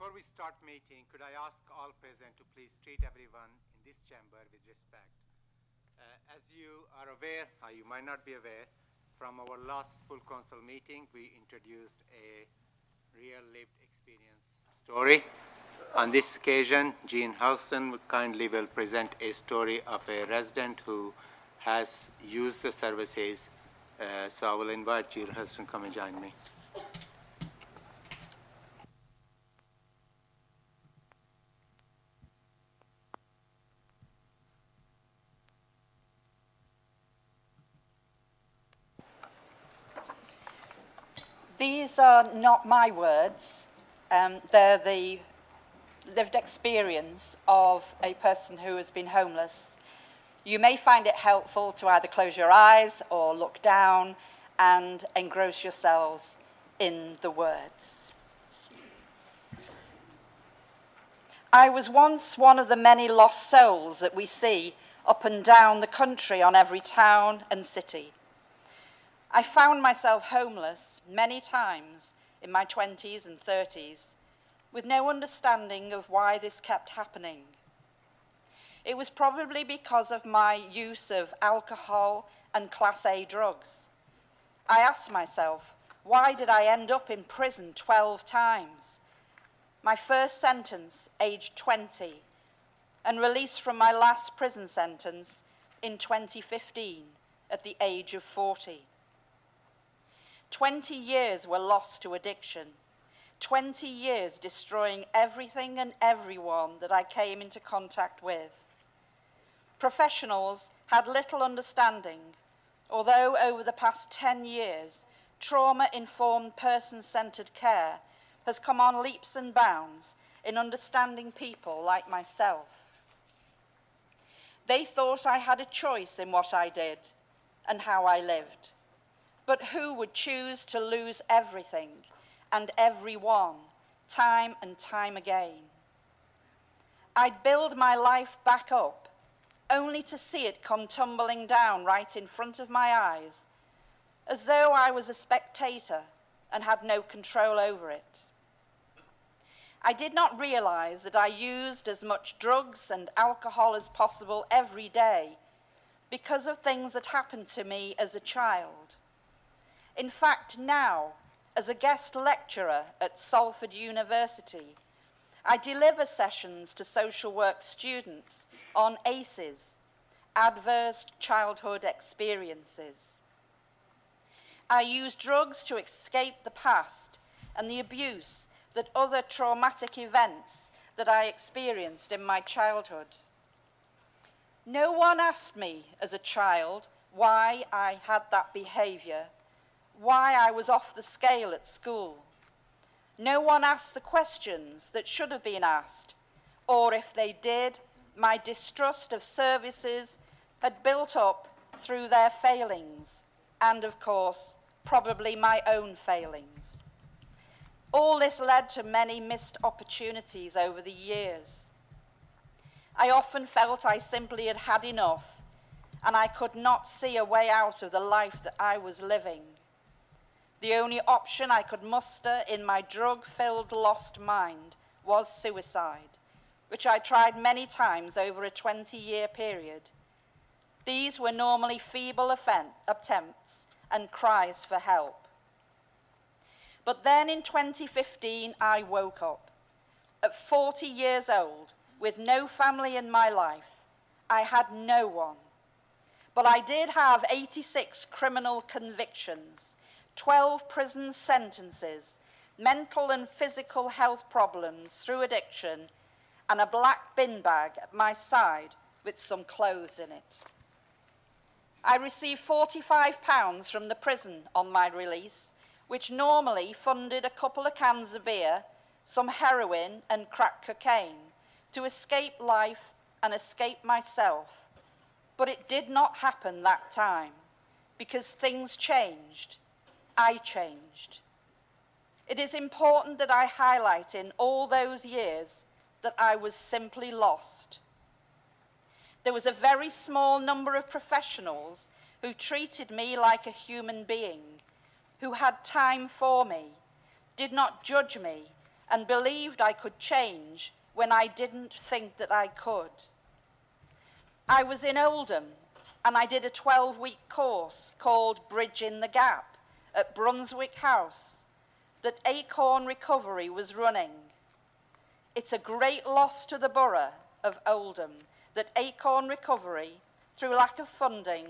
Before we start meeting, could I ask all present to please treat everyone in this chamber with respect. As you are aware, or you might not be aware, from our last full council meeting, we introduced a real lived experience story. On this occasion, Jean Houston kindly will present a story of a resident who has used the services. So I will invite Jill Houston to come and join me. These are not my words. They're the lived experience of a person who has been homeless. You may find it helpful to either close your eyes or look down and engross yourselves in the words. I was once one of the many lost souls that we see up and down the country on every town and city. I found myself homeless many times in my 20s and 30s with no understanding of why this kept happening. It was probably because of my use of alcohol and Class A drugs. I asked myself, why did I end up in prison 12 times? My first sentence, aged 20, and released from my last prison sentence in 2015 at the age of 40. 20 years were lost to addiction, 20 years destroying everything and everyone that I came into contact with. Professionals had little understanding, although over the past 10 years, trauma-informed person-centered care has come on leaps and bounds in understanding people like myself. They thought I had a choice in what I did and how I lived. But who would choose to lose everything and everyone, time and time again? I'd build my life back up, only to see it come tumbling down right in front of my eyes, as though I was a spectator and had no control over it. I did not realize that I used as much drugs and alcohol as possible every day because of things that happened to me as a child. In fact, now, as a guest lecturer at Salford University, I deliver sessions to social work students on ACEs, Adverse Childhood Experiences. I use drugs to escape the past and the abuse that other traumatic events that I experienced in my childhood. No one asked me as a child why I had that behavior, why I was off the scale at school. No one asked the questions that should have been asked, or if they did, my distrust of services had built up through their failings, and of course, probably my own failings. All this led to many missed opportunities over the years. I often felt I simply had had enough, and I could not see a way out of the life that I was living. The only option I could muster in my drug-filled lost mind was suicide, which I tried many times over a 20-year period. These were normally feeble attempts and cries for help. But then in 2015, I woke up. At 40 years old, with no family in my life, I had no one. But I did have 86 criminal convictions, 12 prison sentences, mental and physical health problems through addiction, and a black bin bag at my side with some clothes in it. I received £45 from the prison on my release, which normally funded a couple of cans of beer, some heroin and crack cocaine to escape life and escape myself. But it did not happen that time because things changed. I changed. It is important that I highlight in all those years that I was simply lost. There was a very small number of professionals who treated me like a human being, who had time for me, did not judge me, and believed I could change when I didn't think that I could. I was in Oldham, and I did a 12-week course called Bridging the Gap at Brunswick House that Acorn Recovery was running. It's a great loss to the borough of Oldham that Acorn Recovery, through lack of funding,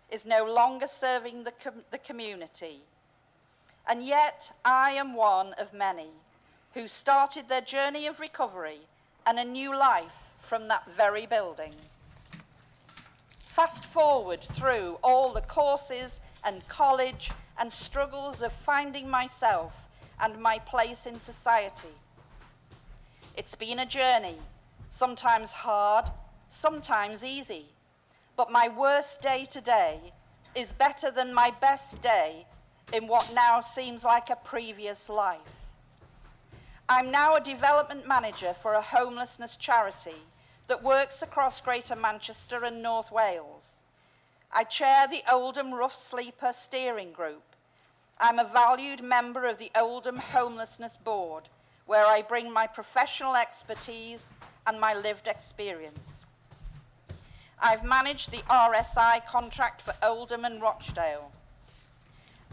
is no longer serving the community. And yet I am one of many who started their journey of recovery and a new life from that very building. Fast forward through all the courses and college and struggles of finding myself and my place in society. It's been a journey, sometimes hard, sometimes easy, but my worst day today is better than my best day in what now seems like a previous life. I'm now a development manager for a homelessness charity that works across Greater Manchester and North Wales. I chair the Oldham Rough Sleeper Steering Group. I'm a valued member of the Oldham Homelessness Board, where I bring my professional expertise and my lived experience. I've managed the RSI contract for Oldham and Rochdale.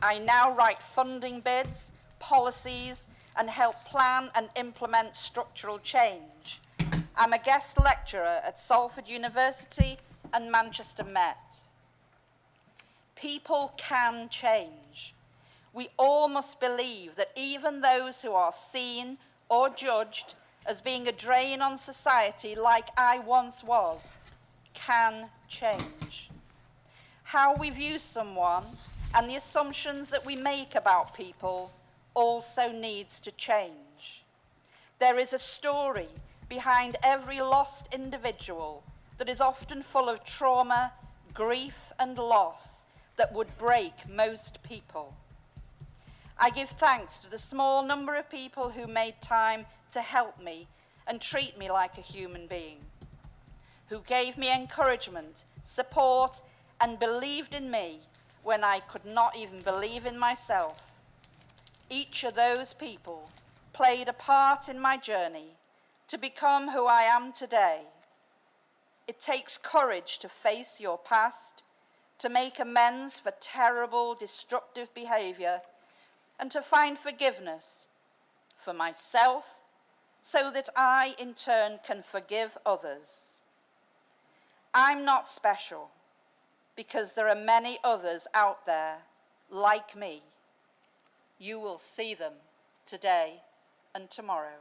I now write funding bids, policies, and help plan and implement structural change. I'm a guest lecturer at Salford University and Manchester Met. People can change. We all must believe that even those who are seen or judged as being a drain on society, like I once was, can change. How we view someone and the assumptions that we make about people also needs to change. There is a story behind every lost individual that is often full of trauma, grief, and loss that would break most people. I give thanks to the small number of people who made time to help me and treat me like a human being, who gave me encouragement, support, and believed in me when I could not even believe in myself. Each of those people played a part in my journey to become who I am today. It takes courage to face your past, to make amends for terrible, destructive behavior, and to find forgiveness for myself so that I, in turn, can forgive others. I'm not special because there are many others out there like me. You will see them today and tomorrow.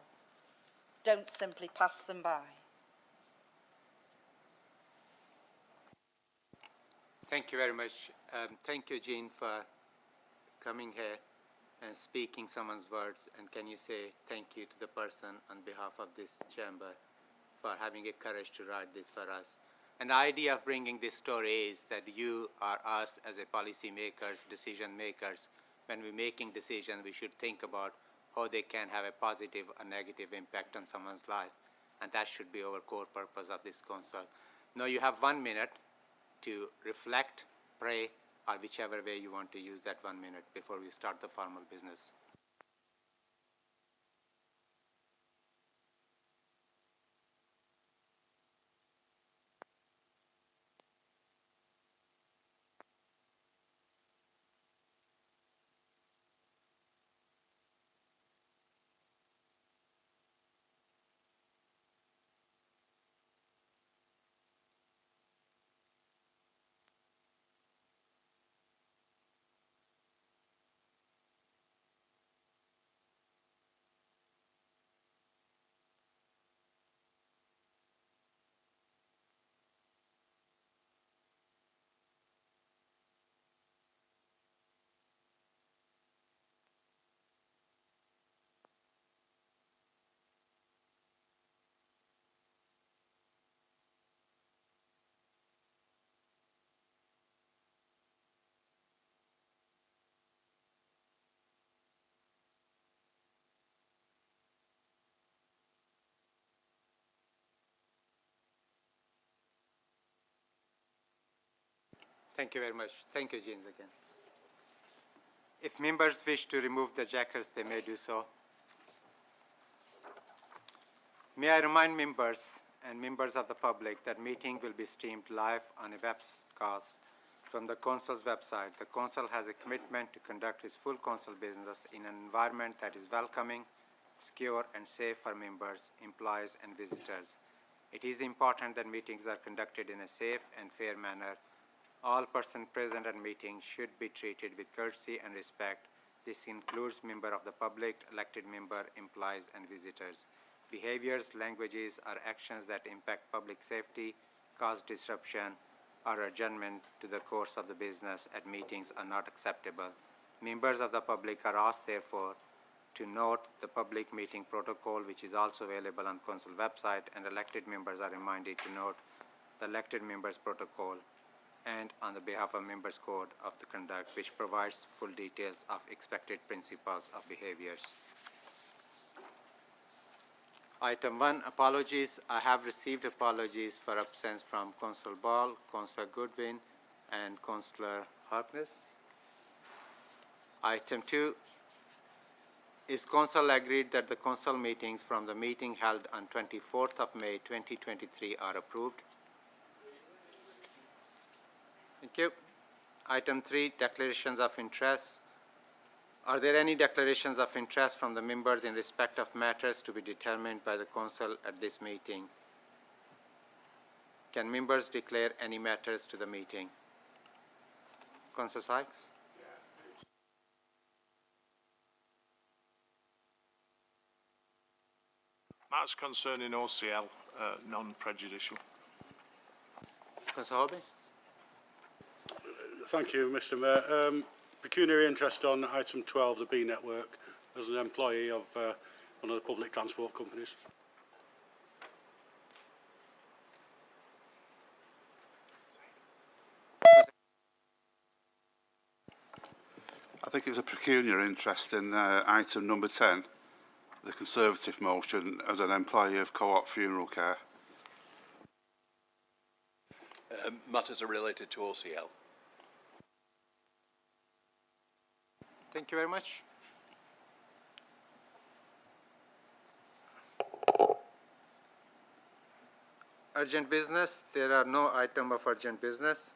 Don't simply pass them by. Thank you very much. Thank you, Jean, for coming here and speaking someone's words. And can you say thank you to the person on behalf of this chamber for having the courage to write this for us? And the idea of bringing this story is that you are us as a policy makers, decision makers. When we're making decisions, we should think about how they can have a positive or negative impact on someone's life. And that should be our core purpose of this council. Now you have 1 minute to reflect, pray, or whichever way you want to use that 1 minute before we start the formal business. Thank you very much. Thank you, Jean, again. If members wish to remove the jackets, they may do so. May I remind members and members of the public that meeting will be streamed live on a webcast from the Council's website. The Council has a commitment to conduct its full Council business in an environment that is welcoming, secure and safe for members, employees and visitors. It is important that meetings are conducted in a safe and fair manner. All persons present at meetings should be treated with courtesy and respect. This includes members of the public, elected member, employees and visitors. Behaviors, languages or actions that impact public safety, cause disruption or adjournment to the course of the business at meetings are not acceptable. Members of the public are asked, therefore, to note the public meeting protocol, which is also available on Council website, and elected members are reminded to note the elected members protocol and on the behalf of members code of the conduct, which provides full details of expected principles of behaviors. Item 1, apologies. I have received apologies for absence from Councillor Ball, Councillor Goodwin, and Councillor Harkness. Item 2, is Council agreed that the Council meetings from the meeting held on 24th of May 2023 are approved? Thank you. Item 3, declarations of interest. Are there any declarations of interest from the members in respect of matters to be determined by the Council at this meeting? Can members declare any matters to the meeting? Councillor Sykes? Matters concerning OCL, non-prejudicial. Councillor Holby? Thank you, Mr Mayor. Pecuniary interest on item 12, the B network, as an employee of one of the public transport companies. I think it's a pecuniary interest in item number 10, the Conservative motion, as an employee of Co-op Funeral Care. Matters are related to OCL. Thank you very much. Urgent business. There are no item of urgent business.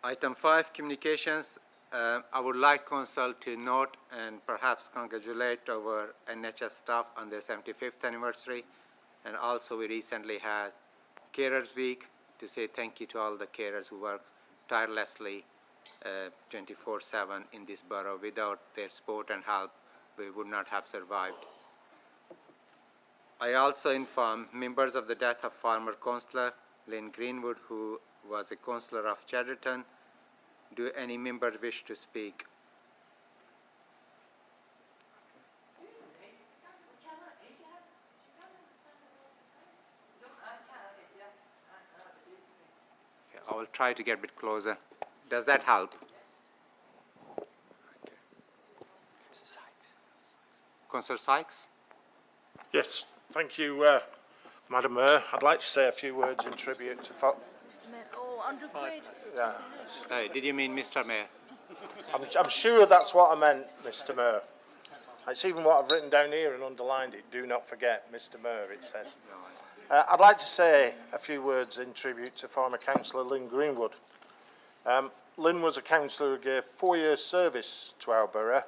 Item 5, communications. I would like Council to note and perhaps congratulate our NHS staff on their 75th anniversary. And also we recently had Carers Week to say thank you to all the carers who work tirelessly 24/7 in this borough. Without their support and help, we would not have survived. I also inform members of the death of former councillor Lynn Greenwood, who was a councillor of Chedderton. Do any member wish to speak? Okay, I will try to get a bit closer. Does that help? Councillor Sykes? Yes, thank you, Madam Mayor. I'd like to say a few words in tribute to... Mr Mayor, oh, 100 quid. Yeah, Did you mean Mr. Mayor? I'm sure that's what I meant, Mr Mayor. It's even what I've written down here and underlined it. Do not forget, Mr Mayor, it says. I'd like to say a few words in tribute to former councillor Lynn Greenwood. Lynn was a councillor who gave 4 years service to our borough.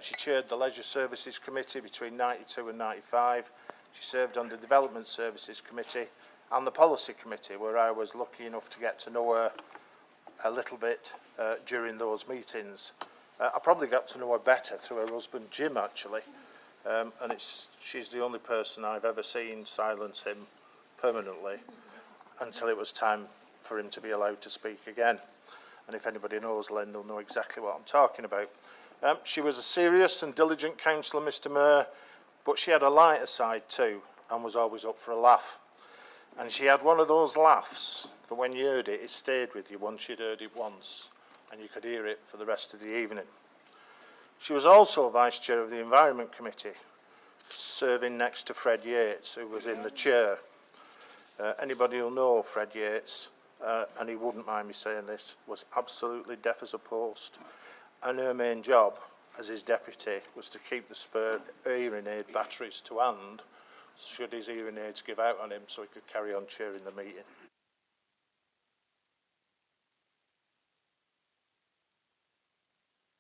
She chaired the Leisure Services Committee between 92 and 95. She served on the Development Services Committee and the Policy Committee, where I was lucky enough to get to know her a little bit during those meetings. I probably got to know her better through her husband Jim, actually, and she's the only person I've ever seen silence him permanently until it was time for him to be allowed to speak again. And if anybody knows Lynn, they'll know exactly what I'm talking about. She was a serious and diligent councillor, Mr Mayor, but she had a lighter side too and was always up for a laugh. And she had one of those laughs that when you heard it, it stayed with you once you'd heard it once, and you could hear it for the rest of the evening. She was also Vice Chair of the Environment Committee, serving next to Fred Yates, who was in the chair. Anybody who'll know Fred Yates, and he wouldn't mind me saying this, was absolutely deaf as a post. And her main job as his deputy was to keep the spare hearing aid batteries to hand should his hearing aids give out on him, so he could carry on chairing the meeting.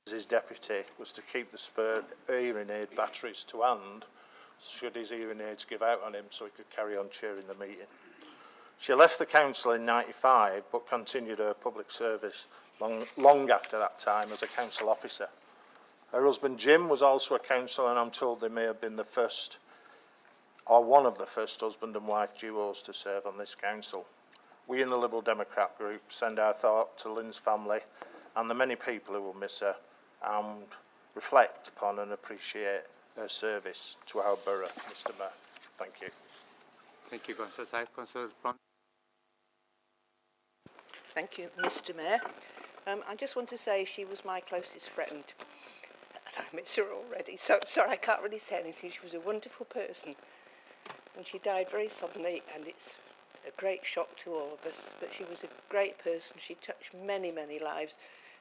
His deputy was to keep the spare hearing aid batteries to hand, should his hearing aids give out on him, so he could carry on chairing the meeting. She left the council in '95, but continued her public service long after that time as a council officer. Her husband Jim was also a councillor, and I'm told they may have been the first, or one of the first husband and wife duos to serve on this council. We in the Liberal Democrat group send our thought to Lynn's family and the many people who will miss her, and reflect upon and appreciate her service to our borough. Mr. Mayor, thank you. Thank you, Councillor Saib. Councillor Brown. Thank you, Mr. Mayor. I just want to say she was my closest friend, and I miss her already. So sorry, I can't really say anything. She was a wonderful person, and she died very suddenly, and it's a great shock to all of us. But she was a great person. She touched many, many lives.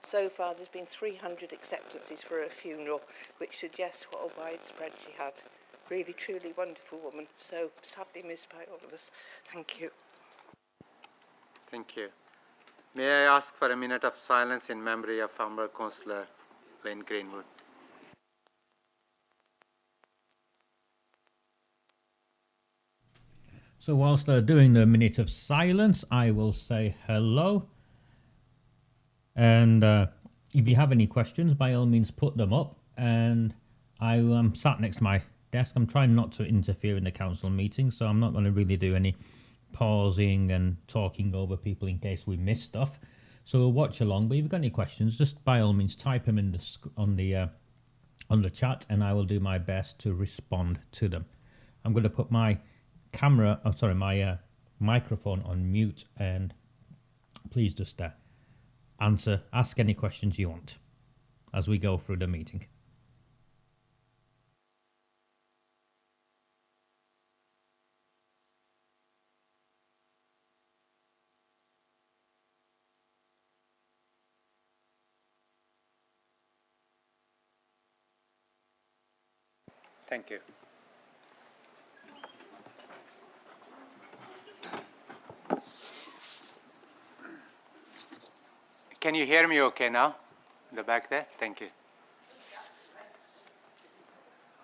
So far, there's been 300 acceptances for her funeral, which suggests what a widespread she had. Really, truly wonderful woman. So sadly missed by all of us. Thank you. Thank you. May I ask for a minute of silence in memory of former Councillor Lynn Greenwood? So whilst they're doing the minute of silence, I will say hello. And if you have any questions, by all means put them up. And I am sat next to my desk. I'm trying not to interfere in the council meeting, so I'm not going to really do any pausing and talking over people in case we miss stuff. So we'll watch along. But if you've got any questions, just by all means type them in on the chat, and I will do my best to respond to them. I'm going to put my my microphone on mute, and please just ask any questions you want as we go through the meeting. Thank you. Can you hear me okay now? In the back there? Thank you.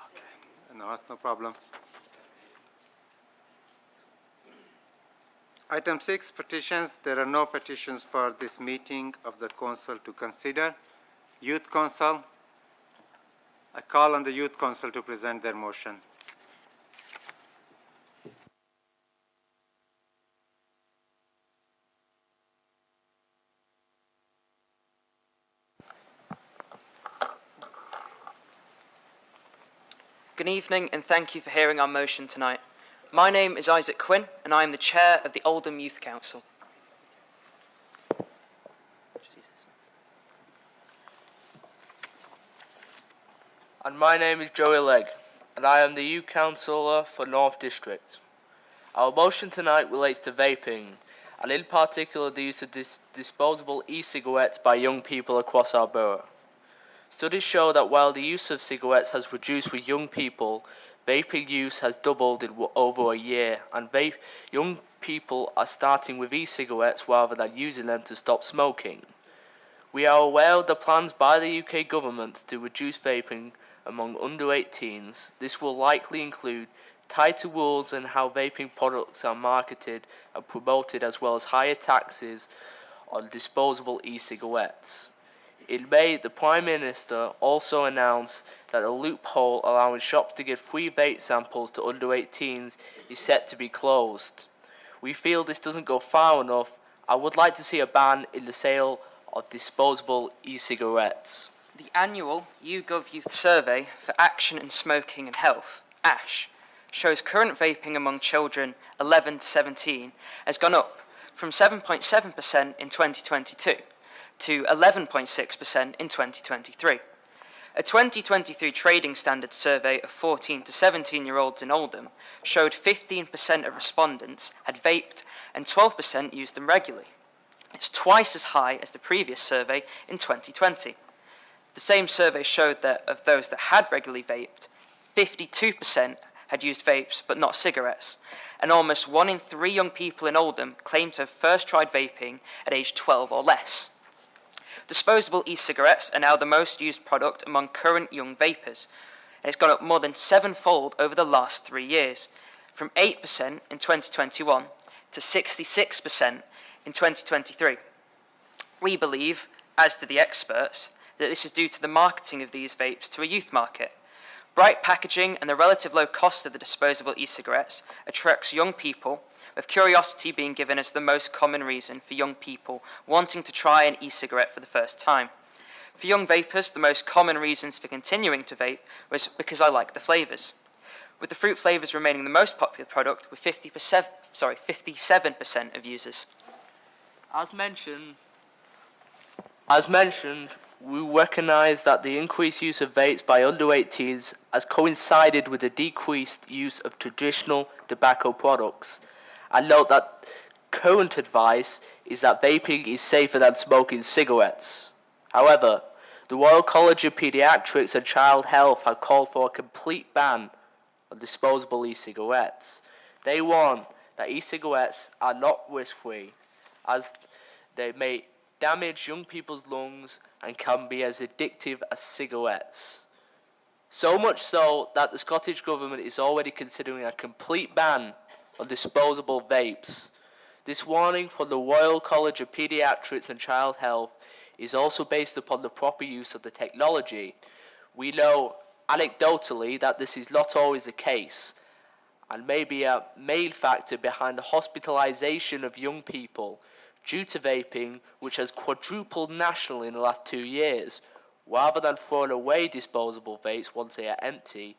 Okay. No problem. Item 6, petitions. There are no petitions for this meeting of the Council to consider. Youth Council. I call on the Youth Council to present their motion. Good evening, and thank you for hearing our motion tonight. My name is Isaac Quinn, and I am the Chair of the Oldham Youth Council. And my name is Joey Legg, and I am the Youth Councillor for North District. Our motion tonight relates to vaping, and in particular the use of disposable e-cigarettes by young people across our borough. Studies show that while the use of cigarettes has reduced with young people, vaping use has doubled in over a year, and young people are starting with e-cigarettes rather than using them to stop smoking. We are aware of the plans by the UK government to reduce vaping among under 18s. This will likely include tighter rules on how vaping products are marketed and promoted, as well as higher taxes on disposable e-cigarettes. In May, the Prime Minister also announced that a loophole allowing shops to give free vape samples to under 18s is set to be closed. We feel this doesn't go far enough. I would like to see a ban in the sale of disposable e-cigarettes. The annual YouGov Youth Survey for Action in Smoking and Health, ASH, shows current vaping among children 11 to 17 has gone up from 7.7% in 2022 to 11.6% in 2023. A 2023 Trading Standards survey of 14 to 17-year-olds in Oldham showed 15% of respondents had vaped and 12% used them regularly. It's twice as high as the previous survey in 2020. The same survey showed that of those that had regularly vaped, 52% had used vapes but not cigarettes, and almost 1 in 3 young people in Oldham claimed to have first tried vaping at age 12 or less. Disposable e-cigarettes are now the most used product among current young vapers, and it's gone up more than 7-fold over the last 3 years, from 8% in 2021 to 66% in 2023. We believe, as do the experts, that this is due to the marketing of these vapes to a youth market. Bright packaging and the relative low cost of the disposable e-cigarettes attracts young people, with curiosity being given as the most common reason for young people wanting to try an e-cigarette for the first time. For young vapers, the most common reasons for continuing to vape was because I like the flavours, with the fruit flavours remaining the most popular product with 57% of users. As mentioned, we recognise that the increased use of vapes by under 18s has coincided with the decreased use of traditional tobacco products. And note that current advice is that vaping is safer than smoking cigarettes. However, the Royal College of Paediatrics and Child Health have called for a complete ban on disposable e-cigarettes. They warn that e-cigarettes are not risk-free, as they may damage young people's lungs and can be as addictive as cigarettes. So much so that the Scottish Government is already considering a complete ban on disposable vapes. This warning from the Royal College of Paediatrics and Child Health is also based upon the proper use of the technology. We know anecdotally that this is not always the case, and may be a main factor behind the hospitalisation of young people due to vaping, which has quadrupled nationally in the last 2 years. Rather than throwing away disposable vapes once they are empty,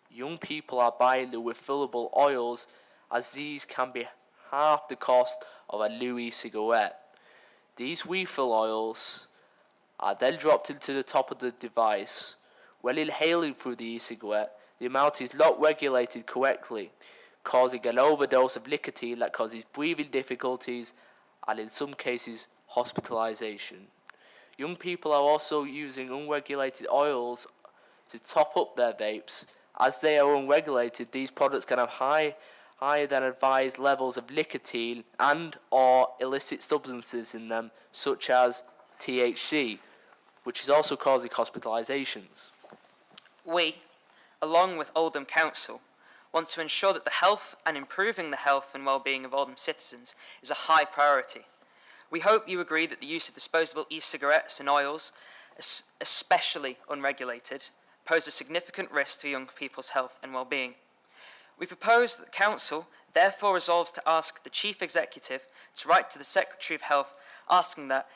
young people are buying the refillable oils, as these can be half the cost of a new e-cigarette. These refill oils are then dropped into the top of the device. When inhaling through the e-cigarette, the amount is not regulated correctly, causing an overdose of nicotine that causes breathing difficulties and in some cases hospitalisation. Young people are also using unregulated oils to top up their vapes. As they are unregulated, these products can have higher than advised levels of nicotine and or illicit substances in them, such as THC, which is also causing hospitalisations. We, along with Oldham Council, want to ensure that the health and improving the health and well-being of Oldham citizens is a high priority. We hope you agree that the use of disposable e-cigarettes and oils, especially unregulated, pose a significant risk to young people's health and well-being. We propose that the Council therefore resolves to ask the Chief Executive to write to the Secretary of Health asking that,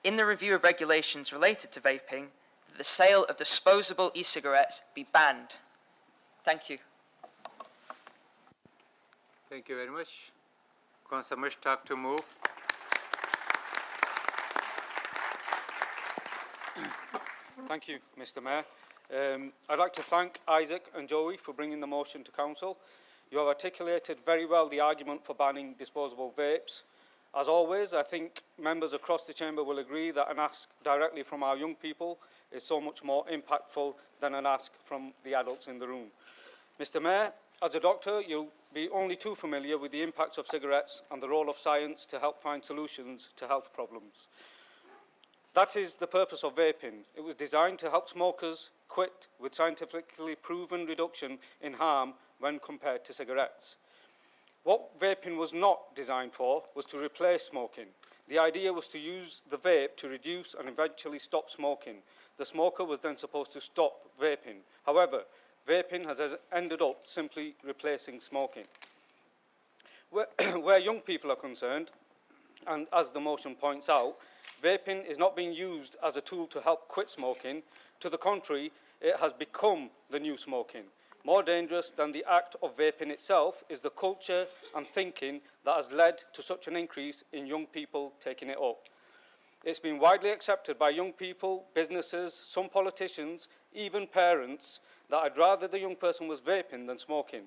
in the review of regulations related to vaping, that the sale of disposable e-cigarettes be banned. Thank you. Thank you very much. Councillor Mushtaq to move. Thank you, Mr. Mayor. I'd like to thank Isaac and Joey for bringing the motion to Council. You have articulated very well the argument for banning disposable vapes. As always, I think members across the chamber will agree that an ask directly from our young people is so much more impactful than an ask from the adults in the room. Mr. Mayor, as a doctor, you'll be only too familiar with the impacts of cigarettes and the role of science to help find solutions to health problems. That is the purpose of vaping. It was designed to help smokers quit with scientifically proven reduction in harm when compared to cigarettes. What vaping was not designed for was to replace smoking. The idea was to use the vape to reduce and eventually stop smoking. The smoker was then supposed to stop vaping. However, vaping has ended up simply replacing smoking. Where young people are concerned, and as the motion points out, vaping is not being used as a tool to help quit smoking. To the contrary, it has become the new smoking. More dangerous than the act of vaping itself is the culture and thinking that has led to such an increase in young people taking it up. It's been widely accepted by young people, businesses, some politicians, even parents, that I'd rather the young person was vaping than smoking.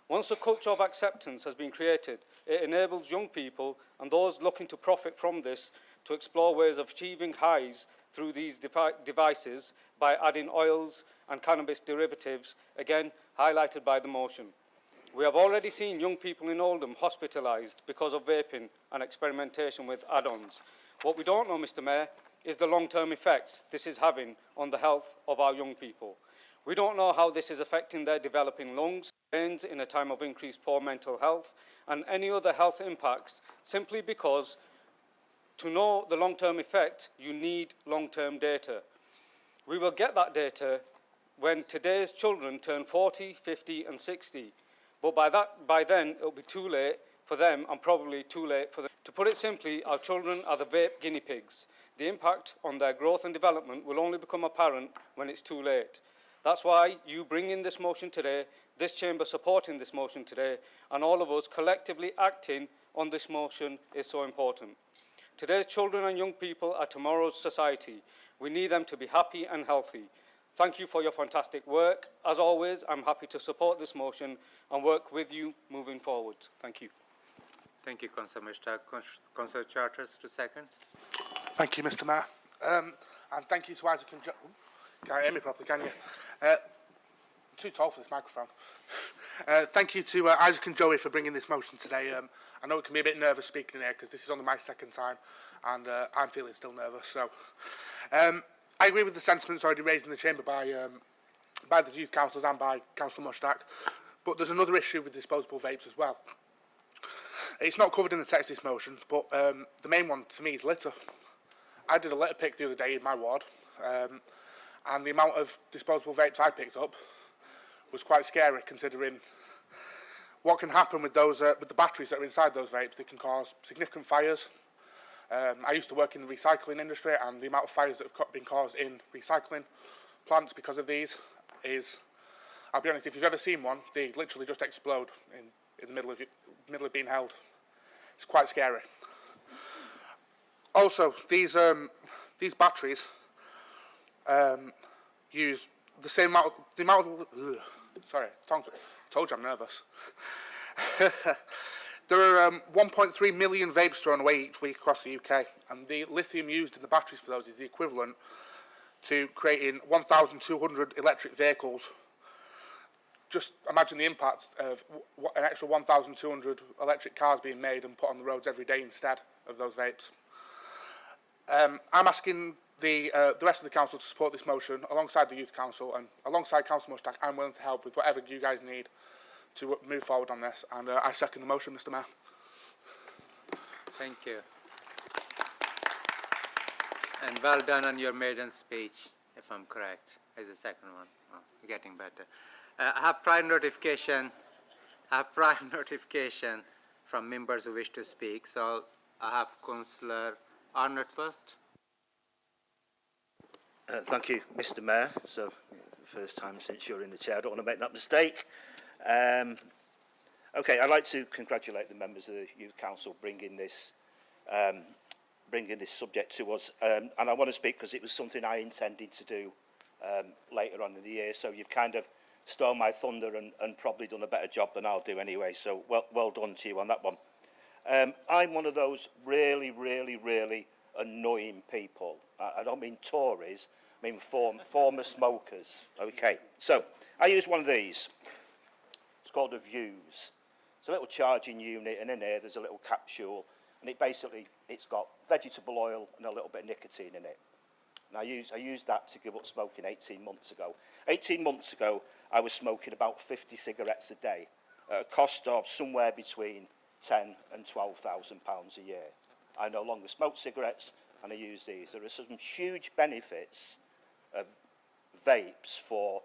Once a culture of acceptance has been created, it enables young people and those looking to profit from this to explore ways of achieving highs through these devices by adding oils and cannabis derivatives, again highlighted by the motion. We have already seen young people in Oldham hospitalised because of vaping and experimentation with add-ons. What we don't know, Mr Mayor, is the long-term effects this is having on the health of our young people. We don't know how this is affecting their developing lungs, brains in a time of increased poor mental health, and any other health impacts, simply because to know the long-term effect, you need long-term data. We will get that data when today's children turn 40, 50 and 60. But by then, it'll be too late for them and probably too late for them. To put it simply, our children are the vape guinea pigs. The impact on their growth and development will only become apparent when it's too late. That's why you bring in this motion today, this chamber supporting this motion today, and all of us collectively acting on this motion is so important. Today's children and young people are tomorrow's society. We need them to be happy and healthy. Thank you for your fantastic work. As always, I'm happy to support this motion and work with you moving forward. Thank you. Thank you, Councillor Mishta. Councillor Charters to second. Thank you, Mr Mayor. And thank you to Isaac and Joey. Can't hear me properly, can you? I'm too tall for this microphone. Thank you to Isaac and Joey for bringing this motion today. I know it can be a bit nervous speaking here because this is only my second time and I'm feeling still nervous. So I agree with the sentiments already raised in the chamber by the youth councillors and by Councillor Mushtaq, but there's another issue with disposable vapes as well. It's not covered in the text of this motion, but the main one for me is litter. I did a litter pick the other day in my ward, and the amount of disposable vapes I picked up was quite scary, considering what can happen with those with the batteries that are inside those vapes. They can cause significant fires. I used to work in the recycling industry, and the amount of fires that have been caused in recycling plants because of these is, I'll be honest, if you've ever seen one, they literally just explode in the middle of being held. It's quite scary. Also, these batteries use the same amount of sorry, told you I'm nervous. There are 1.3 million vapes thrown away each week across the UK, and the lithium used in the batteries for those is the equivalent to creating 1,200 electric vehicles. Just imagine the impact of an extra 1,200 electric cars being made and put on the roads every day instead of those vapes. I'm asking the rest of the council to support this motion alongside the Youth Council, and alongside Councillor Mushtaq, I'm willing to help with whatever you guys need to move forward on this, and I second the motion, Mr Mayor. Thank you. And well done on your maiden speech, if I'm correct, as the second one. Oh, getting better. I have prior notification from members who wish to speak. So I have Councillor Arnott first. Thank you, Mr Mayor. So, first time since you're in the chair, I don't want to make that mistake. Okay, I'd like to congratulate the members of the Youth Council bringing this subject to us. And I want to speak because it was something I intended to do later on in the year. So you've kind of stole my thunder and probably done a better job than I'll do anyway. So well done to you on that one. I'm one of those really annoying people. I don't mean Tories, I mean former smokers. Okay, so I use one of these. It's called a Vuse. It's a little charging unit, and in here there's a little capsule, and it's got vegetable oil and a little bit of nicotine in it. And I used that to give up smoking 18 months ago. 18 months ago, I was smoking about 50 cigarettes a day at a cost of somewhere between £10,000 and £12,000 a year. I no longer smoke cigarettes, and I use these. There are some huge benefits of vapes for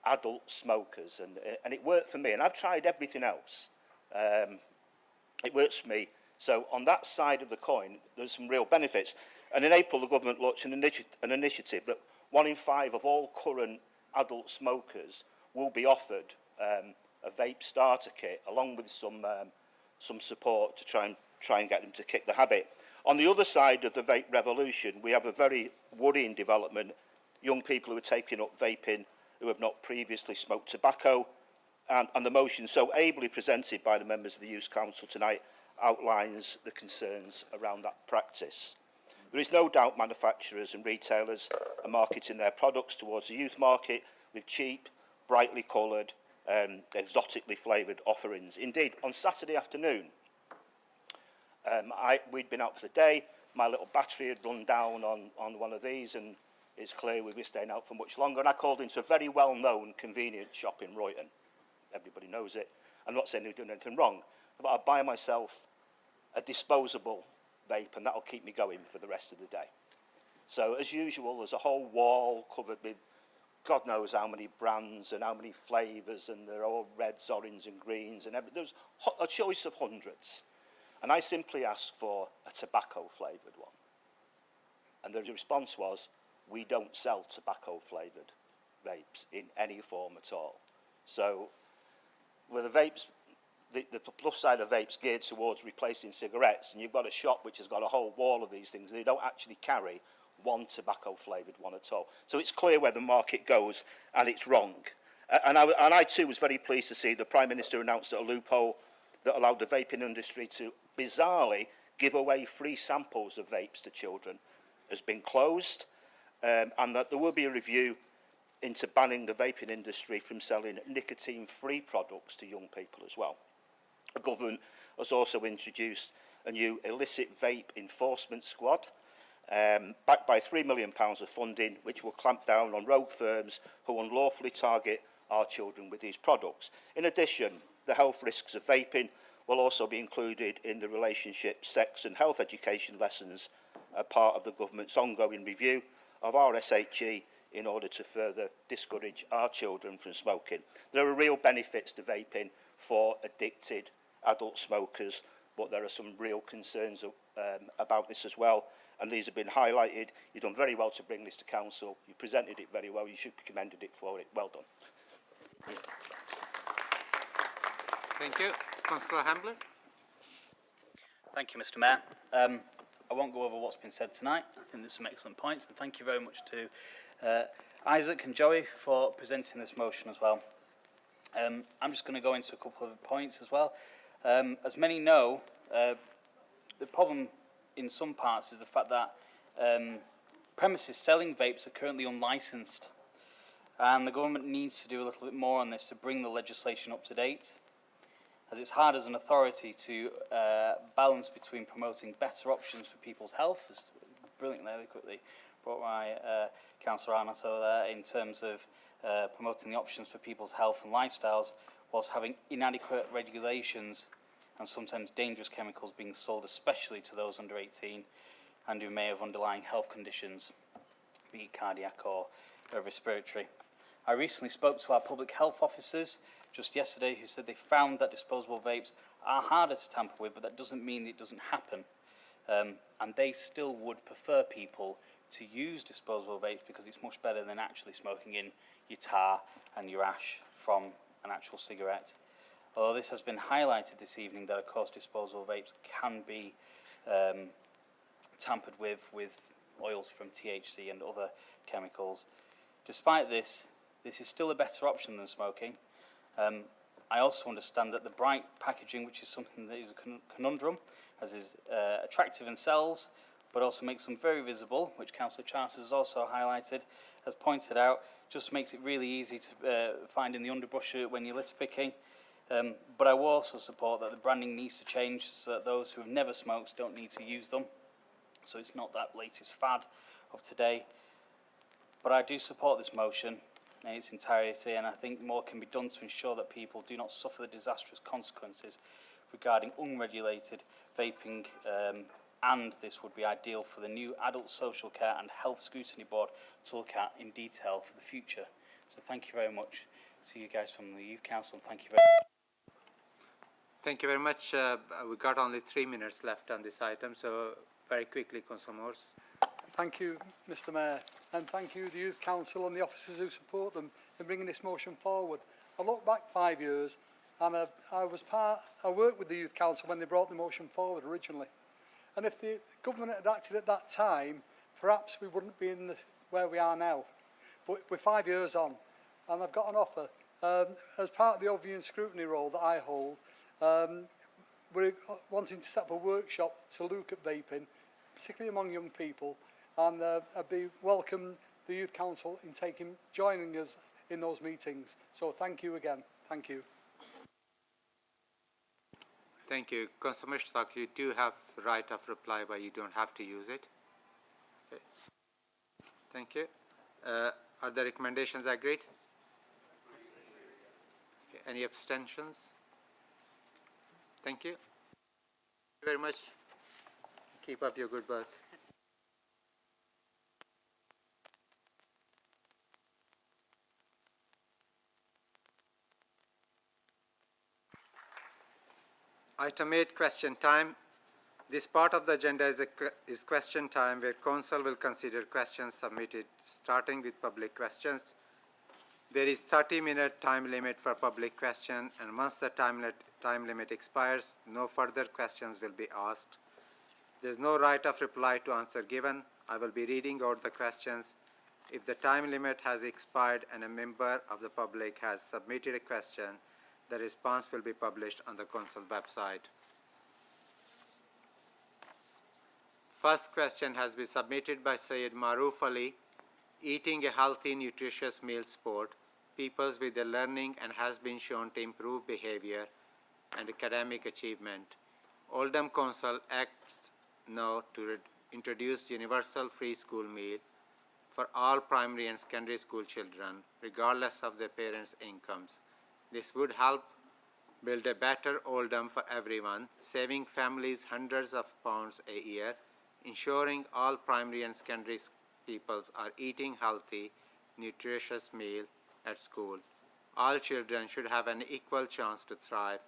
adult smokers, and it worked for me. And I've tried everything else. It works for me. So on that side of the coin, there's some real benefits. And in April, the government launched an initiative that 1 in 5 of all current adult smokers will be offered a vape starter kit, along with some support to try and get them to kick the habit. On the other side of the vape revolution, we have a very worrying development. Young people who are taking up vaping who have not previously smoked tobacco, and the motion so ably presented by the members of the Youth Council tonight outlines the concerns around that practice. There is no doubt manufacturers and retailers are marketing their products towards the youth market with cheap, brightly coloured, exotically flavoured offerings. Indeed, on Saturday afternoon, we'd been out for the day. My little battery had run down on one of these, and it's clear we'd be staying out for much longer. And I called into a very well-known convenience shop in Royton. Everybody knows it. I'm not saying they've done anything wrong, but I'll buy myself a disposable vape, and that'll keep me going for the rest of the day. So, as usual, there's a whole wall covered with God knows how many brands and how many flavours, and they're all reds, orange and greens, and there's a choice of hundreds. And I simply asked for a tobacco-flavoured one. And the response was, we don't sell tobacco-flavoured vapes in any form at all. So, with the vapes, the plus side of vapes geared towards replacing cigarettes, and you've got a shop which has got a whole wall of these things, they don't actually carry one tobacco-flavoured one at all. So it's clear where the market goes, and it's wrong. And I too was very pleased to see the Prime Minister announced that a loophole that allowed the vaping industry to bizarrely give away free samples of vapes to children has been closed, and that there will be a review into banning the vaping industry from selling nicotine-free products to young people as well. The government has also introduced a new illicit vape enforcement squad, backed by £3 million of funding, which will clamp down on rogue firms who unlawfully target our children with these products. In addition, the health risks of vaping will also be included in the relationship, sex and health education lessons, a part of the government's ongoing review of our SHE in order to further discourage our children from smoking. There are real benefits to vaping for addicted adult smokers, but there are some real concerns about this as well, and these have been highlighted. You've done very well to bring this to Council. You presented it very well. You should be commended it for it. Well done. Thank you. Councillor Hamblin. Thank you, Mr. Mayor. I won't go over what's been said tonight. I think there's some excellent points, and thank you very much to Isaac and Joey for presenting this motion as well. I'm just going to go into a couple of points as well. As many know, the problem in some parts is the fact that premises selling vapes are currently unlicensed, and the government needs to do a little bit more on this to bring the legislation up to date, as it's hard as an authority to balance between promoting better options for people's health, as brilliantly quickly brought my Councillor Arnott over there, in terms of promoting the options for people's health and lifestyles, whilst having inadequate regulations and sometimes dangerous chemicals being sold, especially to those under 18 and who may have underlying health conditions, be it cardiac or respiratory. I recently spoke to our public health officers just yesterday who said they found that disposable vapes are harder to tamper with, but that doesn't mean it doesn't happen. And they still would prefer people to use disposable vapes because it's much better than actually smoking in your tar and your ash from an actual cigarette. Although this has been highlighted this evening that, of course, disposable vapes can be tampered with oils from THC and other chemicals. Despite this, this is still a better option than smoking. I also understand that the bright packaging, which is something that is a conundrum, as is attractive in sells, but also makes them very visible, which Councillor Charters has also highlighted, has pointed out, just makes it really easy to find in the underbrush when you're litter picking. But I will also support that the branding needs to change so that those who have never smoked don't need to use them. So it's not that latest fad of today. But I do support this motion in its entirety, and I think more can be done to ensure that people do not suffer the disastrous consequences regarding unregulated vaping, and this would be ideal for the new Adult Social Care and Health Scrutiny Board to look at in detail for the future. So thank you very much to you guys from the Youth Council, and thank you very much. Thank you very much. We've got only 3 minutes left on this item, so very quickly, Councillor Morse. Thank you, Mr. Mayor, and thank you, the Youth Council and the officers who support them in bringing this motion forward. I look back 5 years, and I worked with the Youth Council when they brought the motion forward originally. And if the government had acted at that time, perhaps we wouldn't be in where we are now. But we're 5 years on, and I've got an offer. As part of the overview and scrutiny role that I hold, we're wanting to set up a workshop to look at vaping, particularly among young people, and I'd be welcome the Youth Council in joining us in those meetings. So thank you again. Thank you. Thank you. Councillor Mushtaq, you do have right of reply, but you don't have to use it. Okay. Thank you. Are the recommendations agreed? Okay. Any abstentions? Thank you. Thank you very much. Keep up your good work. Item 8, question time. This part of the agenda is question time, where Council will consider questions submitted, starting with public questions. There is 30-minute time limit for public question, and once the time limit expires, no further questions will be asked. There is no right of reply to answer given. I will be reading out the questions. If the time limit has expired and a member of the public has submitted a question, the response will be published on the Council website. First question has been submitted by Syed Maroof Ali. Eating a healthy, nutritious meal sport peoples with the learning and has been shown to improve behavior and academic achievement. Oldham Council acts now to introduce universal free school meal for all primary and secondary school children, regardless of their parents' incomes. This would help build a better Oldham for everyone, saving families hundreds of pounds a year, ensuring all primary and secondary pupils are eating healthy, nutritious meal at school. All children should have an equal chance to thrive,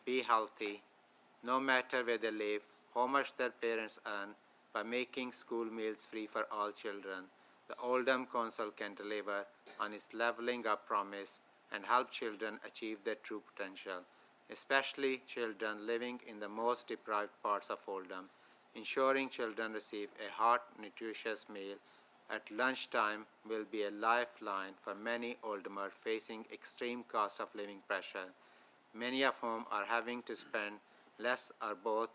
be healthy, no matter where they live, how much their parents earn, by making school meals free for all children. The Oldham Council can deliver on its levelling up promise and help children achieve their true potential, especially children living in the most deprived parts of Oldham. Ensuring children receive a hot, nutritious meal at lunchtime will be a lifeline for many Oldhamers facing extreme cost of living pressure, many of whom are having to spend less or both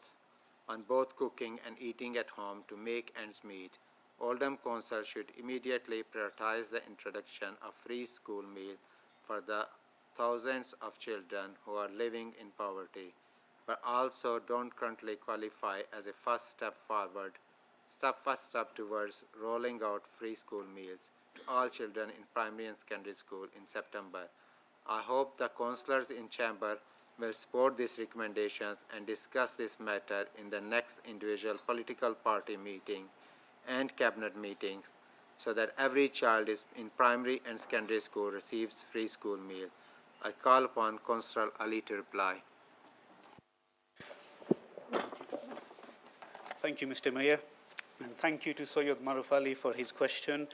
on both cooking and eating at home to make ends meet. Oldham Council should immediately prioritize the introduction of free school meal for the thousands of children who are living in poverty, but also don't currently qualify as a first step towards rolling out free school meals to all children in primary and secondary school in September. I hope the councillors in Chamber will support these recommendations and discuss this matter in the next individual political party meeting and cabinet meetings, so that every child in primary and secondary school receives free school meal. I call upon Councillor Ali to reply. Thank you, Mr. Mayor, and thank you to Syed Maroof Ali for his question.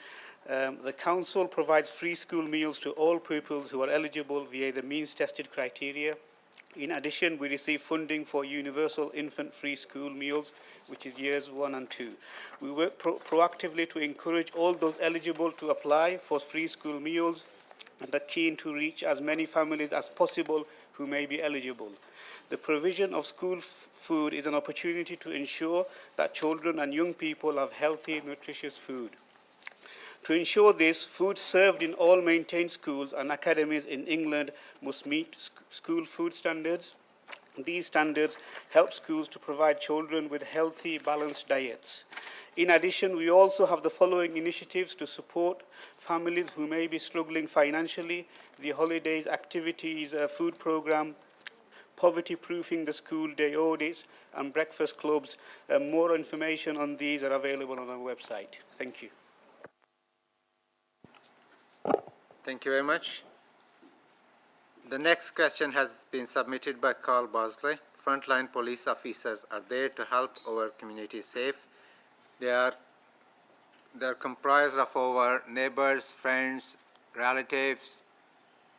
The Council provides free school meals to all pupils who are eligible via the means-tested criteria. In addition, we receive funding for universal infant free school meals, which is years 1 and 2. We work proactively to encourage all those eligible to apply for free school meals and are keen to reach as many families as possible who may be eligible. The provision of school food is an opportunity to ensure that children and young people have healthy, nutritious food. To ensure this, food served in all maintained schools and academies in England must meet school food standards. These standards help schools to provide children with healthy, balanced diets. In addition, we also have the following initiatives to support families who may be struggling financially: the Holidays Activities Food Programme, poverty-proofing the school day audits, and breakfast clubs. More information on these are available on our website. Thank you. Thank you very much. The next question has been submitted by Carl Bosley. Frontline police officers are there to help our community safe. They're comprised of our neighbors, friends, relatives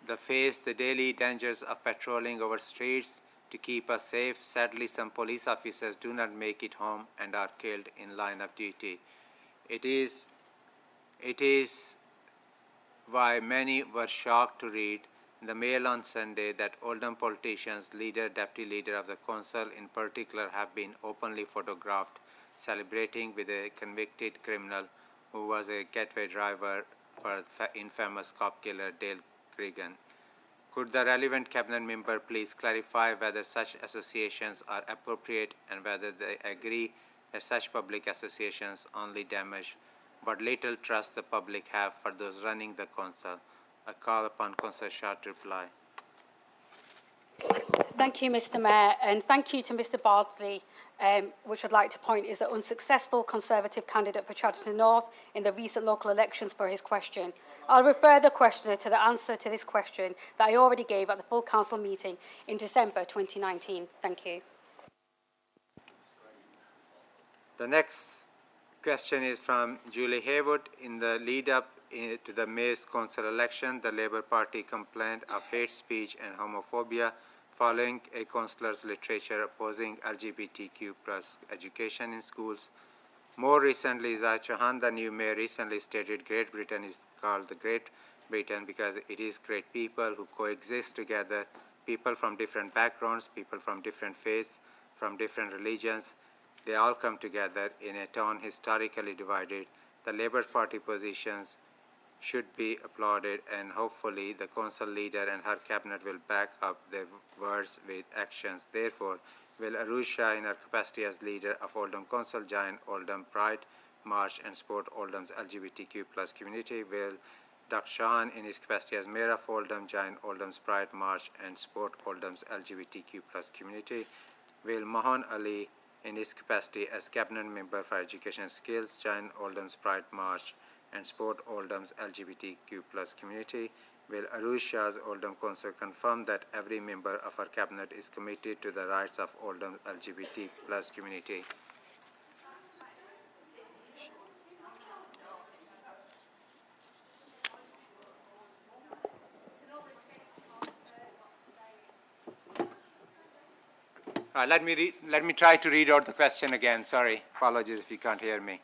that face the daily dangers of patrolling our streets to keep us safe. Sadly, some police officers do not make it home and are killed in line of duty. It is why many were shocked to read in the Mail on Sunday that Oldham politicians, leader, deputy leader of the council in particular, have been openly photographed celebrating with a convicted criminal who was a getaway driver for infamous cop killer Dale Cregan. Could the relevant cabinet member please clarify whether such associations are appropriate and whether they agree that such public associations only damage what little trust the public have for those running the council? I call upon Councillor Shah to reply. Thank you, Mr Mayor, and thank you to Mr Bardsley, which I'd like to point is the unsuccessful Conservative candidate for Chatterton North in the recent local elections for his question. I'll refer the questioner to the answer to this question that I already gave at the full council meeting in December 2019. Thank you. The next question is from Julie Haywood. In the lead-up to the Mayor's Council election, the Labour Party complained of hate speech and homophobia following a councillor's literature opposing LGBTQ+ education in schools. More recently, Zahid Chauhan, the new mayor, recently stated Great Britain is called the Great Britain because it is great people who coexist together, people from different backgrounds, people from different faiths, from different religions. They all come together in a town historically divided. The Labour Party positions should be applauded, and hopefully the council leader and her cabinet will back up their words with actions. Therefore, will Arusha, in her capacity as leader of Oldham Council, join Oldham Pride March and support Oldham's LGBTQ+ community? Will Dr. Chauhan, in his capacity as mayor of Oldham, join Oldham's Pride March and support Oldham's LGBTQ+ community? Will Mohan Ali, in his capacity as cabinet member for education and skills, join Oldham's Pride March and support Oldham's LGBTQ+ community? Will Arusha's Oldham Council confirm that every member of our cabinet is committed to the rights of Oldham's LGBT+ community? Let me try to read out the question again. Sorry, apologies if you can't hear me.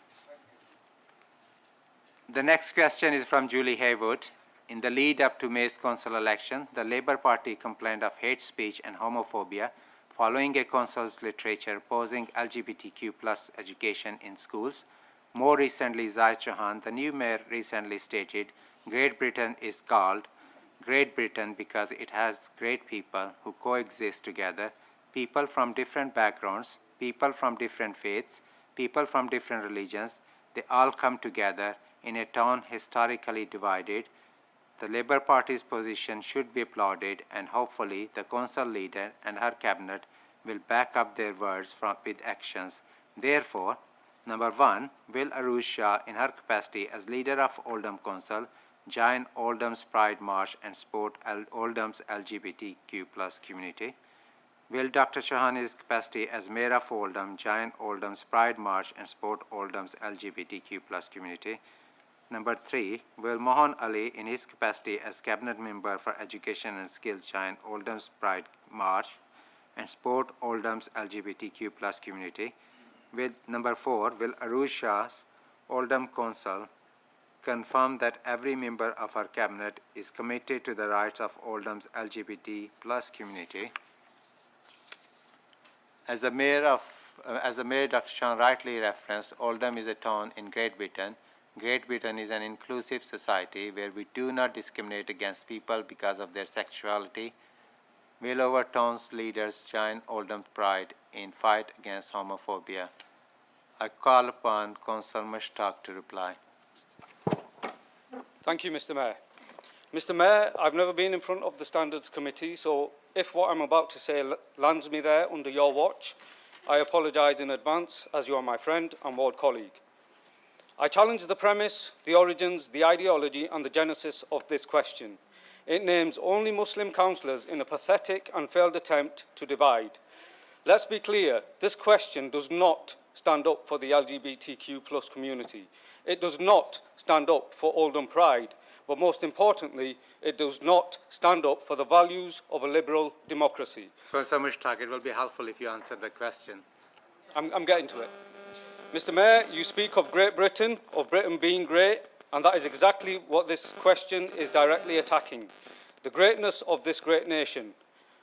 The next question is from Julie Haywood. In the lead up to May's council election, the Labour Party complained of hate speech and homophobia following a council's literature opposing LGBTQ+ education in schools. More recently, Zahid Chauhan, the new mayor, recently stated Great Britain is called Great Britain because it has great people who coexist together, people from different backgrounds, people from different faiths, people from different religions. They all come together in a town historically divided. The Labour Party's position should be applauded, and hopefully the council leader and her cabinet will back up their words with actions. Therefore, number 1, will Arusha, in her capacity as leader of Oldham Council, join Oldham's Pride March and support Oldham's LGBTQ+ community? Will Dr. Chauhan, in his capacity as mayor of Oldham, join Oldham's Pride March and support Oldham's LGBTQ+ community? Number 3, will Mohan Ali, in his capacity as cabinet member for education and skills, join Oldham's Pride March and support Oldham's LGBTQ+ community? With number 4, will Arusha's Oldham Council confirm that every member of our cabinet is committed to the rights of Oldham's LGBT+ community? As the mayor, Dr. Chauhan rightly referenced, Oldham is a town in Great Britain. Great Britain is an inclusive society where we do not discriminate against people because of their sexuality. Will our town's leaders join Oldham Pride in fight against homophobia? I call upon Councillor Mushtaq to reply. Thank you, Mr. Mayor. Mr. Mayor, I've never been in front of the Standards Committee, so if what I'm about to say lands me there under your watch, I apologise in advance, as you are my friend and ward colleague. I challenge the premise, the origins, the ideology and the genesis of this question. It names only Muslim councillors in a pathetic and failed attempt to divide. Let's be clear, this question does not stand up for the LGBTQ+ community. It does not stand up for Oldham Pride, but most importantly, it does not stand up for the values of a liberal democracy. Councillor Mushtaq, it will be helpful if you answer the question. I'm getting to it. Mr. Mayor, you speak of Great Britain, of Britain being great, and that is exactly what this question is directly attacking. The greatness of this great nation.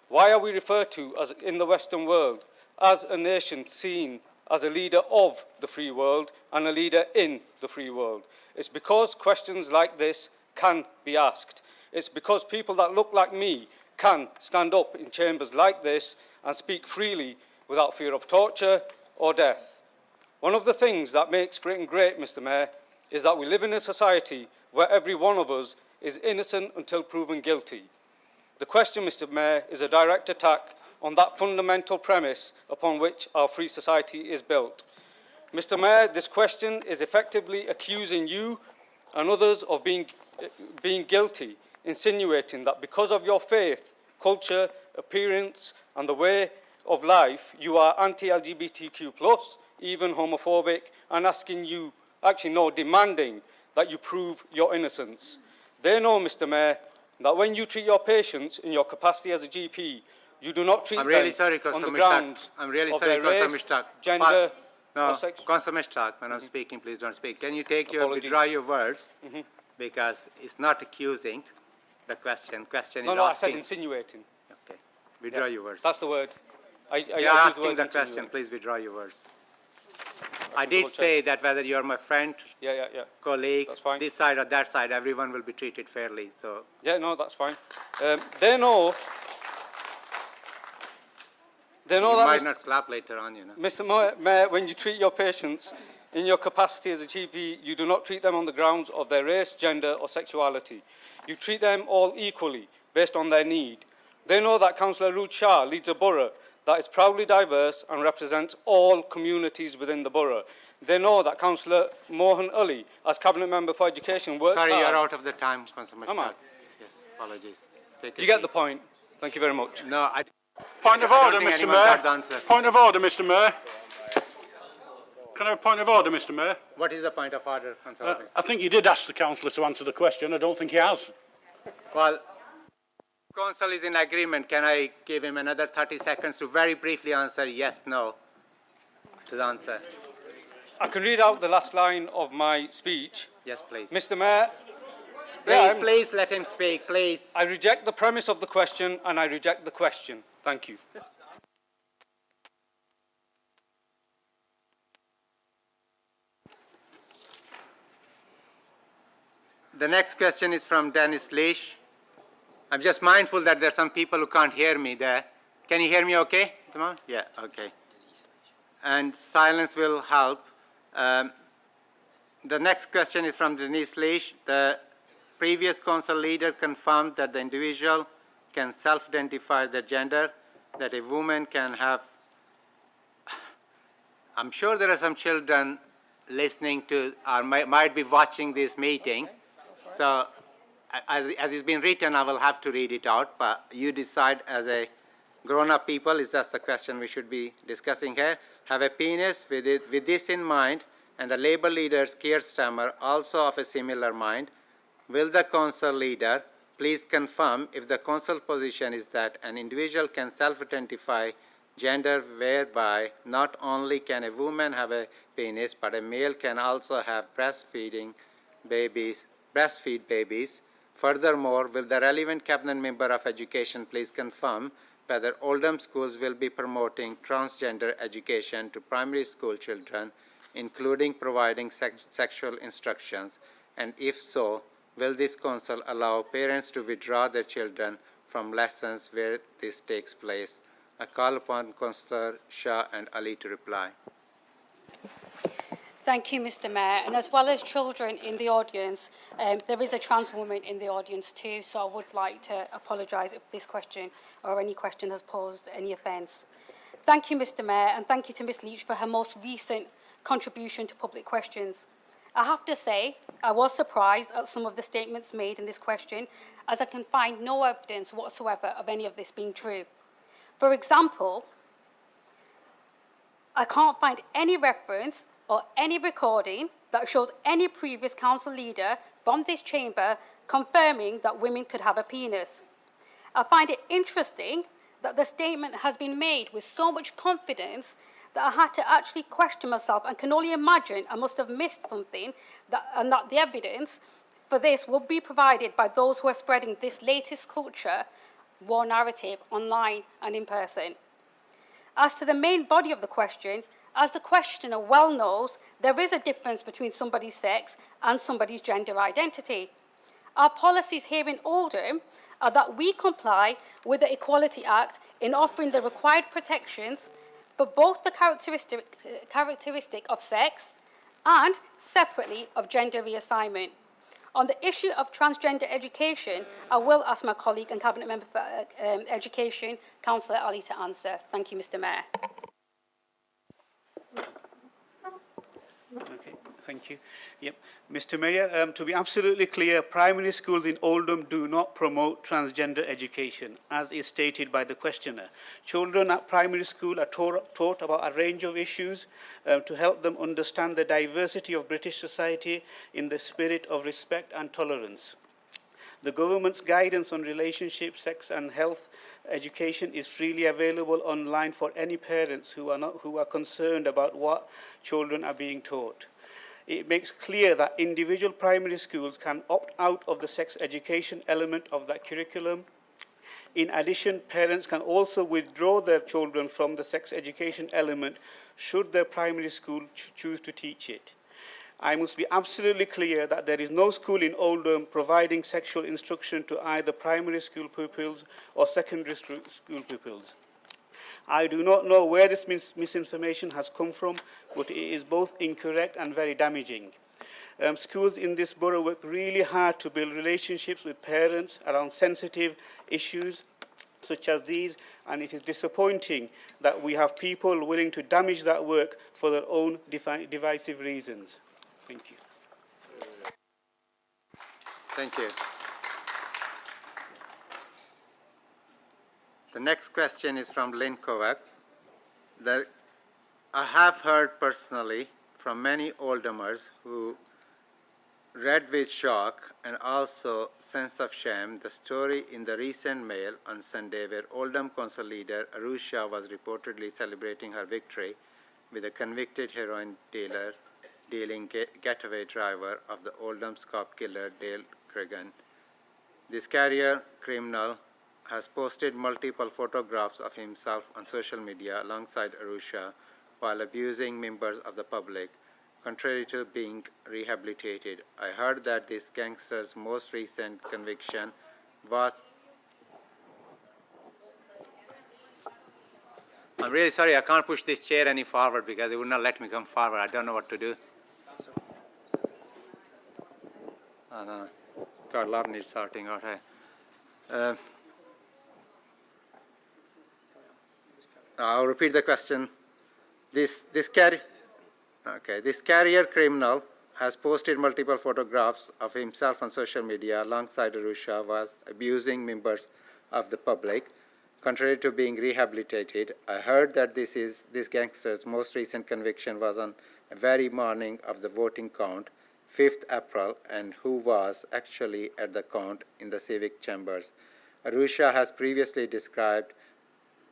Why are we referred to as in the Western world as a nation seen as a leader of the free world and a leader in the free world. It's because questions like this can be asked. It's because people that look like me can stand up in chambers like this and speak freely without fear of torture or death. One of the things that makes Britain great, Mr. Mayor, is that we live in a society where every one of us is innocent until proven guilty. The question, Mr. Mayor, is a direct attack on that fundamental premise upon which our free society is built. Mr. Mayor, this question is effectively accusing you and others of being guilty, insinuating that because of your faith, culture, appearance and the way of life, you are anti-LGBTQ+, even homophobic, and demanding that you prove your innocence. They know, Mr. Mayor, that when you treat your patients in your capacity as a GP, you do not treat them on the grounds of their race, gender, no, Councillor Mishtak, when I'm speaking, please don't speak. Can you withdraw your words? Because it's not accusing the question. Question is asking. No, I said insinuating. Okay. Withdraw your words. That's the word. You're asking the question. Please withdraw your words. I did say that whether you're my friend, colleague, this side or that side, everyone will be treated fairly. So. Yeah, no, that's fine. They know. You might not clap later on, you know. Mr. Mayor, when you treat your patients in your capacity as a GP, you do not treat them on the grounds of their race, gender or sexuality. You treat them all equally, based on their need. They know that Councillor Ruth Shah leads a borough that is proudly diverse and represents all communities within the borough. They know that Councillor Mohan Ali, as Cabinet Member for Education, works hard. Sorry, you're out of the time, Councillor Mishtak. Am I? Yes, apologies. You get the point. Thank you very much. No, I... Point of order, Mr. Mayor. Point of order, Mr. Mayor. Can I have a point of order, Mr. Mayor? What is the point of order, Councillor? I think you did ask the councillor to answer the question. I don't think he has. Well, Council is in agreement. Can I give him another 30 seconds to very briefly answer yes, no to the answer? I can read out the last line of my speech. Yes, please. Mr. Mayor. Please let him speak, please. I reject the premise of the question and I reject the question. Thank you. The next question is from Dennis Leash. I'm just mindful that there are some people who can't hear me there. Can you hear me okay? Yeah, okay. And silence will help. The next question is from Denise Leash. The previous council leader confirmed that the individual can self-identify their gender, that a woman can have... I'm sure there are some children listening to or might be watching this meeting. So as it's been written, I will have to read it out, but you decide as a grown-up people, is that the question we should be discussing here. Have a penis with this in mind, and the Labour leaders, Keir Starmer, also of a similar mind. Will the council leader please confirm if the council position is that an individual can self-identify gender whereby not only can a woman have a penis, but a male can also have breastfeed babies. Furthermore, will the relevant Cabinet Member of Education please confirm whether Oldham schools will be promoting transgender education to primary school children, including providing sexual instructions, and if so, will this council allow parents to withdraw their children from lessons where this takes place? I call upon Councillor Shah and Ali to reply. Thank you, Mr. Mayor. And as well as children in the audience, there is a trans woman in the audience too, so I would like to apologise if this question or any question has posed any offence. Thank you, Mr. Mayor, and thank you to Ms Leach for her most recent contribution to public questions. I have to say, I was surprised at some of the statements made in this question, as I can find no evidence whatsoever of any of this being true. For example, I can't find any reference or any recording that shows any previous council leader from this chamber confirming that women could have a penis. I find it interesting that the statement has been made with so much confidence that I had to actually question myself and can only imagine I must have missed something and that the evidence for this will be provided by those who are spreading this latest culture, war narrative online and in person. As to the main body of the question, As the questioner well knows, there is a difference between somebody's sex and somebody's gender identity. Our policies here in Oldham are that we comply with the Equality Act in offering the required protections for both the characteristic of sex and, separately, of gender reassignment. On the issue of transgender education, I will ask my colleague and Cabinet Member for Education, Councillor Ali, to answer. Thank you, Mr. Mayor. Okay, thank you. Yep. Mr. Mayor, to be absolutely clear, primary schools in Oldham do not promote transgender education, as is stated by the questioner. Children at primary school are taught about a range of issues to help them understand the diversity of British society in the spirit of respect and tolerance. The government's guidance on relationships, sex and health education is freely available online for any parents who are concerned about what children are being taught. It makes clear that individual primary schools can opt out of the sex education element of that curriculum. In addition, parents can also withdraw their children from the sex education element should their primary school choose to teach it. I must be absolutely clear that there is no school in Oldham providing sexual instruction to either primary school pupils or secondary school pupils. I do not know where this misinformation has come from, but it is both incorrect and very damaging. Schools in this borough work really hard to build relationships with parents around sensitive issues such as these, and it is disappointing that we have people willing to damage that work for their own divisive reasons. Thank you. Thank you. The next question is from Lynn Kovacs. I have heard personally from many Oldhamers who read with shock and also sense of shame the story in the recent Mail on Sunday where Oldham Council leader Arusha was reportedly celebrating her victory with a convicted heroin dealing getaway driver of the Oldham's cop killer Dale Cregan. This career criminal has posted multiple photographs of himself on social media alongside Arusha while abusing members of the public, contrary to being rehabilitated. I heard that this gangster's most recent conviction was... I'm really sorry, I can't push this chair any forward because they would not let me come forward. I don't know what to do. Oh, no. Got a lot needs sorting out here. I'll repeat the question. This career criminal has posted multiple photographs of himself on social media alongside Arusha was abusing members of the public, contrary to being rehabilitated. I heard that this gangster's most recent conviction was on the very morning of the voting count, 5th April, and who was actually at the count in the civic chambers. Arusha has previously described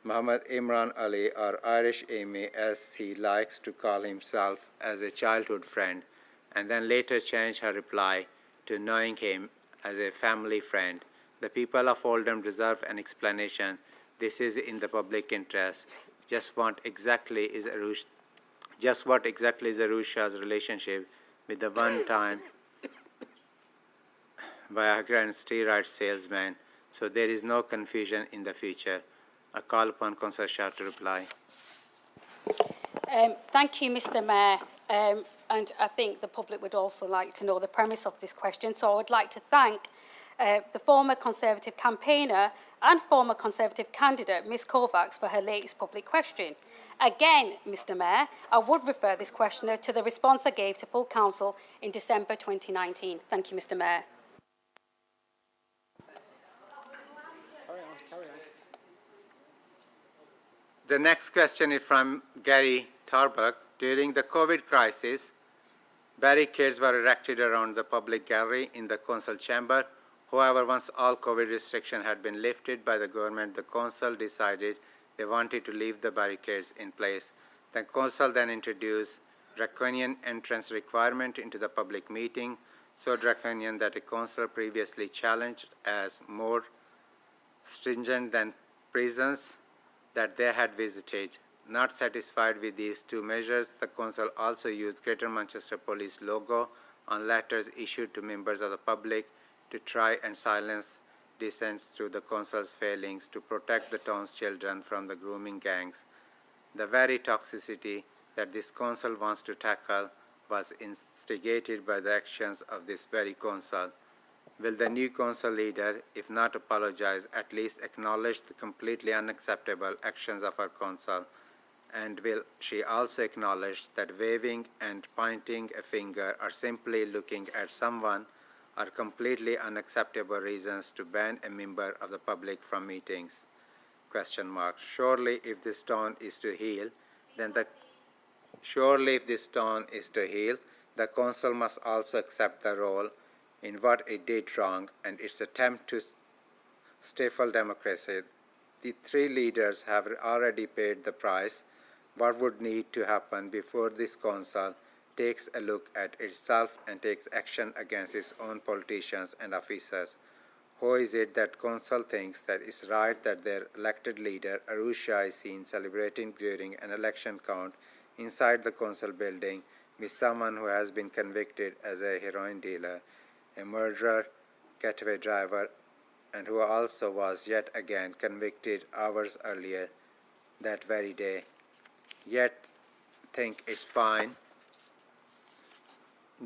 Muhammad Imran Ali, or Irish Amy, as he likes to call himself, as a childhood friend, and then later changed her reply to knowing him as a family friend. The people of Oldham deserve an explanation. This is in the public interest. Just what exactly is Arusha's relationship with the one-time Viagra and steroid salesman, so there is no confusion in the future. I call upon Councillor Shah to reply. Thank you, Mr. Mayor. And I think the public would also like to know the premise of this question. So I would like to thank the former Conservative campaigner and former Conservative candidate, Ms. Kovacs, for her latest public question. Again, Mr. Mayor, I would refer this questioner to the response I gave to full council in December 2019. Thank you, Mr. Mayor. The next question is from Gary Tarbuck. During the COVID crisis, barricades were erected around the public gallery in the council chamber. However, once all COVID restrictions had been lifted by the government, the council decided they wanted to leave the barricades in place. The council then introduced draconian entrance requirement into the public meeting, so draconian that a council previously challenged as more stringent than prisons that they had visited. Not satisfied with these two measures, the Council also used Greater Manchester Police logo on letters issued to members of the public to try and silence dissent through the Council's failings to protect the town's children from the grooming gangs. The very toxicity that this Council wants to tackle was instigated by the actions of this very Council. Will the new Council leader, if not apologize, at least acknowledge the completely unacceptable actions of our Council? And will she also acknowledge that waving and pointing a finger or simply looking at someone are completely unacceptable reasons to ban a member of the public from meetings? Question mark. Surely if this town is to heal, then the Council must also accept the role in what it did wrong and its attempt to stifle democracy. The three leaders have already paid the price. What would need to happen before this Council takes a look at itself and takes action against its own politicians and officers? Who is it that Council thinks that it's right that their elected leader, Arusha, is seen celebrating during an election count inside the Council building with someone who has been convicted as a heroin dealer, a murderer, getaway driver, and who also was yet again convicted hours earlier that very day, yet think it's fine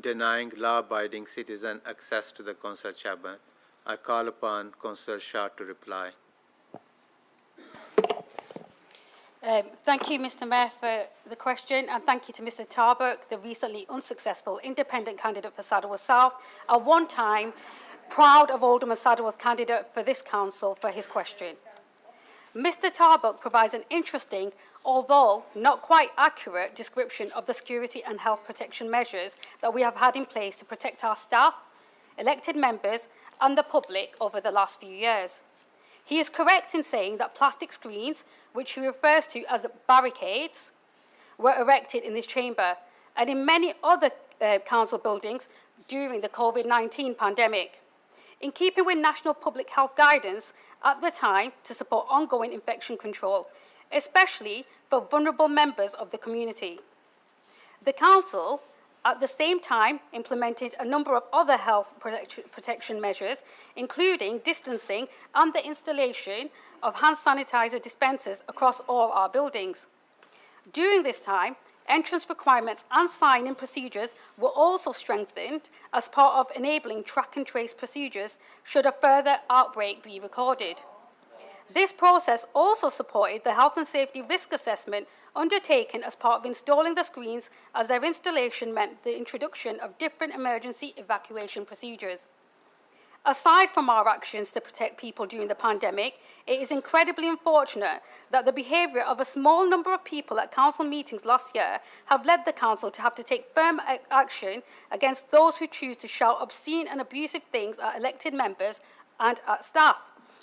denying law-abiding citizen access to the Council chamber? I call upon Councillor Shah to reply. Thank you, Mr Mayor, for the question, and thank you to Mr Tarbuck, the recently unsuccessful independent candidate for Saddleworth South, a one-time proud of Oldham and Saddleworth candidate for this council, for his question. Mr Tarbuck provides an interesting, although not quite accurate, description of the security and health protection measures that we have had in place to protect our staff, elected members and the public over the last few years. He is correct in saying that plastic screens, which he refers to as barricades, were erected in this chamber and in many other council buildings during the COVID-19 pandemic, in keeping with national public health guidance at the time to support ongoing infection control, especially for vulnerable members of the community. The council, at the same time, implemented a number of other health protection measures, including distancing and the installation of hand sanitizer dispensers across all our buildings. During this time, entrance requirements and sign-in procedures were also strengthened as part of enabling track and trace procedures should a further outbreak be recorded. This process also supported the health and safety risk assessment undertaken as part of installing the screens, as their installation meant the introduction of different emergency evacuation procedures. Aside from our actions to protect people during the pandemic, it is incredibly unfortunate that the behaviour of a small number of people at council meetings last year have led the council to have to take firm action against those who choose to shout obscene and abusive things at elected members and at staff,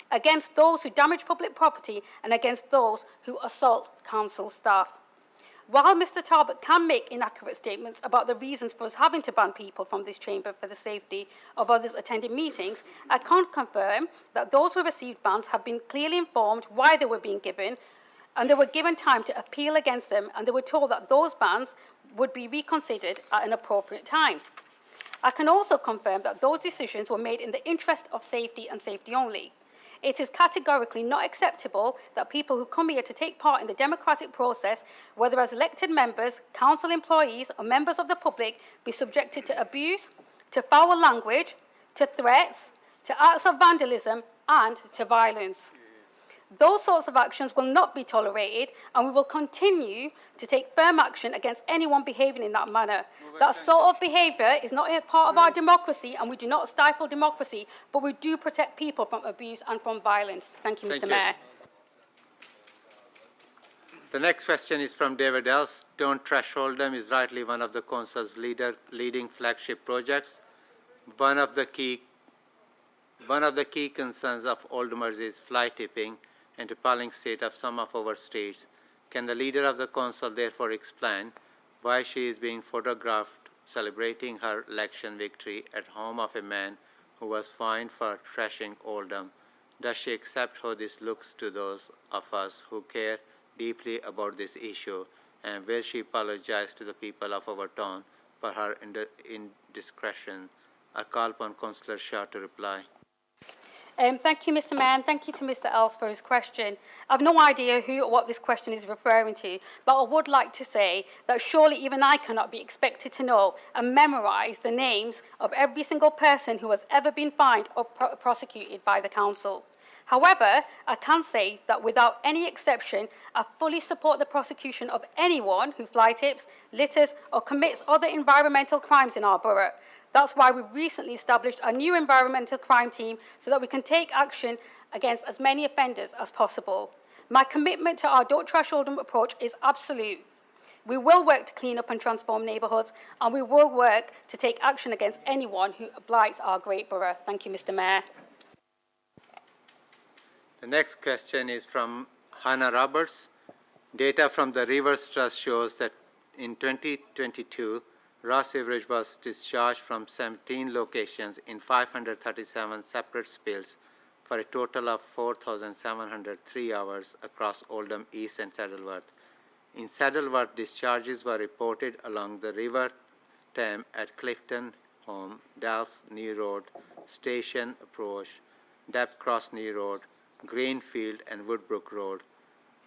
against those who damage public property and against those who assault council staff. While Mr Talbot can make inaccurate statements about the reasons for us having to ban people from this chamber for the safety of others attending meetings, I can confirm that those who received bans have been clearly informed why they were being given, and they were given time to appeal against them, and they were told that those bans would be reconsidered at an appropriate time. I can also confirm that those decisions were made in the interest of safety and safety only. It is categorically not acceptable that people who come here to take part in the democratic process, whether as elected members, council employees or members of the public, be subjected to abuse, to foul language, to threats, to acts of vandalism and to violence. Those sorts of actions will not be tolerated, and we will continue to take firm action against anyone behaving in that manner. That sort of behaviour is not a part of our democracy, and we do not stifle democracy, but we do protect people from abuse and from violence. Thank you, Mr. Mayor. The next question is from David Ells. Don't Trash Oldham is rightly one of the Council's leading flagship projects. One of the key concerns of Oldhamers is fly tipping and appalling state of some of our streets. Can the leader of the council therefore explain why she is being photographed celebrating her election victory at home of a man who was fined for trashing Oldham? Does she accept how this looks to those of us who care deeply about this issue, and will she apologize to the people of our town for her indiscretion? I call upon Councillor Shah to reply. Thank you, Mr. Mayor, and thank you to Mr. Els for his question. I've no idea who or what this question is referring to, but I would like to say that surely even I cannot be expected to know and memorise the names of every single person who has ever been fined or prosecuted by the council. However, I can say that without any exception, I fully support the prosecution of anyone who fly tips, litters, or commits other environmental crimes in our borough. That's why we've recently established a new environmental crime team so that we can take action against as many offenders as possible. My commitment to our Don't Trash Oldham approach is absolute. We will work to clean up and transform neighbourhoods, and we will work to take action against anyone who blights our great borough. Thank you, Mr. Mayor. The next question is from Hannah Roberts. Data from the Rivers Trust shows that in 2022, raw sewage was discharged from 17 locations in 537 separate spills for a total of 4,703 hours across Oldham East and Saddleworth. In Saddleworth, discharges were reported along the River Thames at Clifton Home, Delph New Road, Station Approach, Depp Cross New Road, Greenfield and Woodbrook Road.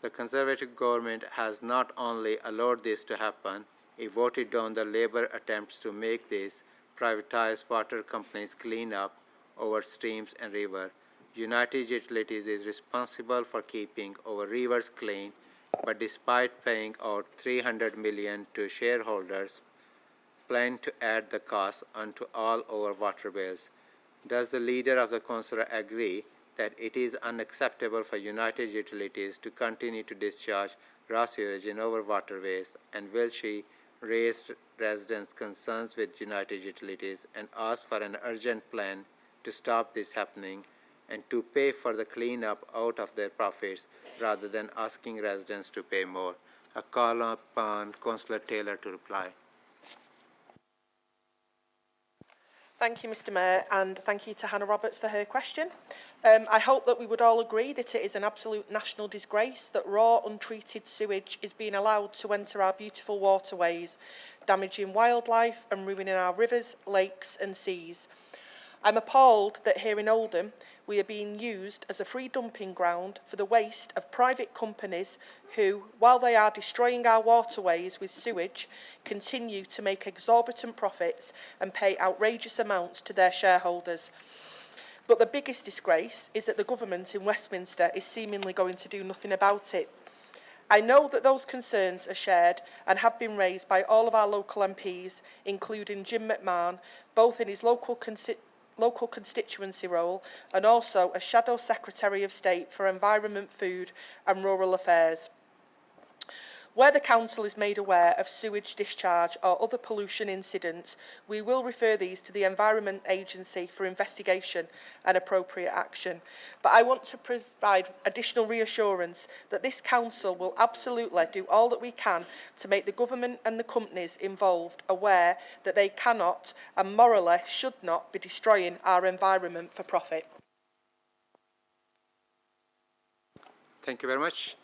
The Conservative government has not only allowed this to happen, it voted down the Labour attempts to make these privatised water companies clean up our streams and river. United Utilities is responsible for keeping our rivers clean, but despite paying out $300 million to shareholders, plan to add the cost onto all our water bills. Does the leader of the council agree that it is unacceptable for United Utilities to continue to discharge raw sewage in our waterways, and will she raise residents' concerns with United Utilities and ask for an urgent plan to stop this happening and to pay for the cleanup out of their profits rather than asking residents to pay more? I call upon Councillor Taylor to reply. Thank you, Mr. Mayor, and thank you to Hannah Roberts for her question. I hope that we would all agree that it is an absolute national disgrace that raw, untreated sewage is being allowed to enter our beautiful waterways, damaging wildlife and ruining our rivers, lakes and seas. I'm appalled that here in Oldham, we are being used as a free dumping ground for the waste of private companies who, while they are destroying our waterways with sewage, continue to make exorbitant profits and pay outrageous amounts to their shareholders. But the biggest disgrace is that the government in Westminster is seemingly going to do nothing about it. I know that those concerns are shared and have been raised by all of our local MPs, including Jim McMahon, both in his local constituency role and also as Shadow Secretary of State for Environment, Food and Rural Affairs. Where the Council is made aware of sewage discharge or other pollution incidents, we will refer these to the Environment Agency for investigation and appropriate action. But I want to provide additional reassurance that this Council will absolutely do all that we can to make the government and the companies involved aware that they cannot and morally should not be destroying our environment for profit. Thank you very much.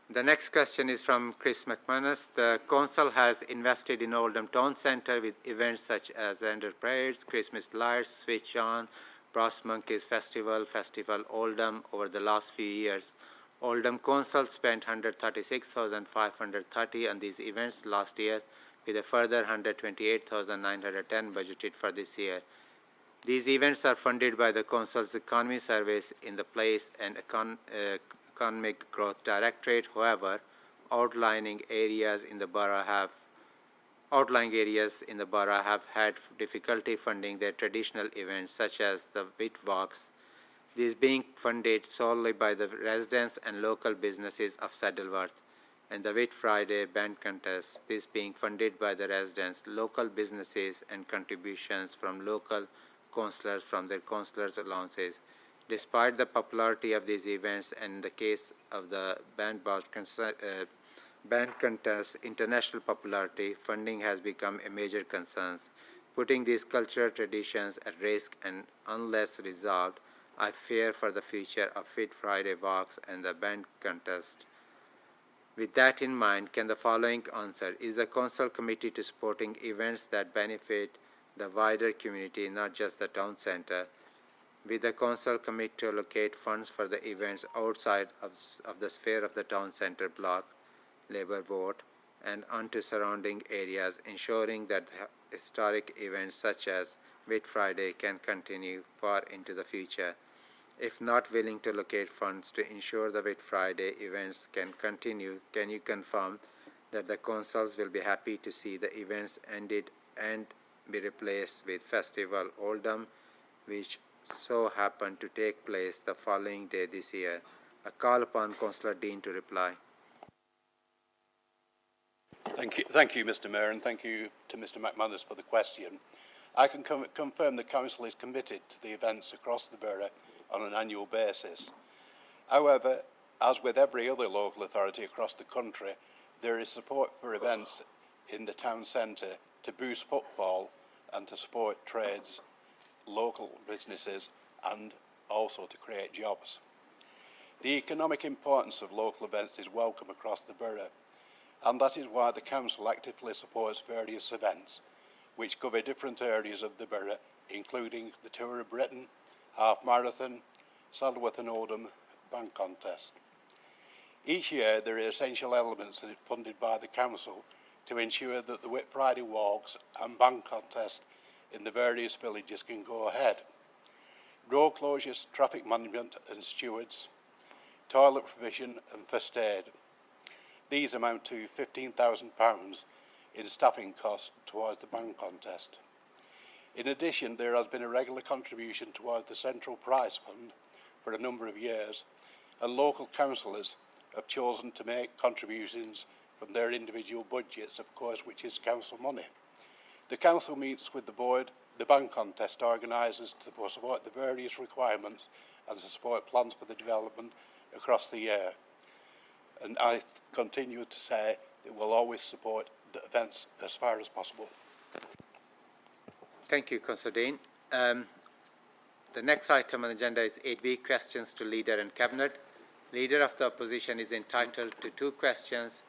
The next question is from Chris McManus. The Council has invested in Oldham Town Centre with events such as Ender Parades, Christmas Lights, Switch On, Brass Monkeys Festival, Festival Oldham over the last few years. Oldham Council spent $136,530 on these events last year, with a further $128,910 budgeted for this year. These events are funded by the Council's Economy Service in the Place and Economic Growth Directorate. However, outlying areas in the borough have had difficulty funding their traditional events such as the Wit Walks, these being funded solely by the residents and local businesses of Saddleworth, and the Wit Friday Band Contest, this being funded by the residents, local businesses and contributions from local councillors from their councillors' allowances. Despite the popularity of these events and in the case of the band contest, international popularity, funding has become a major concern, putting these cultural traditions at risk, and unless resolved, I fear for the future of Fit Friday walks and the band contest. With that in mind, can the following answer: is the council committed to supporting events that benefit the wider community, not just the town centre? Will the council commit to allocate funds for the events outside of the sphere of the town centre block, Labour vote, and onto surrounding areas, ensuring that historic events such as Whit Friday can continue far into the future? If not willing to allocate funds to ensure the Whit Friday events can continue, can you confirm that the councils will be happy to see the events ended and be replaced with Festival Oldham, which so happened to take place the following day this year? I call upon Councillor Dean to reply. Thank you, Mr. Mayor, and thank you to Mr. McManus for the question. I can confirm the Council is committed to the events across the borough on an annual basis. However, as with every other local authority across the country, there is support for events in the town centre to boost footfall and to support trades, local businesses, and also to create jobs. The economic importance of local events is welcome across the borough, and that is why the Council actively supports various events which cover different areas of the borough, including the Tour of Britain, Half Marathon, Saddleworth and Oldham Bank Contest. Each year there are essential elements that are funded by the Council to ensure that the Whit Friday walks and bank contests in the various villages can go ahead. Road closures, traffic management and stewards, toilet provision and first aid. These amount to £15,000 in staffing costs towards the bank contest. In addition, there has been a regular contribution towards the Central Prize Fund for a number of years, and local councillors have chosen to make contributions from their individual budgets, of course, which is council money. The council meets with the board, the bank contest organisers, to support the various requirements and to support plans for the development across the year. And I continue to say that we'll always support the events as far as possible. Thank you, Councillor Dean. The next item on the agenda is 8B, questions to Leader and Cabinet. Leader of the Opposition is entitled to 2 questions,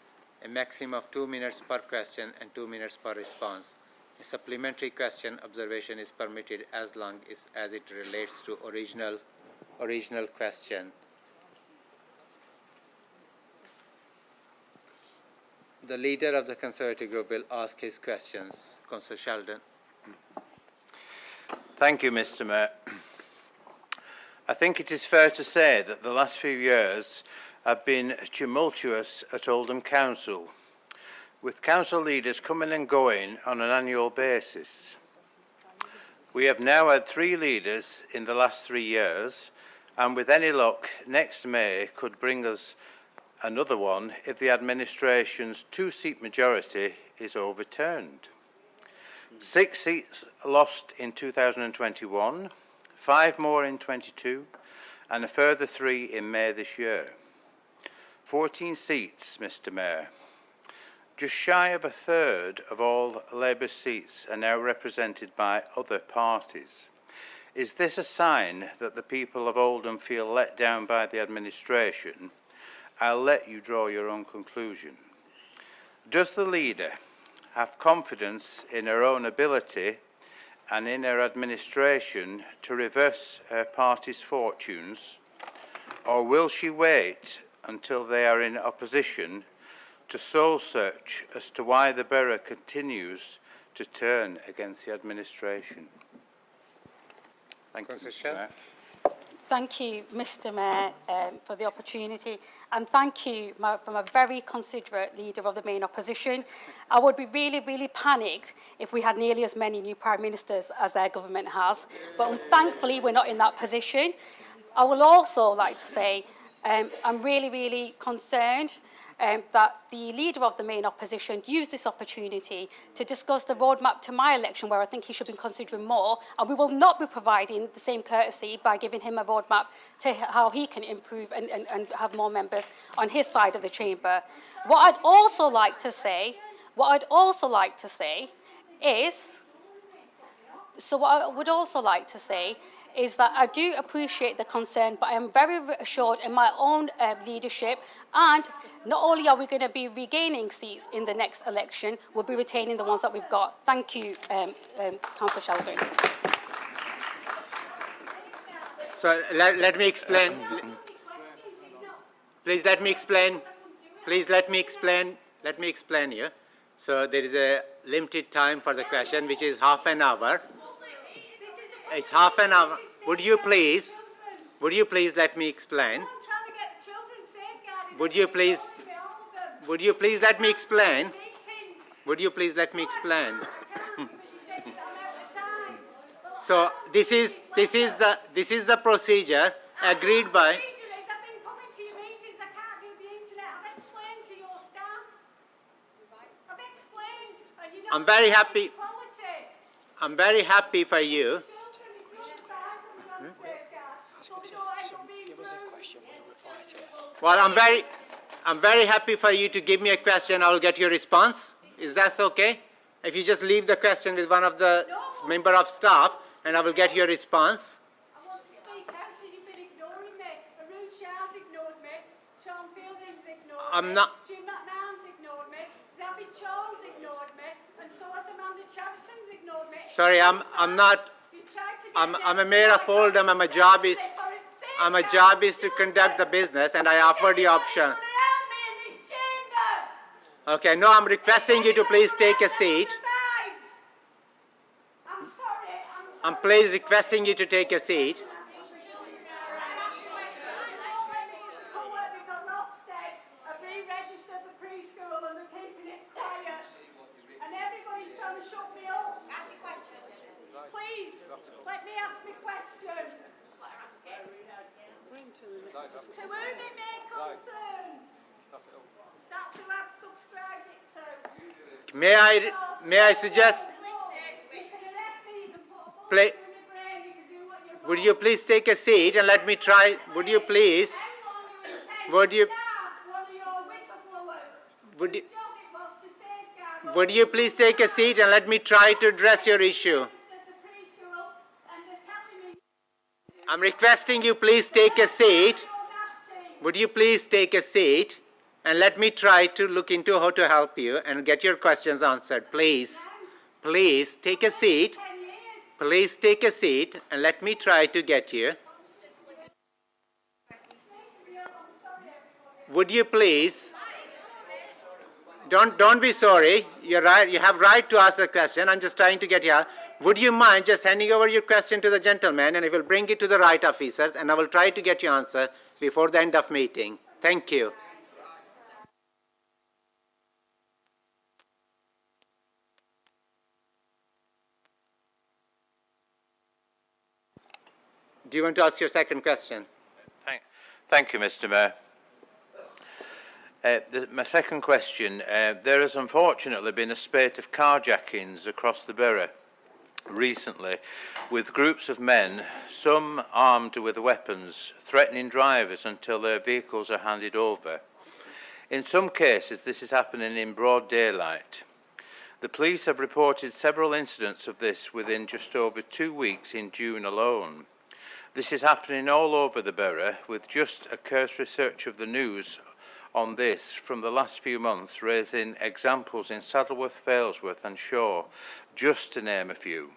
a maximum of 2 minutes per question and 2 minutes per response. A supplementary question observation is permitted as long as it relates to original question. The Leader of the Conservative Group will ask his questions. Councillor Sheldon. Thank you, Mr. Mayor. I think it is fair to say that the last few years have been tumultuous at Oldham Council, with council leaders coming and going on an annual basis. We have now had 3 leaders in the last 3 years, and with any luck, next May could bring us another one if the administration's 2-seat majority is overturned. 6 seats lost in 2021, 5 more in 22, and a further 3 in May this year. 14 seats, Mr. Mayor. Just shy of a third of all Labour seats are now represented by other parties. Is this a sign that the people of Oldham feel let down by the administration? I'll let you draw your own conclusion. Does the leader have confidence in her own ability and in her administration to reverse her party's fortunes, or will she wait until they are in opposition to soul search as to why the borough continues to turn against the administration? Thank you, Mr. Mayor. Thank you, Mr. Mayor, for the opportunity, and thank you from a very considerate Leader of the main opposition. I would be really, really panicked if we had nearly as many new Prime Ministers as their government has, but thankfully we're not in that position. I would also like to say I'm really, really concerned that the Leader of the main opposition used this opportunity to discuss the roadmap to my election, where I think he should be considering more, and we will not be providing the same courtesy by giving him a roadmap to how he can improve and have more members on his side of the chamber. What I'd also like to say is that I do appreciate the concern, but I am very assured in my own leadership, and not only are we going to be regaining seats in the next election, we'll be retaining the ones that we've got. Thank you, Councillor Sheldon. So let me explain. Please let me explain. Please let me explain. Let me explain here. So there is a limited time for the question, which is half an hour. It's half an hour. Would you please let me explain? Would you please let me explain? Would you please let me explain? So this is the procedure agreed by. I'm very happy. I'm very happy for you. Well, I'm very happy for you to give me a question. I will get your response. Is that okay? If you just leave the question with one of the member of staff, and I will get your response. I want to speak out because you've been ignoring me. Arun Shah's ignored me. Sean Fielding's ignored I'm me. not. Jim McMahon's ignored me. Zabby Charles ignored me. And so has Amanda Chatterton's ignored me. Sorry, I'm not. I'm a mayor of Oldham. My job is to conduct the business, and I offer the option. Okay, no, I'm requesting you to please take a seat. I'm please requesting you to take a seat. Please, let me ask my question. To whom it may concern. That's who I've subscribed it to. May I suggest? Play. Would you please take a seat and let me try? Would you please? Would you please take a seat and let me try to address your issue? I'm requesting you please take a seat. Would you please take a seat and let me try to look into how to help you and get your questions answered. Please. Please take a seat. Please take a seat and let me try to get you. Would you please? Don't be sorry. You're right. You have right to ask the question. I'm just trying to get here. Would you mind just handing over your question to the gentleman, and I will bring it to the right officers, and I will try to get your answer before the end of meeting. Thank you. Do you want to ask your second question? Thank you, Mr. Mayor. My second question, there has unfortunately been a spate of carjackings across the borough recently, with groups of men, some armed with weapons, threatening drivers until their vehicles are handed over. In some cases, this is happening in broad daylight. The police have reported several incidents of this within just over 2 weeks in June alone. This is happening all over the borough, with just a cursory search of the news on this from the last few months, raising examples in Saddleworth, Failsworth and Shaw, just to name a few.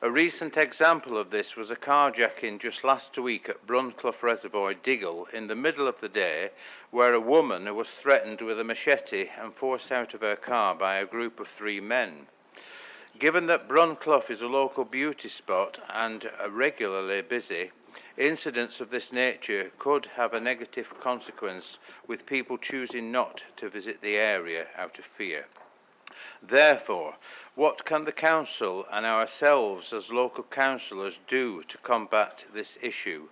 A recent example of this was a carjacking just last week at Brunclough Reservoir, Diggle, in the middle of the day, where a woman was threatened with a machete and forced out of her car by a group of 3 men. Given that Brunclough is a local beauty spot and regularly busy, incidents of this nature could have a negative consequence, with people choosing not to visit the area out of fear. Therefore, what can the council and ourselves as local councillors do to combat this issue?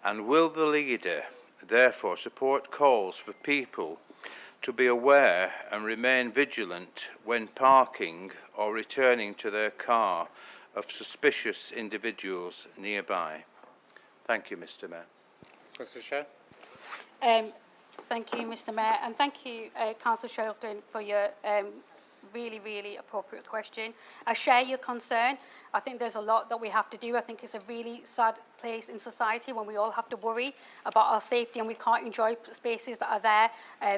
And will the leader therefore support calls for people to be aware and remain vigilant when parking or returning to their car of suspicious individuals nearby? Thank you, Mr. Mayor. Mr. Chair. Thank you, Mr. Mayor, and thank you, Councillor Sheldon, for your really, really appropriate question. I share your concern. I think there's a lot that we have to do. I think it's a really sad place in society when we all have to worry about our safety and we can't enjoy spaces that are there,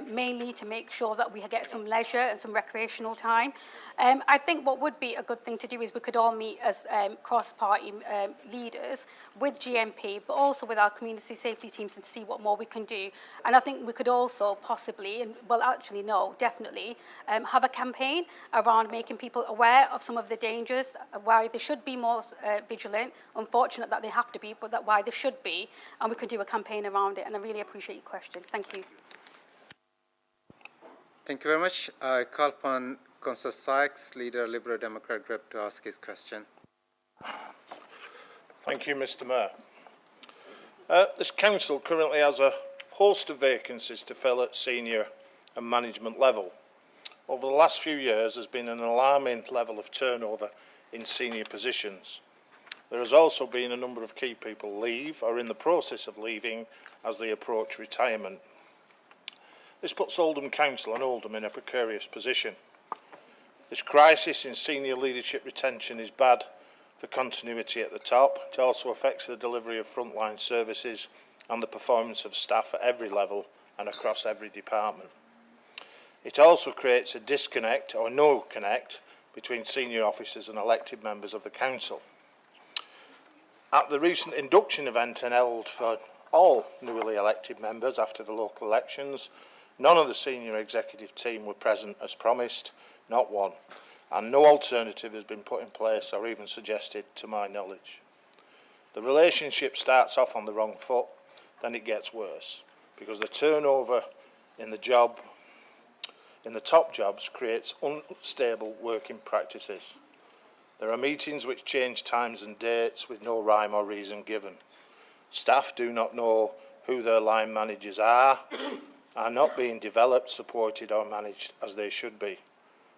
mainly to make sure that we get some leisure and some recreational time. I think what would be a good thing to do is we could all meet as cross-party leaders with GMP, but also with our community safety teams and see what more we can do. And I think we could also possibly, and well, actually no, definitely, have a campaign around making people aware of some of the dangers, why they should be more vigilant. Unfortunate that they have to be, but that why they should be, and we could do a campaign around it. And I really appreciate your question. Thank you. Thank you very much. I call upon Councillor Sykes, Leader Liberal Democrat Group, to ask his question. Thank you, Mr. Mayor. This council currently has a host of vacancies to fill at senior and management level. Over the last few years, there's been an alarming level of turnover in senior positions. There has also been a number of key people leave or in the process of leaving as they approach retirement. This puts Oldham Council and Oldham in a precarious position. This crisis in senior leadership retention is bad for continuity at the top. It also affects the delivery of frontline services and the performance of staff at every level and across every department. It also creates a disconnect or no connect between senior officers and elected members of the council. At the recent induction event held for all newly elected members after the local elections, none of the senior executive team were present as promised, not one, and no alternative has been put in place or even suggested to my knowledge. The relationship starts off on the wrong foot, then it gets worse, because the turnover in the top jobs creates unstable working practices. There are meetings which change times and dates with no rhyme or reason given. Staff do not know who their line managers are not being developed, supported or managed as they should be.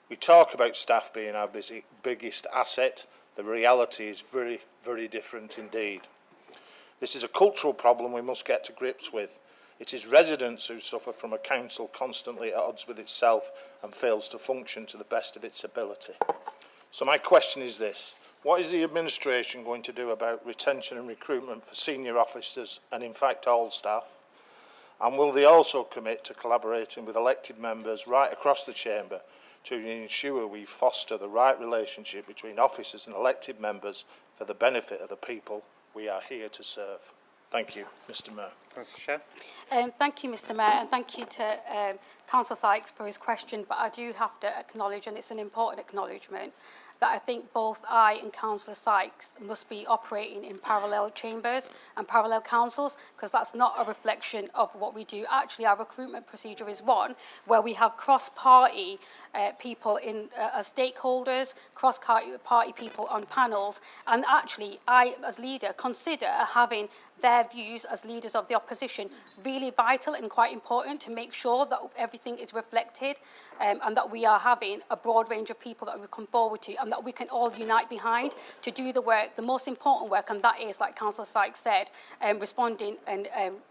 We talk about staff being our biggest asset. The reality is very, very different indeed. This is a cultural problem we must get to grips with. It is residents who suffer from a council constantly at odds with itself and fails to function to the best of its ability. So my question is this: what is the administration going to do about retention and recruitment for senior officers and in fact all staff? And will they also commit to collaborating with elected members right across the chamber to ensure we foster the right relationship between officers and elected members for the benefit of the people we are here to serve? Thank you, Mr. Mayor. Thank you, Mr. Mayor, and thank you to Councillor Sykes for his question. But I do have to acknowledge, and it's an important acknowledgement, that I think both I and Councillor Sykes must be operating in parallel chambers and parallel councils, because that's not a reflection of what we do. Actually, our recruitment procedure is one where we have cross-party people in as stakeholders, cross-party people on panels, and actually I, as leader, consider having their views as leaders of the opposition really vital and quite important to make sure that everything is reflected and that we are having a broad range of people that we come forward to and that we can all unite behind to do the work, the most important work, and that is, like Councillor Sykes said, responding and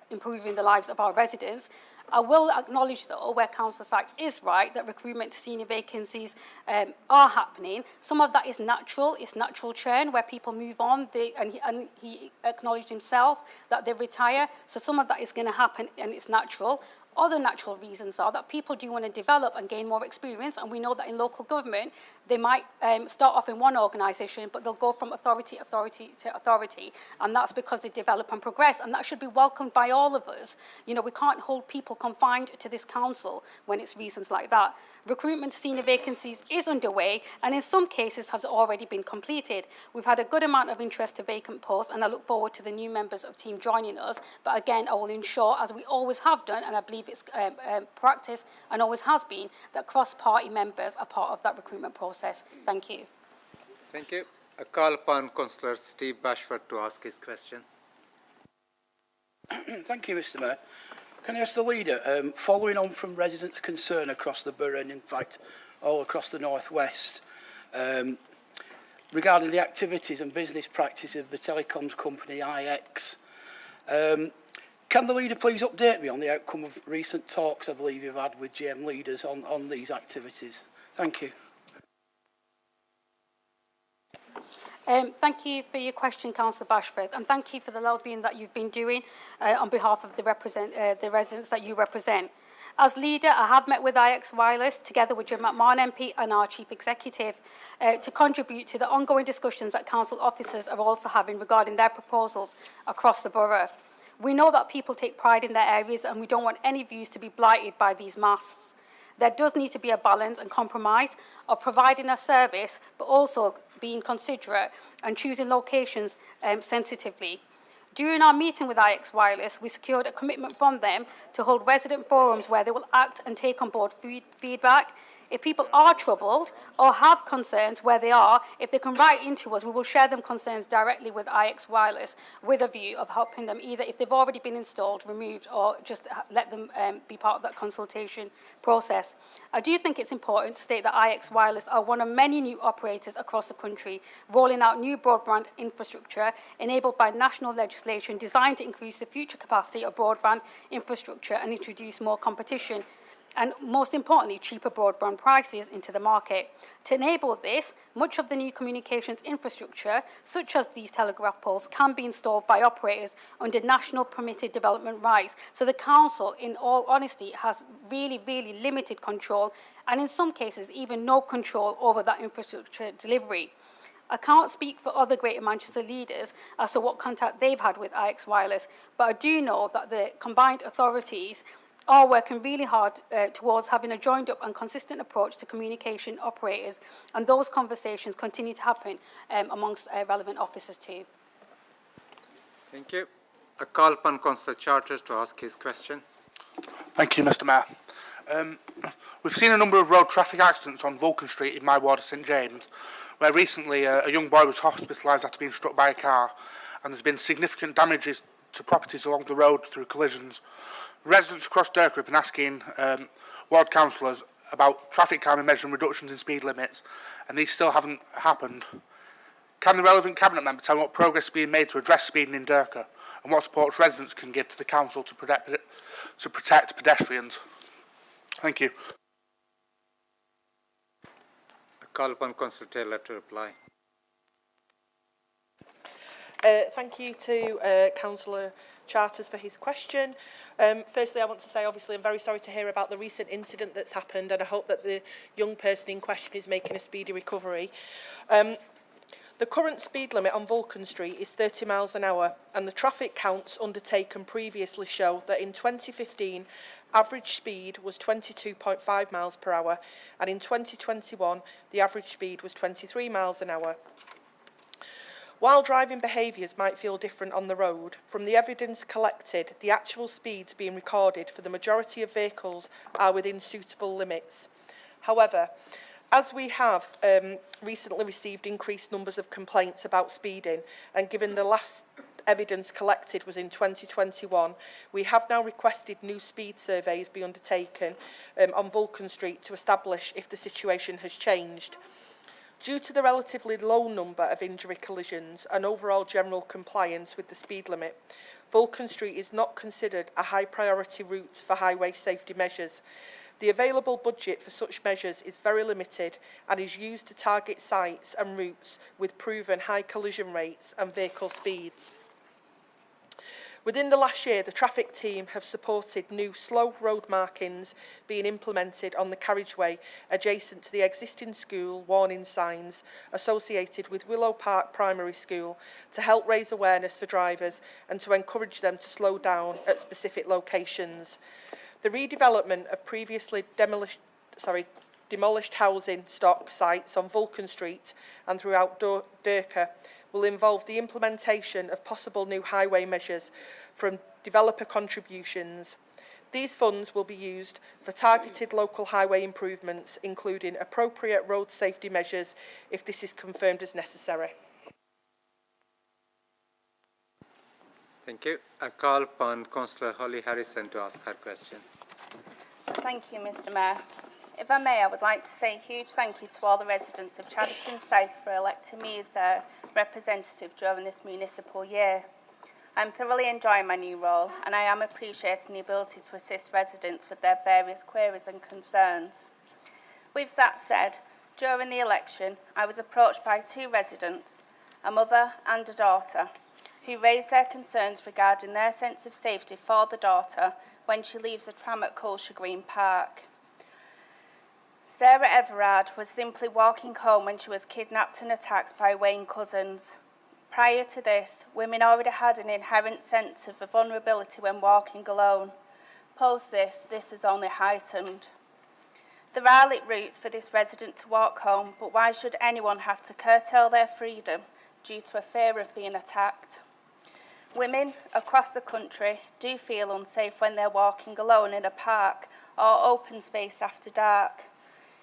improving the lives of our residents. I will acknowledge, though, where Councillor Sykes is right, that recruitment to senior vacancies are happening. Some of that is natural. It's natural churn where people move on. And he acknowledged himself that they retire. So some of that is going to happen and it's natural. Other natural reasons are that people do want to develop and gain more experience, and we know that in local government they might start off in one organisation, but they'll go from authority to authority, and that's because they develop and progress, and that should be welcomed by all of us. You know, we can't hold people confined to this council when it's reasons like that. Recruitment to senior vacancies is underway and in some cases has already been completed. We've had a good amount of interest to vacant posts, and I look forward to the new members of team joining us. But again, I will ensure, as we always have done, and I believe it's practice and always has been, that cross-party members are part of that recruitment process. Thank you. Thank you. I call upon Councillor Steve Bashford to ask his question. Thank you, Mr. Mayor. Can I ask the leader, following on from residents' concern across the borough and in fact all across the northwest, regarding the activities and business practices of the telecoms company IX, can the leader please update me on the outcome of recent talks I believe you've had with GM leaders on these activities? Thank you. Thank you for your question, Councillor Bashford, and thank you for the lobbying that you've been doing on behalf of the residents that you represent. As leader, I have met with IX Wireless, together with Jim McMahon MP and our Chief Executive, to contribute to the ongoing discussions that council officers are also having regarding their proposals across the borough. We know that people take pride in their areas and we don't want any views to be blighted by these masts. There does need to be a balance and compromise of providing a service, but also being considerate and choosing locations sensitively. During our meeting with IX Wireless, we secured a commitment from them to hold resident forums where they will act and take on board feedback. If people are troubled or have concerns where they are, if they can write into us, we will share them concerns directly with IX Wireless with a view of helping them either if they've already been installed, removed, or just let them be part of that consultation process. I do think it's important to state that IX Wireless are one of many new operators across the country rolling out new broadband infrastructure enabled by national legislation designed to increase the future capacity of broadband infrastructure and introduce more competition, and most importantly, cheaper broadband prices into the market. To enable this, much of the new communications infrastructure, such as these telegraph poles, can be installed by operators under national permitted development rights. So the council, in all honesty, has really, really limited control, and in some cases, even no control over that infrastructure delivery. I can't speak for other Greater Manchester leaders as to what contact they've had with IX Wireless, but I do know that the combined authorities are working really hard towards having a joined up and consistent approach to communication operators, and those conversations continue to happen amongst relevant officers too. Thank you. I call upon Councillor Charters to ask his question. Thank you, Mr. Mayor. We've seen a number of road traffic accidents on Vulcan Street in my ward of St James, where recently a young boy was hospitalised after being struck by a car, and there's been significant damages to properties along the road through collisions. Residents across Derker have been asking ward councillors about traffic calming measures and reductions in speed limits, and these still haven't happened. Can the relevant cabinet member tell me what progress is being made to address speeding in Derker, and what support residents can give to the council to protect pedestrians? Thank you. I call upon Councillor Taylor to reply. Thank you to Councillor Charters for his question. Firstly, I want to say, obviously, I'm very sorry to hear about the recent incident that's happened, and I hope that the young person in question is making a speedy recovery. The current speed limit on Vulcan Street is 30 miles an hour, and the traffic counts undertaken previously show that in 2015, average speed was 22.5 miles per hour, and in 2021, the average speed was 23 miles an hour. While driving behaviours might feel different on the road, from the evidence collected, the actual speeds being recorded for the majority of vehicles are within suitable limits. However, as we have recently received increased numbers of complaints about speeding, and given the last evidence collected was in 2021, we have now requested new speed surveys be undertaken on Vulcan Street to establish if the situation has changed. Due to the relatively low number of injury collisions and overall general compliance with the speed limit, Vulcan Street is not considered a high priority route for highway safety measures. The available budget for such measures is very limited and is used to target sites and routes with proven high collision rates and vehicle speeds. Within the last year, the traffic team have supported new slow road markings being implemented on the carriageway adjacent to the existing school warning signs associated with Willow Park Primary School to help raise awareness for drivers and to encourage them to slow down at specific locations. The redevelopment of previously demolished housing stock sites on Vulcan Street and throughout Derker will involve the implementation of possible new highway measures from developer contributions. These funds will be used for targeted local highway improvements, including appropriate road safety measures if this is confirmed as necessary. Thank you. I call upon Councillor Holly Harrison to ask her question. Thank you, Mr. Mayor. If I may, I would like to say a huge thank you to all the residents of Chadderton South for electing me as their representative during this municipal year. I'm thoroughly enjoying my new role, and I am appreciating the ability to assist residents with their various queries and concerns. With that said, during the election, I was approached by two residents a mother and a daughter, who raised their concerns regarding their sense of safety for the daughter when she leaves a tram at Culture Green Park. Sarah Everard was simply walking home when she was kidnapped and attacked by Wayne cousins. Prior to this, women already had an inherent sense of vulnerability when walking alone. Post this has only heightened. There are lit routes for this resident to walk home, but why should anyone have to curtail their freedom due to a fear of being attacked? Women across the country do feel unsafe when they're walking alone in a park or open space after dark.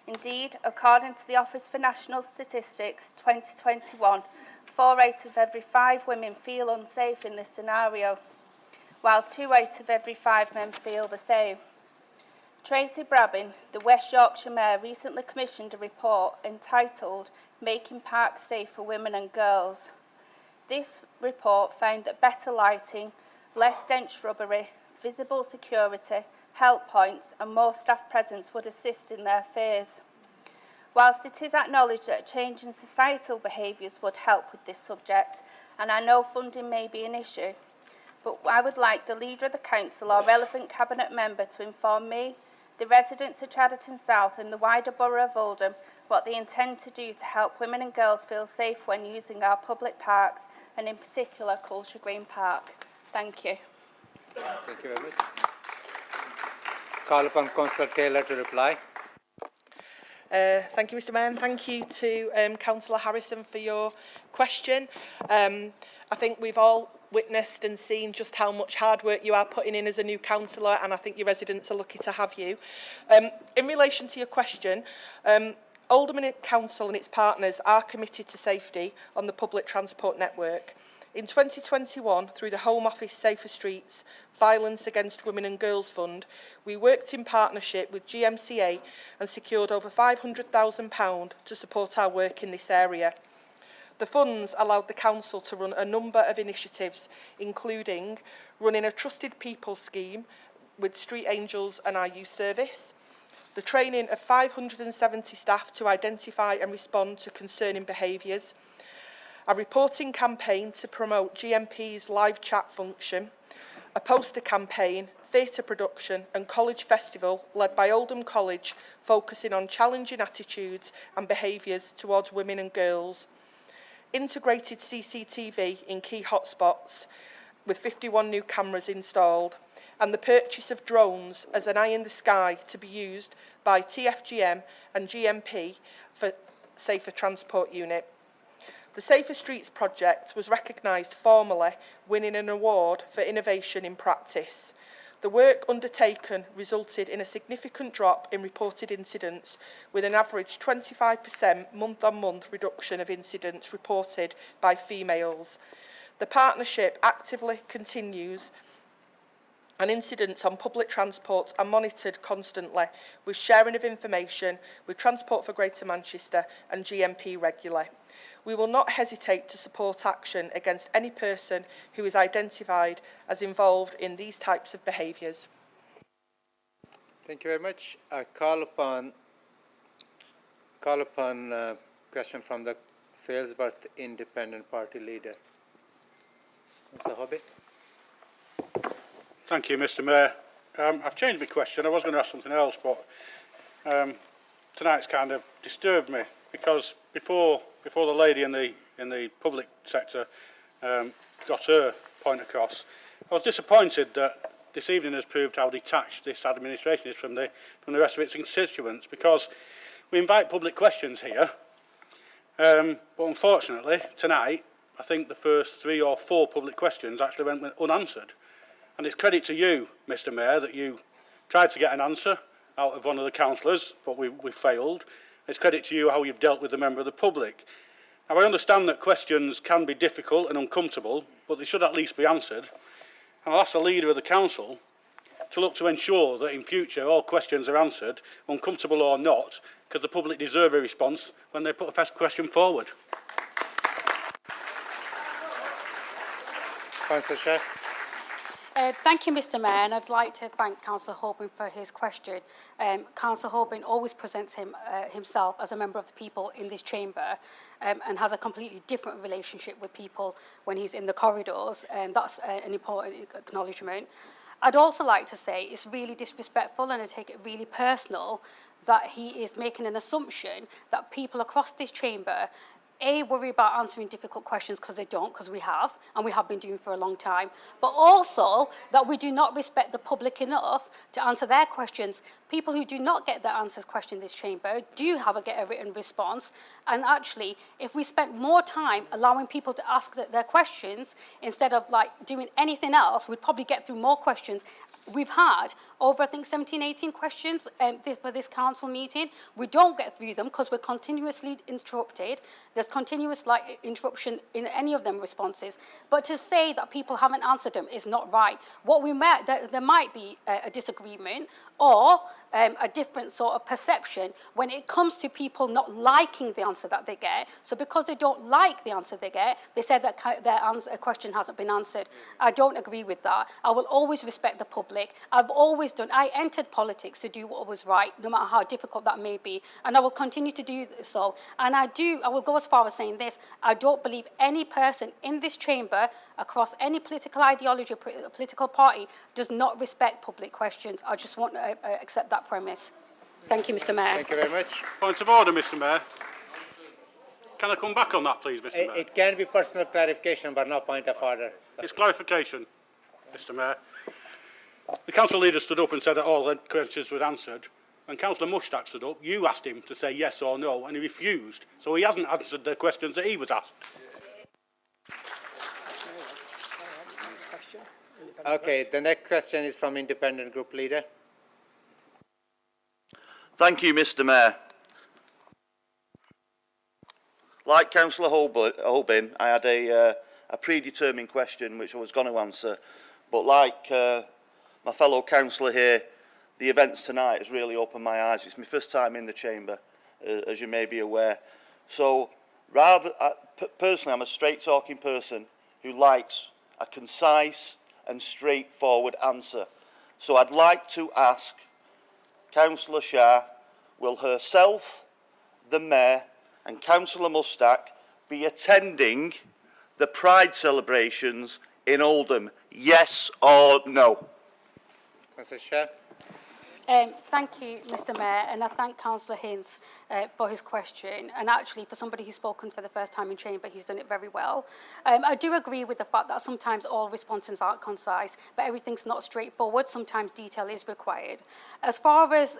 Indeed, according to the Office for National Statistics 2021, 4 out of every 5 women feel unsafe in this scenario, while 2 out of every 5 men feel the same. Tracy Brabbin, the West Yorkshire Mayor, recently commissioned a report entitled Making Parks Safe for Women and Girls. This report found that better lighting, less dense shrubbery, visible security, help points and more staff presence would assist in their fears. Whilst it is acknowledged that a change in societal behaviours would help with this subject, and I know funding may be an issue, but I would like the Leader of the Council or relevant Cabinet member to inform me, the residents of Chadderton South and the wider borough of Oldham what they intend to do to help women and girls feel safe when using our public parks, and in particular Culture Green Park. Thank you. Thank you very much. Call upon Councillor Taylor to reply. Thank you, Mr Mayor, and thank you to Councillor Harrison for your question. I think we've all witnessed and seen just how much hard work you are putting in as a new councillor, and I think your residents are lucky to have you. In relation to your question, Oldham Council and its partners are committed to safety on the public transport network. In 2021, through the Home Office Safer Streets Violence Against Women and Girls Fund, we worked in partnership with GMCA and secured over £500,000 to support our work in this area. The funds allowed the council to run a number of initiatives, including running a Trusted People scheme with Street Angels and our youth service, the training of 570 staff to identify and respond to concerning behaviours, a reporting campaign to promote GMP's live chat function, a poster campaign, theatre production and college festival led by Oldham College focusing on challenging attitudes and behaviours towards women and girls, integrated CCTV in key hotspots with 51 new cameras installed, and the purchase of drones as an eye in the sky to be used by TFGM and GMP for Safer Transport Unit. The Safer Streets project was recognised formally, winning an award for innovation in practice. The work undertaken resulted in a significant drop in reported incidents, with an average 25% month-on-month reduction of incidents reported by females. The partnership actively continues, and incidents on public transport are monitored constantly, with sharing of information with Transport for Greater Manchester and GMP regularly. We will not hesitate to support action against any person who is identified as involved in these types of behaviours. Thank you very much. I call upon question from the Failsworth Independent Party leader. Mr. Hobbit. Thank you, Mr Mayor. I've changed my question. I was going to ask something else, but tonight's kind of disturbed me, because before the lady in the public sector got her point across, I was disappointed that this evening has proved how detached this administration is from the rest of its constituents, because we invite public questions here, but unfortunately tonight I think the first 3 or 4 public questions actually went unanswered. And it's credit to you, Mr Mayor, that you tried to get an answer out of one of the councillors, but we failed. It's credit to you how you've dealt with the member of the public. Now, I understand that questions can be difficult and uncomfortable, but they should at least be answered. And I'll ask the Leader of the Council to look to ensure that in future all questions are answered, uncomfortable or not, because the public deserve a response when they put a first question forward. Councillor Sheikh. Thank you, Mr Mayor, and I'd like to thank Councillor Holborn for his question. Councillor Holborn always presents himself as a member of the people in this chamber and has a completely different relationship with people when he's in the corridors, and that's an important acknowledgement. I'd also like to say it's really disrespectful, and I take it really personal, that he is making an assumption that people across this chamber worry about answering difficult questions because they don't, because we have, and we have been doing for a long time, but also that we do not respect the public enough to answer their questions. People who do not get their answers questioned in this chamber do get a written response, and actually, if we spent more time allowing people to ask their questions instead of doing anything else, we'd probably get through more questions. We've had over, I think, 17, 18 questions for this council meeting. We don't get through them because we're continuously interrupted. There's continuous interruption in any of them responses. But to say that people haven't answered them is not right. What we met, there might be a disagreement or a different sort of perception when it comes to people not liking the answer that they get. So because they don't like the answer they get, they said that their question hasn't been answered. I don't agree with that. I will always respect the public. I entered politics to do what was right, no matter how difficult that may be, and I will continue to do so. And I will go as far as saying this: I don't believe any person in this chamber, across any political ideology or political party, does not respect public questions. I just want to accept that premise. Thank you, Mr Mayor. Thank you very much. Point of order, Mr Mayor. Can I come back on that, please, Mr Mayor? It can be personal clarification, but no point of order. It's clarification, Mr Mayor. The council leader stood up and said that all the questions were answered, and Councillor Mushtaq stood up. You asked him to say yes or no, and he refused. So he hasn't answered the questions that he was asked. Okay, the next question is from Independent Group Leader. Thank you, Mr Mayor. Like Councillor Holborn, I had a predetermined question which I was going to answer, but like my fellow councillor here, the events tonight has really opened my eyes. It's my first time in the chamber, as you may be aware. So, personally, I'm a straight-talking person who likes a concise and straightforward answer. So I'd like to ask Councillor Shah, will herself, the Mayor and Councillor Mushtaq be attending the Pride celebrations in Oldham? Yes or no? Councillor Shah. Thank you, Mr Mayor, and I thank Councillor Hinds for his question. And actually, for somebody who's spoken for the first time in chamber, he's done it very well. I do agree with the fact that sometimes all responses aren't concise, but everything's not straightforward. Sometimes detail is required. As far as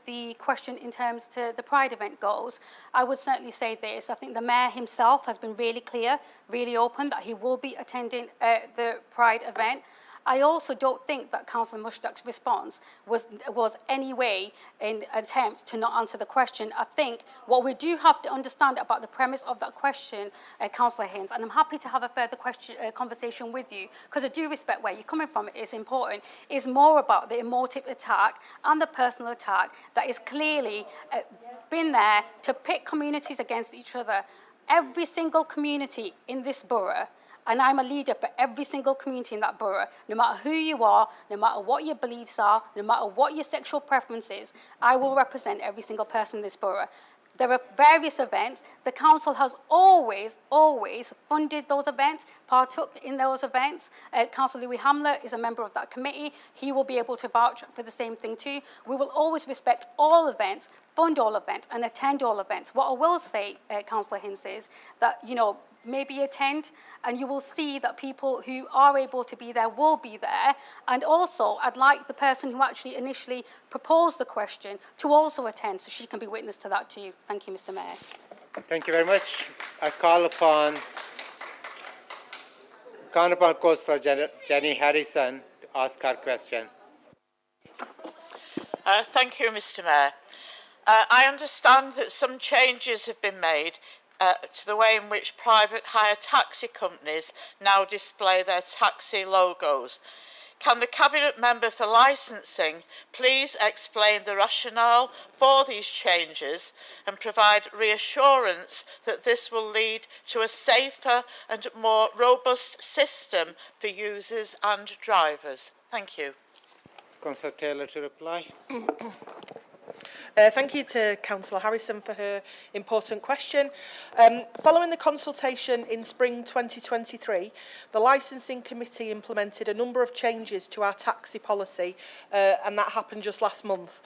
the question in terms to the Pride event goes, I would certainly say this. I think the Mayor himself has been really clear, really open, that he will be attending the Pride event. I also don't think that Councillor Mushtaq's response was any way in an attempt to not answer the question. I think what we do have to understand about the premise of that question, Councillor Hinds, and I'm happy to have a further conversation with you, because I do respect where you're coming from, it is important, is more about the emotive attack and the personal attack that is clearly been there to pit communities against each other. Every single community in this borough, and I'm a leader for every single community in that borough, no matter who you are, no matter what your beliefs are, no matter what your sexual preference is, I will represent every single person in this borough. There are various events. The council has always funded those events, partook in those events. Councillor Louis Hamlet is a member of that committee. He will be able to vouch for the same thing too. We will always respect all events, fund all events, and attend all events. What I will say, Councillor Hinds, is that, maybe attend, and you will see that people who are able to be there will be there. And also, I'd like the person who actually initially proposed the question to also attend, so she can be witness to that too. Thank you, Mr Mayor. Thank you very much. I call upon Councillor Jenny Harrison to ask her question. Thank you, Mr Mayor. I understand that some changes have been made to the way in which private hire taxi companies now display their taxi logos. Can the Cabinet Member for Licensing please explain the rationale for these changes and provide reassurance that this will lead to a safer and more robust system for users and drivers? Thank you. Councillor Taylor to reply. Thank you to Councillor Harrison for her important question. Following the consultation in spring 2023, the Licensing Committee implemented a number of changes to our taxi policy, and that happened just last month.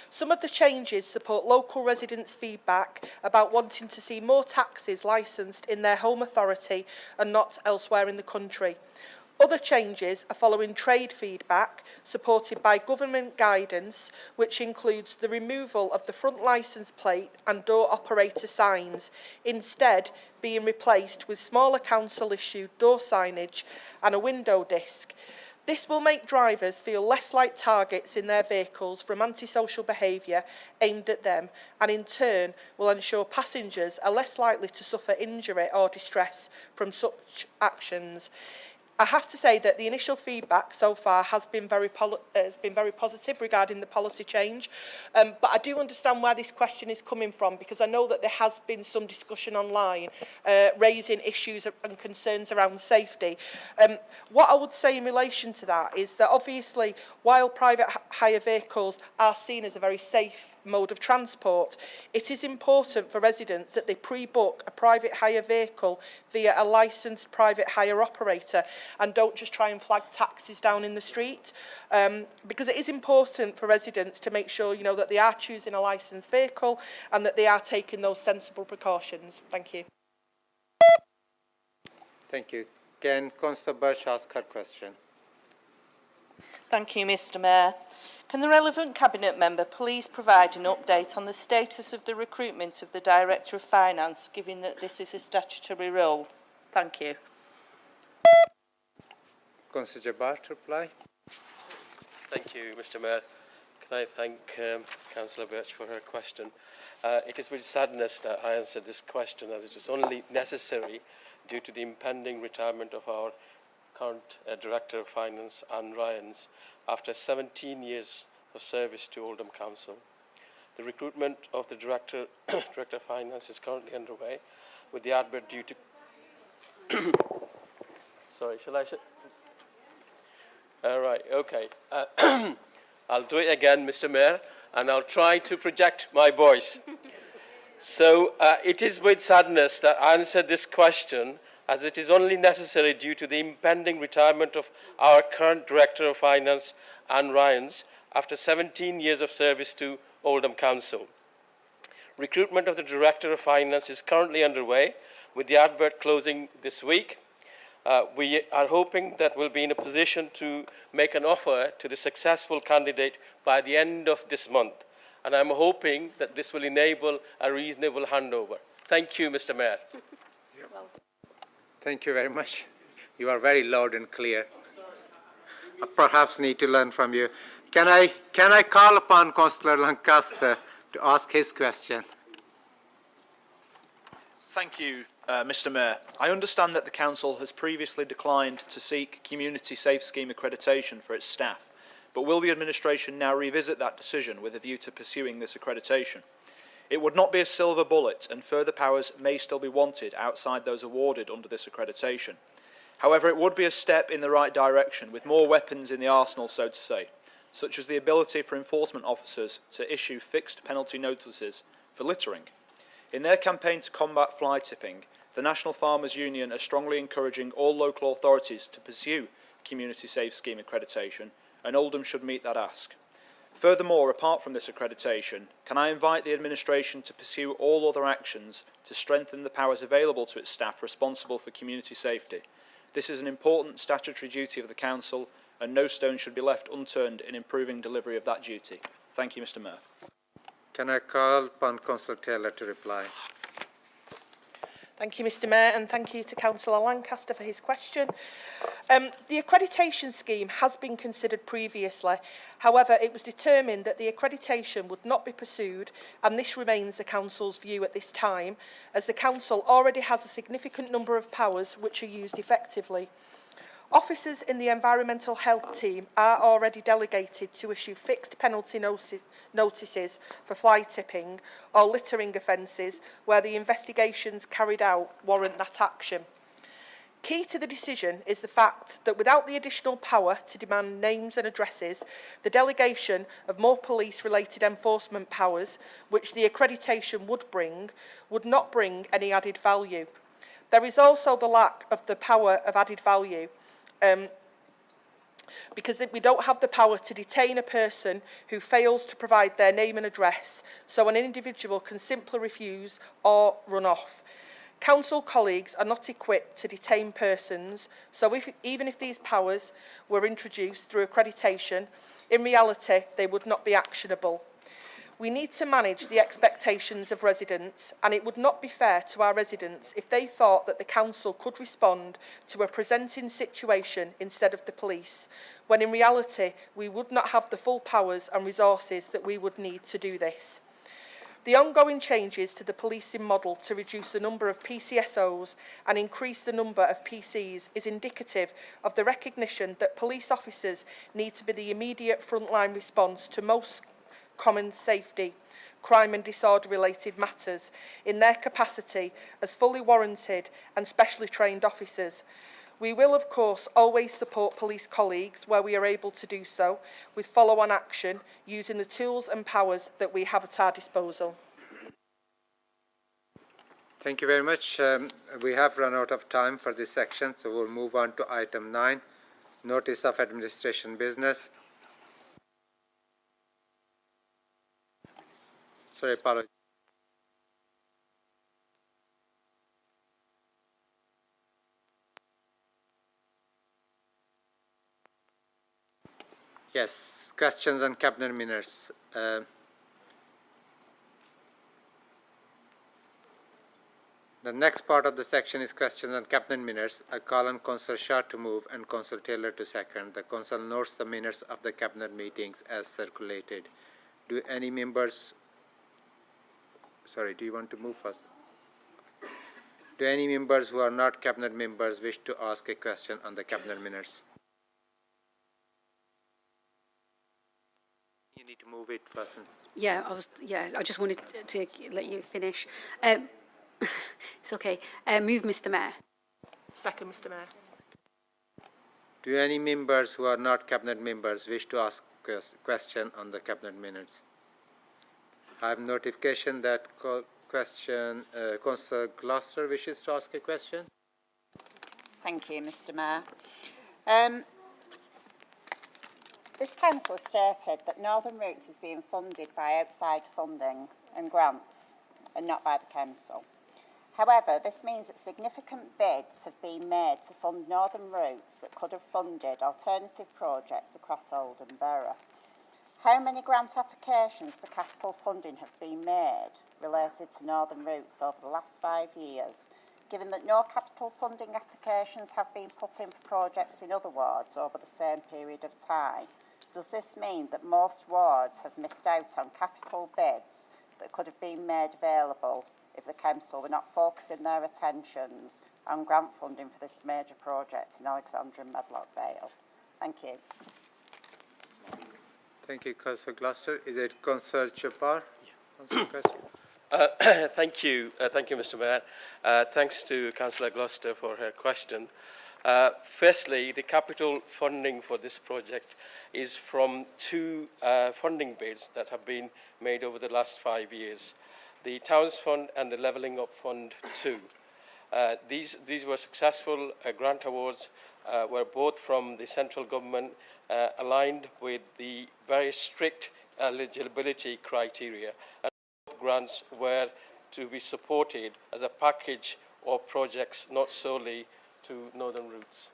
Some of the changes support local residents' feedback about wanting to see more taxis licensed in their home authority and not elsewhere in the country. Other changes are following trade feedback supported by government guidance, which includes the removal of the front licence plate and door operator signs, instead being replaced with smaller council-issued door signage and a window disc. This will make drivers feel less like targets in their vehicles from antisocial behaviour aimed at them, and in turn will ensure passengers are less likely to suffer injury or distress from such actions. I have to say that the initial feedback so far has been very positive regarding the policy change, but I do understand where this question is coming from, because I know that there has been some discussion online raising issues and concerns around safety. What I would say in relation to that is that obviously while private hire vehicles are seen as a very safe mode of transport, it is important for residents that they pre-book a private hire vehicle via a licensed private hire operator and don't just try and flag taxis down in the street, because it is important for residents to make sure, you know, that they are choosing a licensed vehicle and that they are taking those sensible precautions. Thank you. Thank you. Can Councillor Birch ask her question? Thank you, Mr Mayor. Can the relevant Cabinet Member please provide an update on the status of the recruitment of the Director of Finance, given that this is a statutory role? Thank you. Councillor Jabbar to reply. Thank you, Mr Mayor. Can I thank Councillor Birch for her question? It is with sadness that I answer this question, as it is only necessary due to the impending retirement of our current Director of Finance, Anne Ryans, after 17 years of service to Oldham Council. The recruitment of the Director of Finance is currently underway, with the advert due to... Sorry, shall I say? All right, okay. I'll do it again, Mr Mayor, and I'll try to project my voice. So it is with sadness that I answer this question, as it is only necessary due to the impending retirement of our current Director of Finance, Anne Ryans, after 17 years of service to Oldham Council. Recruitment of the Director of Finance is currently underway, with the advert closing this week. We are hoping that we'll be in a position to make an offer to the successful candidate by the end of this month, and I'm hoping that this will enable a reasonable handover. Thank you, Mr Mayor. Thank you very much. You are very loud and clear. I perhaps need to learn from you. Can I call upon Councillor Lancaster to ask his question? Thank you, Mr Mayor. I understand that the Council has previously declined to seek Community Safe Scheme accreditation for its staff, but will the administration now revisit that decision with a view to pursuing this accreditation? It would not be a silver bullet, and further powers may still be wanted outside those awarded under this accreditation. However, it would be a step in the right direction, with more weapons in the arsenal, so to say, such as the ability for enforcement officers to issue fixed penalty notices for littering. In their campaign to combat fly tipping, the National Farmers Union are strongly encouraging all local authorities to pursue Community Safe Scheme accreditation, and Oldham should meet that ask. Furthermore, apart from this accreditation, can I invite the administration to pursue all other actions to strengthen the powers available to its staff responsible for community safety? This is an important statutory duty of the Council, and no stone should be left unturned in improving delivery of that duty. Thank you, Mr Mayor. Can I call upon Councillor Taylor to reply? Thank you, Mr Mayor, and thank you to Councillor Lancaster for his question. The accreditation scheme has been considered previously. However, it was determined that the accreditation would not be pursued, and this remains the Council's view at this time, as the Council already has a significant number of powers which are used effectively. Officers in the environmental health team are already delegated to issue fixed penalty notices for fly tipping or littering offences where the investigations carried out warrant that action. Key to the decision is the fact that without the additional power to demand names and addresses, the delegation of more police-related enforcement powers, which the accreditation would not bring any added value. There is also the lack of the power of added value, because we don't have the power to detain a person who fails to provide their name and address, so an individual can simply refuse or run off. Council colleagues are not equipped to detain persons, so even if these powers were introduced through accreditation, in reality they would not be actionable. We need to manage the expectations of residents, and it would not be fair to our residents if they thought that the council could respond to a presenting situation instead of the police, when in reality we would not have the full powers and resources that we would need to do this. The ongoing changes to the policing model to reduce the number of PCSOs and increase the number of PCs is indicative of the recognition that police officers need to be the immediate frontline response to most common safety, crime and disorder related matters in their capacity as fully warranted and specially trained officers. We will, of course, always support police colleagues where we are able to do so, with follow-on action using the tools and powers that we have at our disposal. Thank you very much. We have run out of time for this section, so we'll move on to item 9, Notice of Administration Business. Sorry, apologies. Yes, questions on cabinet minutes. The next part of the section is questions on cabinet minutes. I call on Councillor Shah to move and Councillor Taylor to second. The council notes the minutes of the cabinet meetings as circulated. Do any members... Sorry, do you want to move first? Do any members who are not cabinet members wish to ask a question on the cabinet minutes? You need to move it first. Yeah, I just wanted to let you finish. It's okay. Move, Mr. Mayor. Second, Mr. Mayor. Do any members who are not cabinet members wish to ask a question on the cabinet minutes? I have notification that Councillor Gloucester wishes to ask a question. Thank you, Mr. Mayor. This council has stated that Northern Routes is being funded by outside funding and grants and not by the council. However, this means that significant bids have been made to fund Northern Routes that could have funded alternative projects across Oldham Borough. How many grant applications for capital funding have been made related to Northern Routes over the last 5 years, given that no capital funding applications have been put in for projects in other wards over the same period of time? Does this mean that most wards have missed out on capital bids that could have been made available if the council were not focusing their attentions on grant funding for this major project in Alexandra and Medlock Vale? Thank you. Thank you, Councillor Gloucester. Is it Councillor Chapar? Thank you, Mr. Mayor. Thanks to Councillor Gloucester for her question. Firstly, the capital funding for this project is from 2 funding bids that have been made over the last 5 years. The Towns Fund and the Levelling Up Fund 2. These were successful grant awards, were both from the central government, aligned with the very strict eligibility criteria. And both grants were to be supported as a package of projects, not solely to Northern Routes.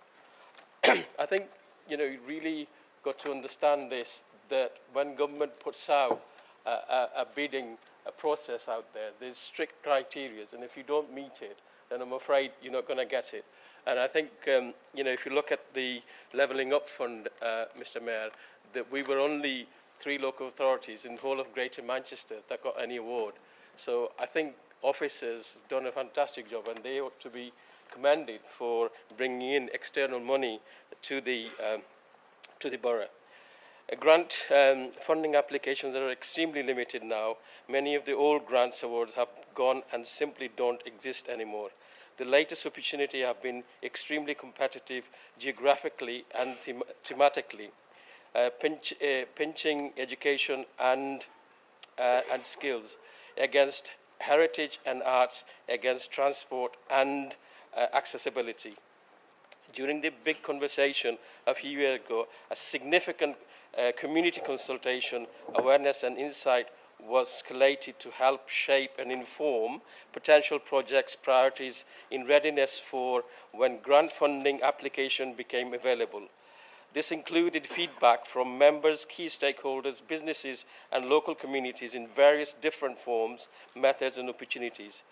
I think, you really got to understand this, that when government puts out a bidding process out there, there's strict criteria, and if you don't meet it, then I'm afraid you're not going to get it. And I think, if you look at the Levelling Up Fund, Mr. Mayor, that we were only 3 local authorities in the whole of Greater Manchester that got any award. So I think officers have done a fantastic job, and they ought to be commended for bringing in external money to the borough. Grant funding applications are extremely limited now. Many of the old grants awards have gone and simply don't exist anymore. The latest opportunity have been extremely competitive geographically and thematically, pinching education and skills against heritage and arts, against transport and accessibility. During the big conversation a few years ago, a significant community consultation, awareness and insight was collated to help shape and inform potential projects' priorities in readiness for when grant funding application became available. This included feedback from members, key stakeholders, businesses and local communities in various different forms, methods and opportunities.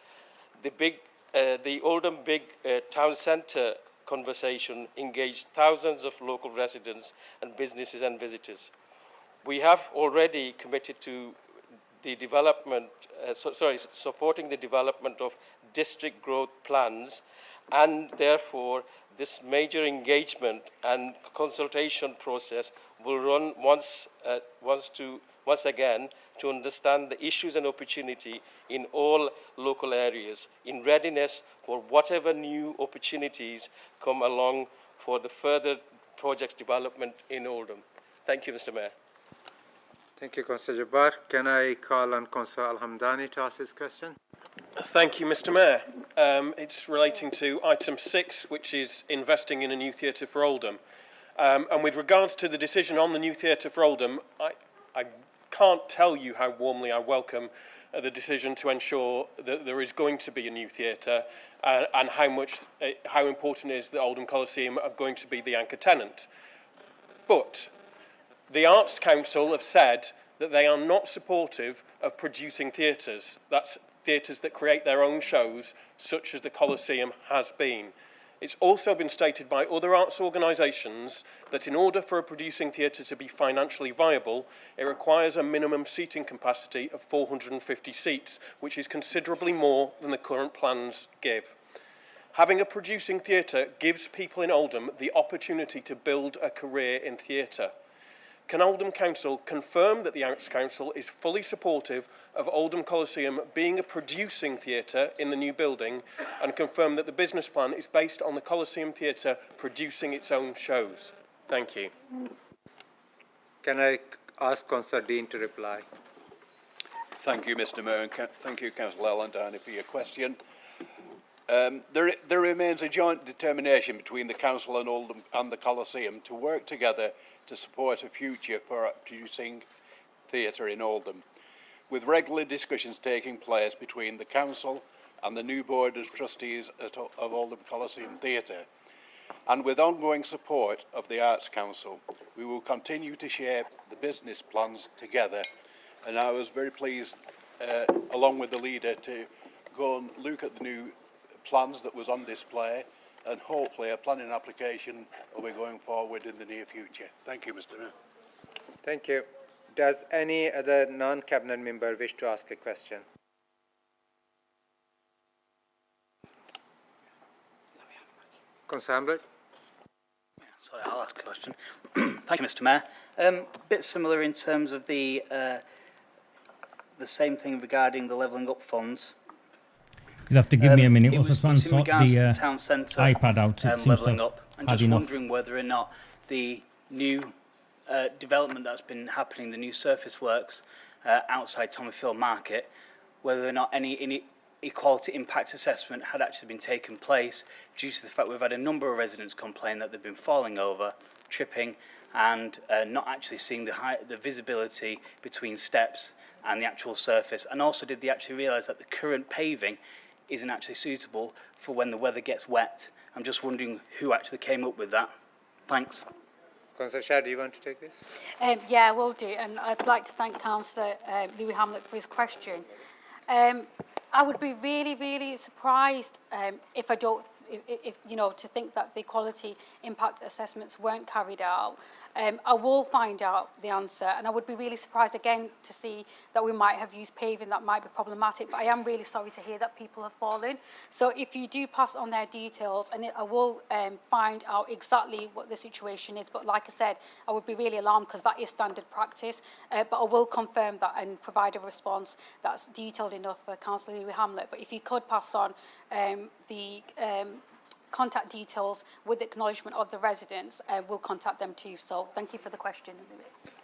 The Oldham Big Town Centre conversation engaged thousands of local residents and businesses and visitors. We have already committed to the development, supporting the development of district growth plans, and therefore this major engagement and consultation process will run once again to understand the issues and opportunity in all local areas in readiness for whatever new opportunities come along for the further project development in Oldham. Thank you, Mr. Mayor. Thank you, Councillor Jabbar. Can I call on Councillor Al-Hamdani to ask his question? Thank you, Mr. Mayor. It's relating to item 6, which is investing in a new theatre for Oldham. And with regards to the decision on the new theatre for Oldham, I can't tell you how warmly I welcome the decision to ensure that there is going to be a new theatre and how important it is that Oldham Coliseum are going to be the anchor tenant. But the Arts Council have said that they are not supportive of producing theatres. That's theatres that create their own shows, such as the Coliseum has been. It's also been stated by other arts organisations that in order for a producing theatre to be financially viable, it requires a minimum seating capacity of 450 seats, which is considerably more than the current plans give. Having a producing theatre gives people in Oldham the opportunity to build a career in theatre. Can Oldham Council confirm that the Arts Council is fully supportive of Oldham Coliseum being a producing theatre in the new building, and confirm that the business plan is based on the Coliseum Theatre producing its own shows? Thank you. Can I ask Councillor Dean to reply? Thank you, Mr. Mayor, and thank you, Councillor Al-Hamdani, for your question. There remains a joint determination between the Council and Oldham and the Coliseum to work together to support a future for a producing theatre in Oldham, with regular discussions taking place between the Council and the new Board of Trustees of Oldham Coliseum Theatre. And with ongoing support of the Arts Council, we will continue to shape the business plans together. And I was very pleased, along with the leader, to go and look at the new plans that was on display, and hopefully a planning application will be going forward in the near future. Thank you, Mr. Mayor. Thank you. Does any other non-cabinet member wish to ask a question? Councillor Hamlet? Sorry, I'll ask a question. Thank you, Mr. Mayor. Bit similar in terms of the same thing regarding the levelling up funds. You'll have to give me a minute. What's the in sort regards to the the town centre iPad out? It seems levelling to up. have I'm had just enough. wondering whether or not the new development that's been happening, the new surface works outside Tommyfield Market, whether or not any equality impact assessment had actually been taken place, due to the fact we've had a number of residents complain that they've been falling over, tripping, and not actually seeing the visibility between steps and the actual surface. And also, did they actually realise that the current paving isn't actually suitable for when the weather gets wet? I'm just wondering who actually came up with that. Thanks. Councillor Shah, do you want to take this? Yeah, I will do. And I'd like to thank Councillor Louis Hamlet for his question. I would be really, really surprised if you know, to think that the quality impact assessments weren't carried out. I will find out the answer, and I would be really surprised again to see that we might have used paving that might be problematic, but I am really sorry to hear that people have fallen. So if you do pass on their details, and I will find out exactly what the situation is, but like I said, I would be really alarmed because that is standard practice, but I will confirm that and provide a response that's detailed enough for Councillor Lewis-Hamlet. But if you could pass on the contact details with acknowledgement of the residents, we'll contact them too. So thank you for the question, Lewis.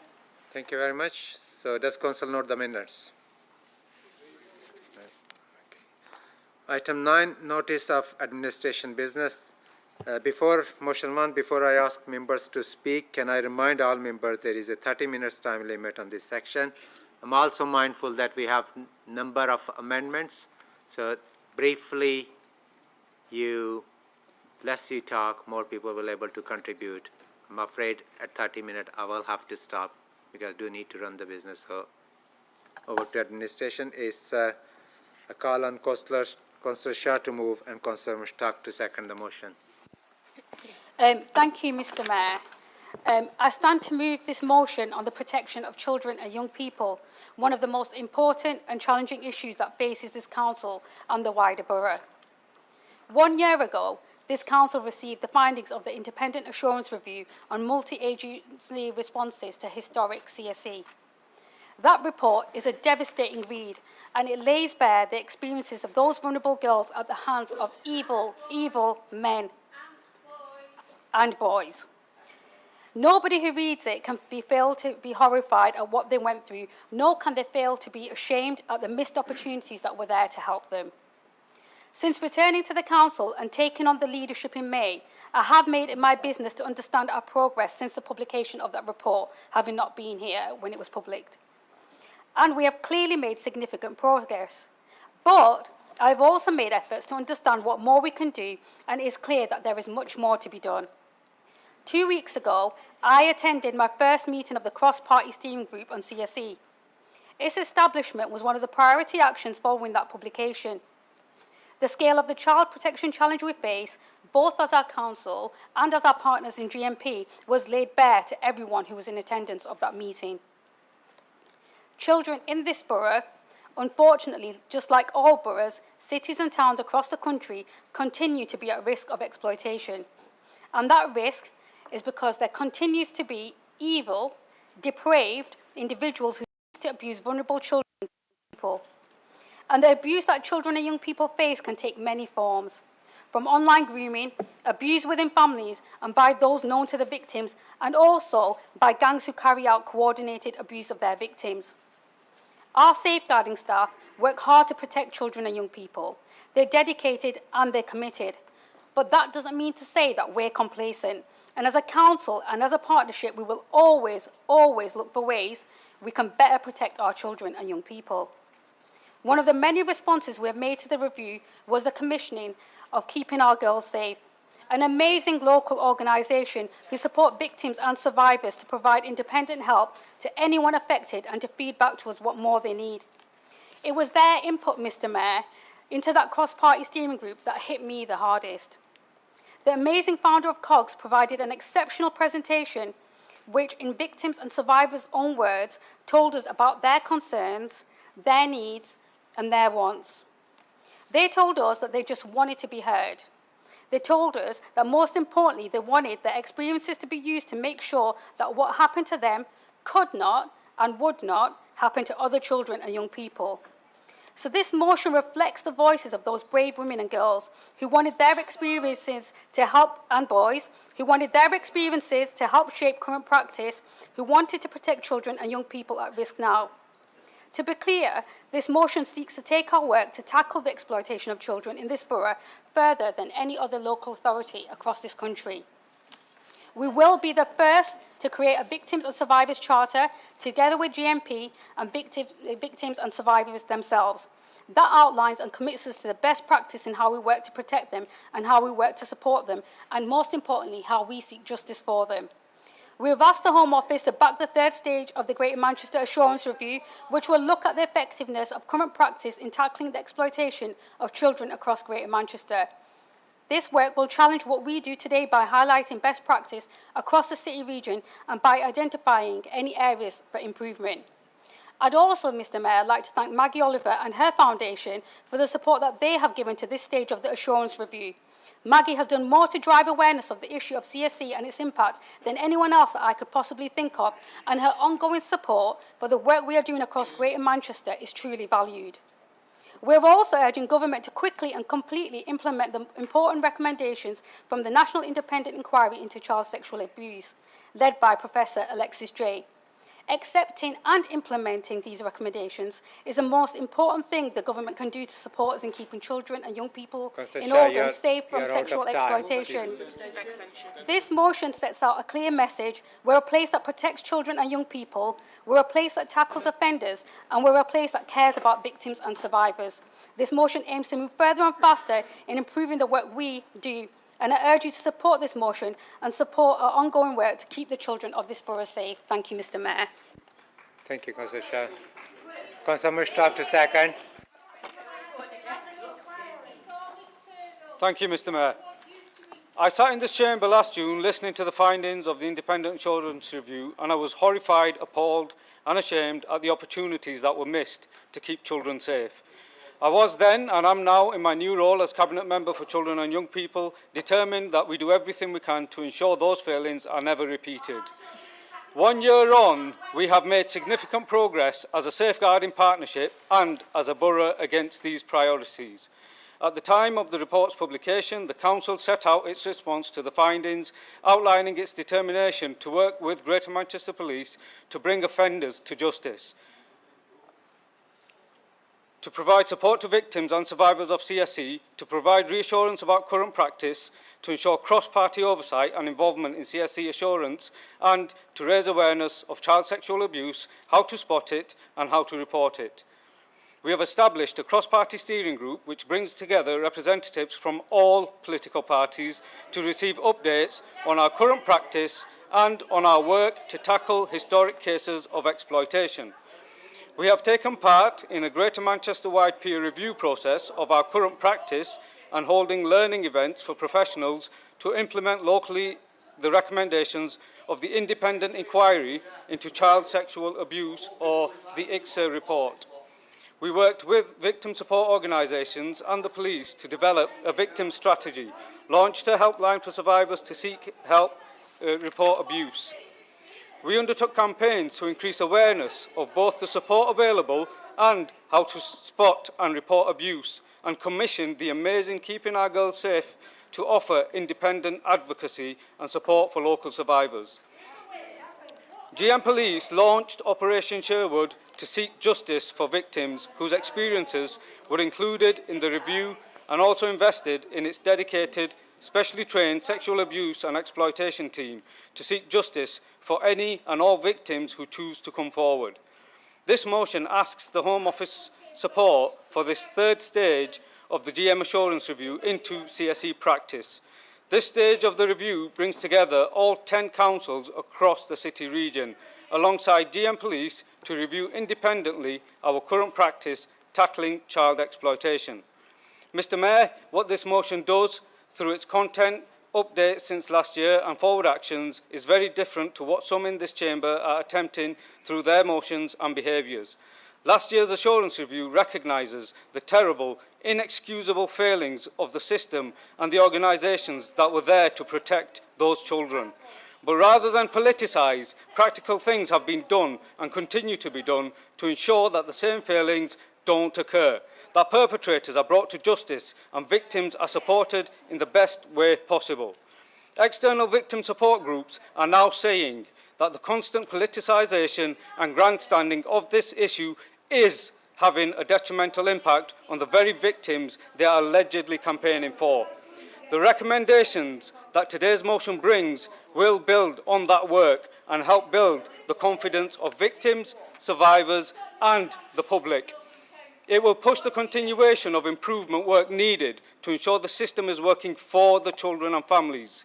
Thank you very much. So does Council note the minutes? Okay. Item 9, notice of administration business. Before motion 1, before I ask members to speak, can I remind all members there is a 30 minutes time limit on this section. I'm also mindful that we have number of amendments. So briefly, less you talk, more people will be able to contribute. I'm afraid at 30 minutes I will have to stop because I do need to run the business. So over to administration is a call on Councillor Shah to move and Councillor Mushtaq to second the motion. Thank you, Mr. Mayor. I stand to move this motion on the protection of children and young people, one of the most important and challenging issues that faces this council and the wider borough. 1 year ago, this council received the findings of the Independent Assurance Review on multi-agency responses to historic CSE. That report is a devastating read, and it lays bare the experiences of those vulnerable girls at the hands of evil, evil men and boys. Nobody who reads it can fail to be horrified at what they went through, nor can they fail to be ashamed at the missed opportunities that were there to help them. Since returning to the council and taking on the leadership in May, I have made it my business to understand our progress since the publication of that report, having not been here when it was published. And we have clearly made significant progress. But I've also made efforts to understand what more we can do, and it is clear that there is much more to be done. 2 weeks ago, I attended my first meeting of the cross-party steering group on CSE. Its establishment was one of the priority actions following that publication. The scale of the child protection challenge we face, both as our council and as our partners in GMP, was laid bare to everyone who was in attendance of that meeting. Children in this borough, unfortunately, just like all boroughs, cities and towns across the country, continue to be at risk of exploitation. And that risk is because there continues to be evil, depraved individuals who seek to abuse vulnerable children and people. And the abuse that children and young people face can take many forms, from online grooming, abuse within families, and by those known to the victims, and also by gangs who carry out coordinated abuse of their victims. Our safeguarding staff work hard to protect children and young people. They're dedicated and they're committed. But that doesn't mean to say that we're complacent. And as a council and as a partnership, we will always, always look for ways we can better protect our children and young people. One of the many responses we have made to the review was the commissioning of Keeping Our Girls Safe, an amazing local organisation who support victims and survivors to provide independent help to anyone affected and to feed back to us what more they need. It was their input, Mr. Mayor, into that cross-party steering group that hit me the hardest. The amazing founder of COGS provided an exceptional presentation which, in victims' and survivors' own words, told us about their concerns, their needs, and their wants. They told us that they just wanted to be heard. They told us that most importantly, they wanted their experiences to be used to make sure that what happened to them could not and would not happen to other children and young people. So this motion reflects the voices of those brave women and girls who wanted their experiences to help, and boys, who wanted their experiences to help shape current practice, who wanted to protect children and young people at risk now. To be clear, this motion seeks to take our work to tackle the exploitation of children in this borough further than any other local authority across this country. We will be the first to create a Victims and Survivors Charter together with GMP and victims and survivors themselves. That outlines and commits us to the best practice in how we work to protect them and how we work to support them, and most importantly, how we seek justice for them. We have asked the Home Office to back the third stage of the Greater Manchester Assurance Review, which will look at the effectiveness of current practice in tackling the exploitation of children across Greater Manchester. This work will challenge what we do today by highlighting best practice across the city region and by identifying any areas for improvement. I'd also, Mr Mayor, like to thank Maggie Oliver and her foundation for the support that they have given to this stage of the assurance review. Maggie has done more to drive awareness of the issue of CSE and its impact than anyone else that I could possibly think of, and her ongoing support for the work we are doing across Greater Manchester is truly valued. We're also urging government to quickly and completely implement the important recommendations from the National Independent Inquiry into Child Sexual Abuse, led by Professor Alexis Jay. Accepting and implementing these recommendations is the most important thing the government can do to support us in keeping children and young people in Oldham safe from sexual exploitation. This motion sets out a clear message: we're a place that protects children and young people, we're a place that tackles offenders, and we're a place that cares about victims and survivors. This motion aims to move further and faster in improving the work we do, and I urge you to support this motion and support our ongoing work to keep the children of this borough safe. Thank you, Mr Mayor. Thank you, Councillor Shah. Councillor Mushtaq to second. Thank you, Mr Mayor. I sat in this chamber last June listening to the findings of the Independent Children's Review, and I was horrified, appalled and ashamed at the opportunities that were missed to keep children safe. I was then, and am now, in my new role as Cabinet Member for Children and Young People, determined that we do everything we can to ensure those failings are never repeated. 1 year on, we have made significant progress as a safeguarding partnership and as a borough against these priorities. At the time of the report's publication, the Council set out its response to the findings, outlining its determination to work with Greater Manchester Police to bring offenders to justice, to provide support to victims and survivors of CSE, to provide reassurance about current practice, to ensure cross-party oversight and involvement in CSE assurance, and to raise awareness of child sexual abuse, how to spot it and how to report it. We have established a cross-party steering group which brings together representatives from all political parties to receive updates on our current practice and on our work to tackle historic cases of exploitation. We have taken part in a Greater Manchester-wide peer review process of our current practice and holding learning events for professionals to implement locally the recommendations of the Independent Inquiry into Child Sexual Abuse, or the ICSA report. We worked with victim support organisations and the police to develop a victim strategy, launched a helpline for survivors to seek help report abuse. We undertook campaigns to increase awareness of both the support available and how to spot and report abuse, and commissioned the amazing Keeping Our Girls Safe to offer independent advocacy and support for local survivors. GM Police launched Operation Sherwood to seek justice for victims whose experiences were included in the review, and also invested in its dedicated, specially trained sexual abuse and exploitation team to seek justice for any and all victims who choose to come forward. This motion asks the Home Office support for this third stage of the GM Assurance Review into CSE practice. This stage of the review brings together all 10 councils across the city region, alongside GM Police, to review independently our current practice tackling child exploitation. Mr Mayor, what this motion does through its content, updates since last year and forward actions is very different to what some in this chamber are attempting through their motions and behaviours. Last year's assurance review recognises the terrible, inexcusable failings of the system and the organisations that were there to protect those children. But rather than politicise, practical things have been done and continue to be done to ensure that the same failings don't occur, that perpetrators are brought to justice and victims are supported in the best way possible. External victim support groups are now saying that the constant politicisation and grandstanding of this issue is having a detrimental impact on the very victims they are allegedly campaigning for. The recommendations that today's motion brings will build on that work and help build the confidence of victims, survivors and the public. It will push the continuation of improvement work needed to ensure the system is working for the children and families.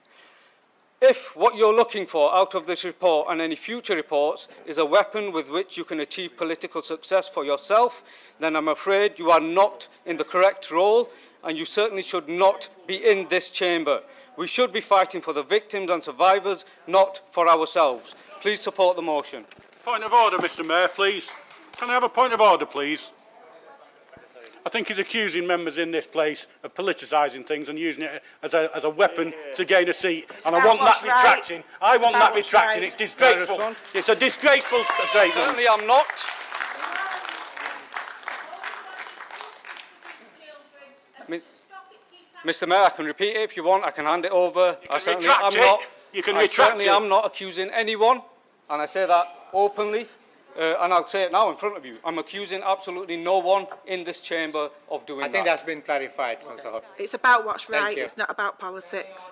If what you're looking for out of this report and any future reports is a weapon with which you can achieve political success for yourself, then I'm afraid you are not in the correct role, and you certainly should not be in this chamber. We should be fighting for the victims and survivors, not for ourselves. Please support the motion. Point of order, Mr Mayor, please. Can I have a point of order, please? I think he's accusing members in this place of politicising things and using it as a weapon to gain a seat. And I want that retracting. I want that retracting. It's disgraceful. It's a disgraceful statement. Certainly I'm not. Mr Mayor, I can repeat it if you want. I can hand it over. You can retract it. You can retract it. I certainly am not accusing anyone, and I say that openly. And I'll say it now in front of you. I'm accusing absolutely no one in this chamber of doing that. I think that's been clarified, Councillor Hobb. It's about what's right, it's not about politics.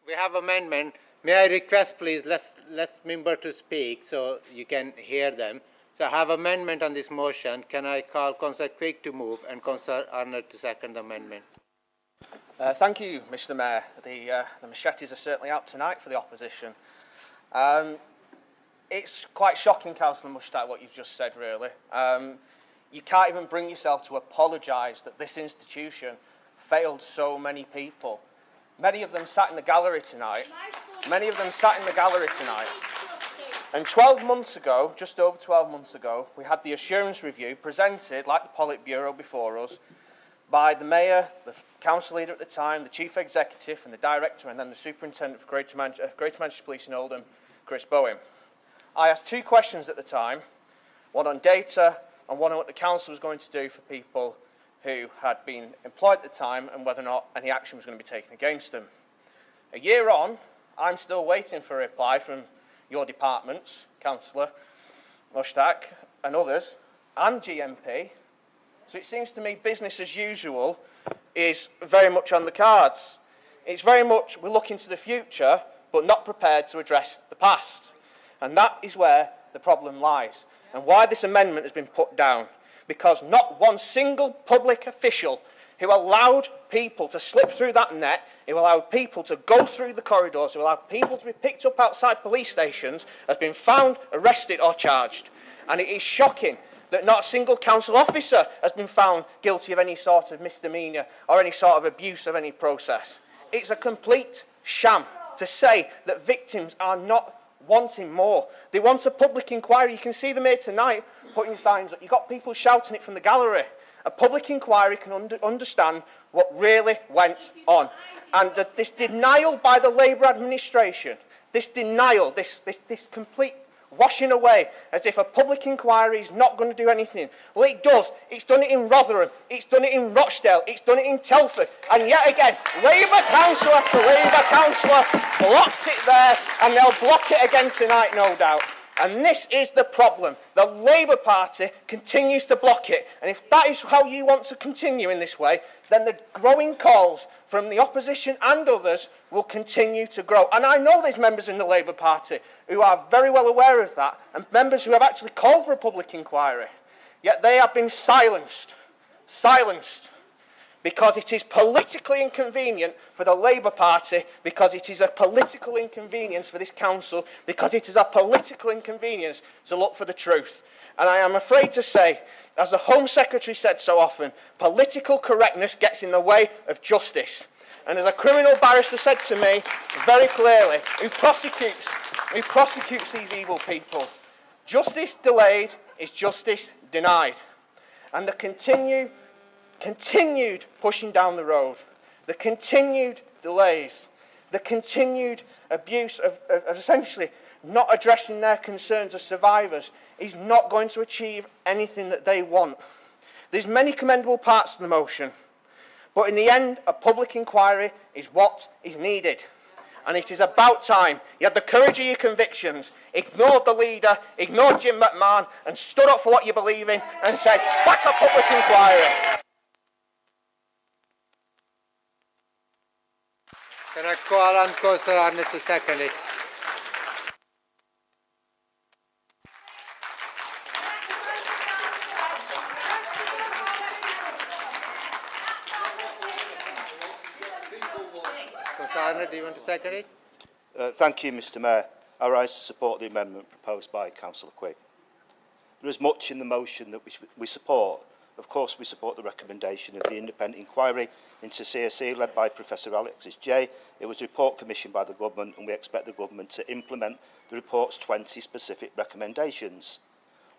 We have amendment. May I request, please, let member to speak so you can hear them. So I have amendment on this motion. Can I call Councillor Quigg to move and Councillor Arnold to second the amendment? Thank you, Mr Mayor. The machetes are certainly out tonight for the opposition. It's quite shocking, Councillor Mushtaq, what you've just said, really. You can't even bring yourself to apologise that this institution failed so many people. Many of them sat in the gallery tonight. Many of them sat in the gallery tonight. And 12 months ago, just over 12 months ago, we had the assurance review presented, like the Politburo before us, by the Mayor, the Council Leader at the time, the Chief Executive and the Director, and then the Superintendent for Greater Manchester Police in Oldham, Chris Bowen. I asked two questions at the time, one on data and one on what the Council was going to do for people who had been employed at the time and whether or not any action was going to be taken against them. A year on, I'm still waiting for a reply from your departments, Councillor Mushtaq and others, and GMP. So it seems to me business as usual is very much on the cards. It's very much we're looking to the future, but not prepared to address the past. And that is where the problem lies, and why this amendment has been put down. Because not one single public official who allowed people to slip through that net, who allowed people to go through the corridors, who allowed people to be picked up outside police stations, has been found, arrested or charged. And it is shocking that not a single council officer has been found guilty of any sort of misdemeanour or any sort of abuse of any process. It's a complete sham to say that victims are not wanting more. They want a public inquiry. You can see them here tonight putting signs up. You've got people shouting it from the gallery. A public inquiry can understand what really went on. And this denial by the Labour administration, this denial, this complete washing away as if a public inquiry is not going to do anything. Well, it does. It's done it in Rotherham. It's done it in Rochdale. It's done it in Telford. And yet again, Labour councillor after Labour councillor blocked it there, and they'll block it again tonight, no doubt. And this is the problem. The Labour Party continues to block it. And if that is how you want to continue in this way, then the growing calls from the opposition and others will continue to grow. And I know there's members in the Labour Party who are very well aware of that, and members who have actually called for a public inquiry. Yet they have been silenced. Silenced. Because it is politically inconvenient for the Labour Party, because it is a political inconvenience for this council, because it is a political inconvenience to look for the truth. And I am afraid to say, as the Home Secretary said so often, political correctness gets in the way of justice. And as a criminal barrister said to me very clearly, who prosecutes these evil people, justice delayed is justice denied. And the continued pushing down the road, the continued delays, the continued abuse of essentially not addressing their concerns of survivors is not going to achieve anything that they want. There's many commendable parts to the motion, but in the end, a public inquiry is what is needed. And it is about time you had the courage of your convictions, ignored the leader, ignored Jim McMahon, and stood up for what you believe in and said, back a public inquiry. Can I call on Councillor Arnold to second it? Councillor Arnold, do you want to second it? Thank you, Mr Mayor. I rise to support the amendment proposed by Councillor Quigg. There is much in the motion that we support. Of course, we support the recommendation of the independent inquiry into CSE led by Professor Alexis Jay. It was a report commissioned by the government, and we expect the government to implement the report's 20 specific recommendations.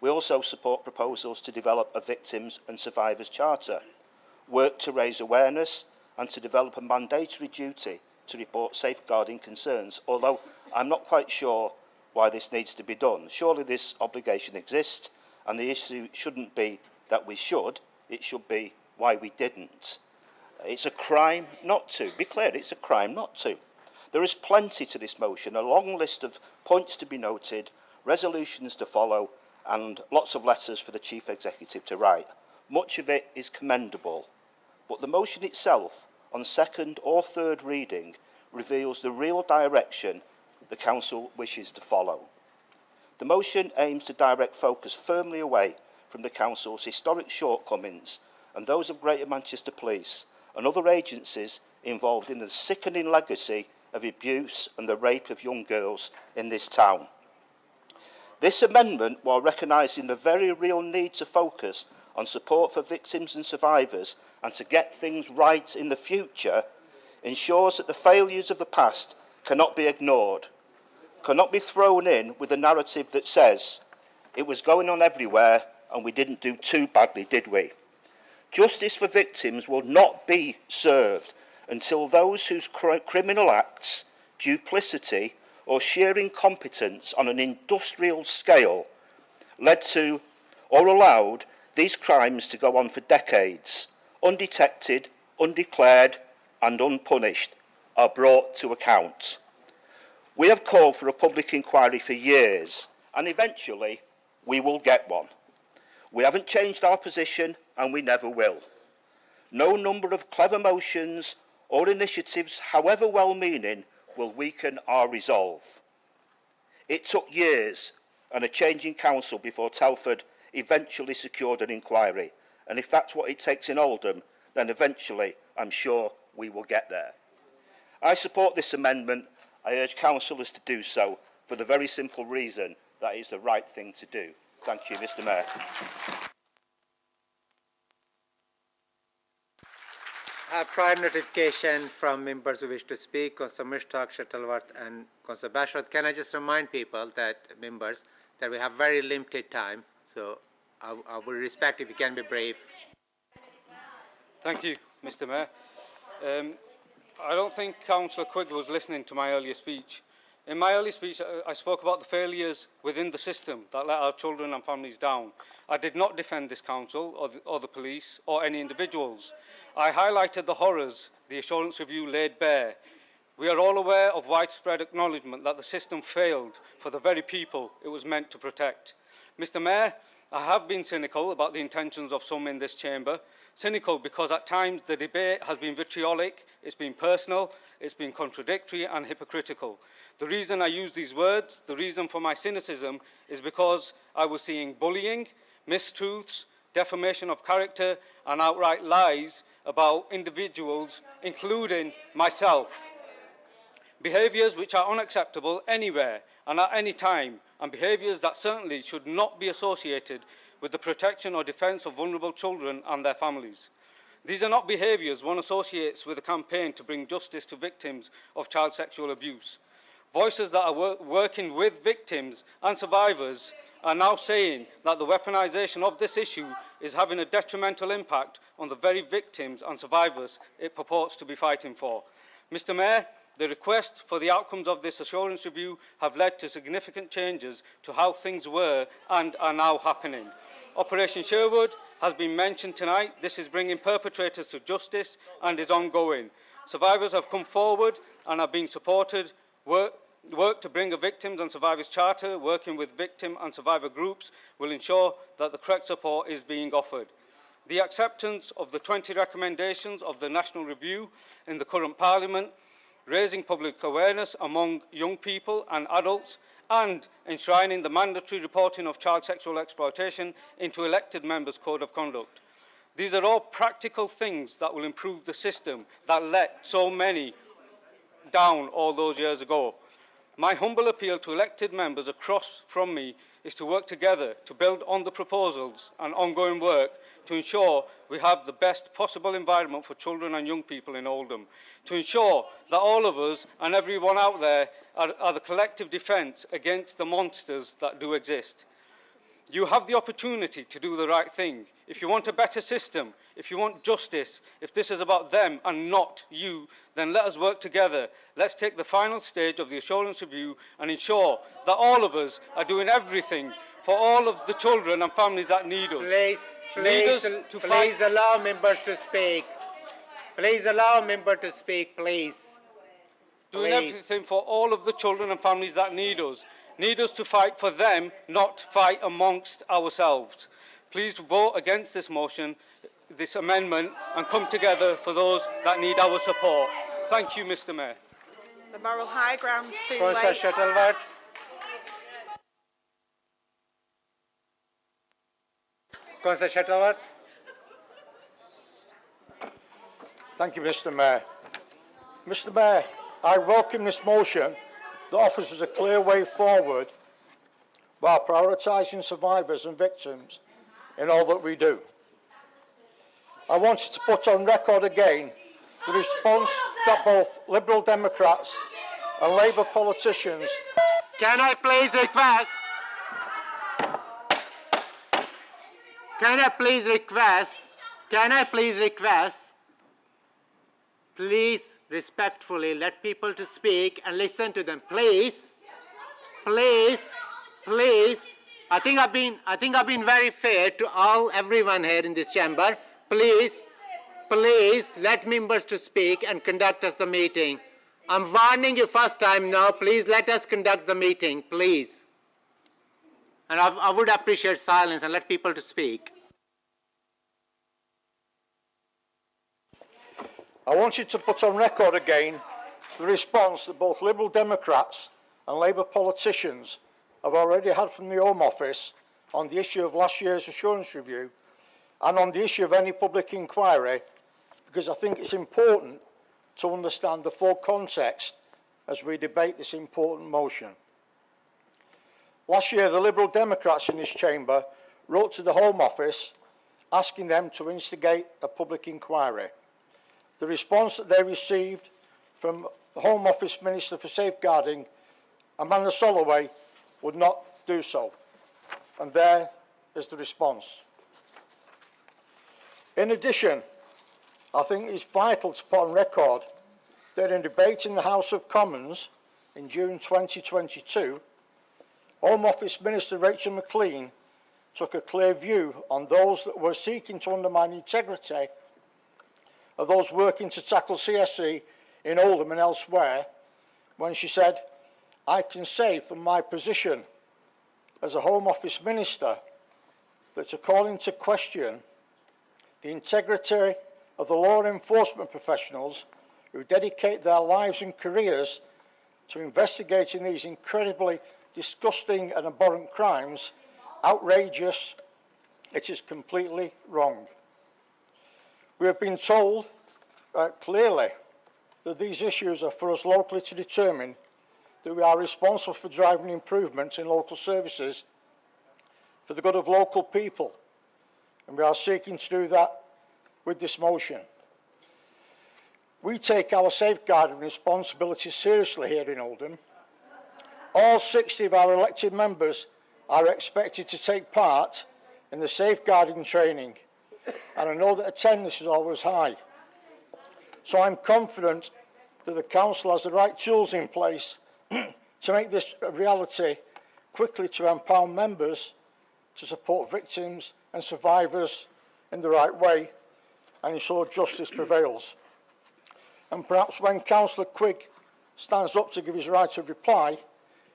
We also support proposals to develop a Victims and Survivors Charter, work to raise awareness and to develop a mandatory duty to report safeguarding concerns, although I'm not quite sure why this needs to be done. Surely this obligation exists, and the issue shouldn't be that we should, it should be why we didn't. It's a crime not to. Be clear, it's a crime not to. There is plenty to this motion, a long list of points to be noted, resolutions to follow, and lots of letters for the Chief Executive to write. Much of it is commendable, but the motion itself, on second or third reading, reveals the real direction the Council wishes to follow. The motion aims to direct focus firmly away from the Council's historic shortcomings and those of Greater Manchester Police and other agencies involved in the sickening legacy of abuse and the rape of young girls in this town. This amendment, while recognising the very real need to focus on support for victims and survivors and to get things right in the future, ensures that the failures of the past cannot be ignored, cannot be thrown in with a narrative that says it was going on everywhere and we didn't do too badly, did we? Justice for victims will not be served until those whose criminal acts, duplicity or sheer incompetence on an industrial scale led to or allowed these crimes to go on for decades, undetected, undeclared and unpunished, are brought to account. We have called for a public inquiry for years, and eventually we will get one. We haven't changed our position, and we never will. No number of clever motions or initiatives, however well-meaning, will weaken our resolve. It took years and a change in council before Telford eventually secured an inquiry, and if that's what it takes in Oldham, then eventually I'm sure we will get there. I support this amendment. I urge councillors to do so for the very simple reason that it's the right thing to do. Thank you, Mr. Mayor. I have prior notification from members who wish to speak, Councillor Mushtaq, Shuttleworth and Councillor Bashwood. Can I just remind people, that members, that we have very limited time, so I would respect if you can be brief. Thank you, Mr. Mayor. I don't think Councillor Quigg was listening to my earlier speech. In my earlier speech, I spoke about the failures within the system that let our children and families down. I did not defend this council or the police or any individuals. I highlighted the horrors the assurance review laid bare. We are all aware of widespread acknowledgement that the system failed for the very people it was meant to protect. Mr. Mayor, I have been cynical about the intentions of some in this chamber. Cynical because at times the debate has been vitriolic, it's been personal, it's been contradictory and hypocritical. The reason I use these words, the reason for my cynicism, is because I was seeing bullying, mistruths, defamation of character and outright lies about individuals, including myself. Behaviours which are unacceptable anywhere and at any time, and behaviours that certainly should not be associated with the protection or defence of vulnerable children and their families. These are not behaviours one associates with a campaign to bring justice to victims of child sexual abuse. Voices that are working with victims and survivors are now saying that the weaponisation of this issue is having a detrimental impact on the very victims and survivors it purports to be fighting for. Mr. Mayor, the request for the outcomes of this assurance review have led to significant changes to how things were and are now happening. Operation Sherwood has been mentioned tonight. This is bringing perpetrators to justice and is ongoing. Survivors have come forward and are being supported. Work to bring a Victims and Survivors Charter, working with victim and survivor groups, will ensure that the correct support is being offered. The acceptance of the 20 recommendations of the National Review in the current Parliament, raising public awareness among young people and adults, and enshrining the mandatory reporting of child sexual exploitation into elected members' code of conduct. These are all practical things that will improve the system that let so many down all those years ago. My humble appeal to elected members across from me is to work together to build on the proposals and ongoing work to ensure we have the best possible environment for children and young people in Oldham, to ensure that all of us and everyone out there are the collective defence against the monsters that do exist. You have the opportunity to do the right thing. If you want a better system, if you want justice, if this is about them and not you, then let us work together. Let's take the final stage of the assurance review and ensure that all of us are doing everything for all of the children and families that need us. Please allow members to speak. Please allow members to speak, please. Doing everything for all of the children and families that need us to fight for them, not fight amongst ourselves. Please vote against this motion, this amendment, and come together for those that need our support. Thank you, Mr. Mayor. The moral high grounds to Councillor Shuttleworth. Councillor Shuttleworth. Thank you, Mr. Mayor. Mr. Mayor, I welcome this motion that offers us a clear way forward while prioritising survivors and victims in all that we do. I wanted to put on record again the response that both Liberal Democrats and Labour politicians... Can I please request? Please respectfully let people to speak and listen to them. Please. I think I've been very fair to everyone here in this chamber. Please let members to speak and conduct us the meeting. I'm warning you first time now. Please let us conduct the meeting, please. And I would appreciate silence and let people to speak. I wanted to put on record again the response that both Liberal Democrats and Labour politicians have already had from the Home Office on the issue of last year's assurance review and on the issue of any public inquiry, because I think it's important to understand the full context as we debate this important motion. Last year, the Liberal Democrats in this chamber wrote to the Home Office asking them to instigate a public inquiry. The response that they received from the Home Office Minister for Safeguarding, Amanda Soloway, would not do so. And there is the response. In addition, I think it's vital to put on record that in a debate in the House of Commons in June 2022, Home Office Minister Rachel McLean took a clear view on those that were seeking to undermine the integrity of those working to tackle CSE in Oldham and elsewhere, when she said, "I can say from my position as a Home Office Minister that to call into question the integrity of the law enforcement professionals who dedicate their lives and careers to investigating these incredibly disgusting and abhorrent crimes, outrageous, it is completely wrong." We have been told clearly that these issues are for us locally to determine, that we are responsible for driving improvements in local services for the good of local people, and we are seeking to do that with this motion. We take our safeguarding responsibilities seriously here in Oldham. All 60 of our elected members are expected to take part in the safeguarding training, and I know that attendance is always high. So I'm confident that the Council has the right tools in place to make this a reality quickly, to empower members to support victims and survivors in the right way and ensure justice prevails. And perhaps when Councillor Quigg stands up to give his right of reply,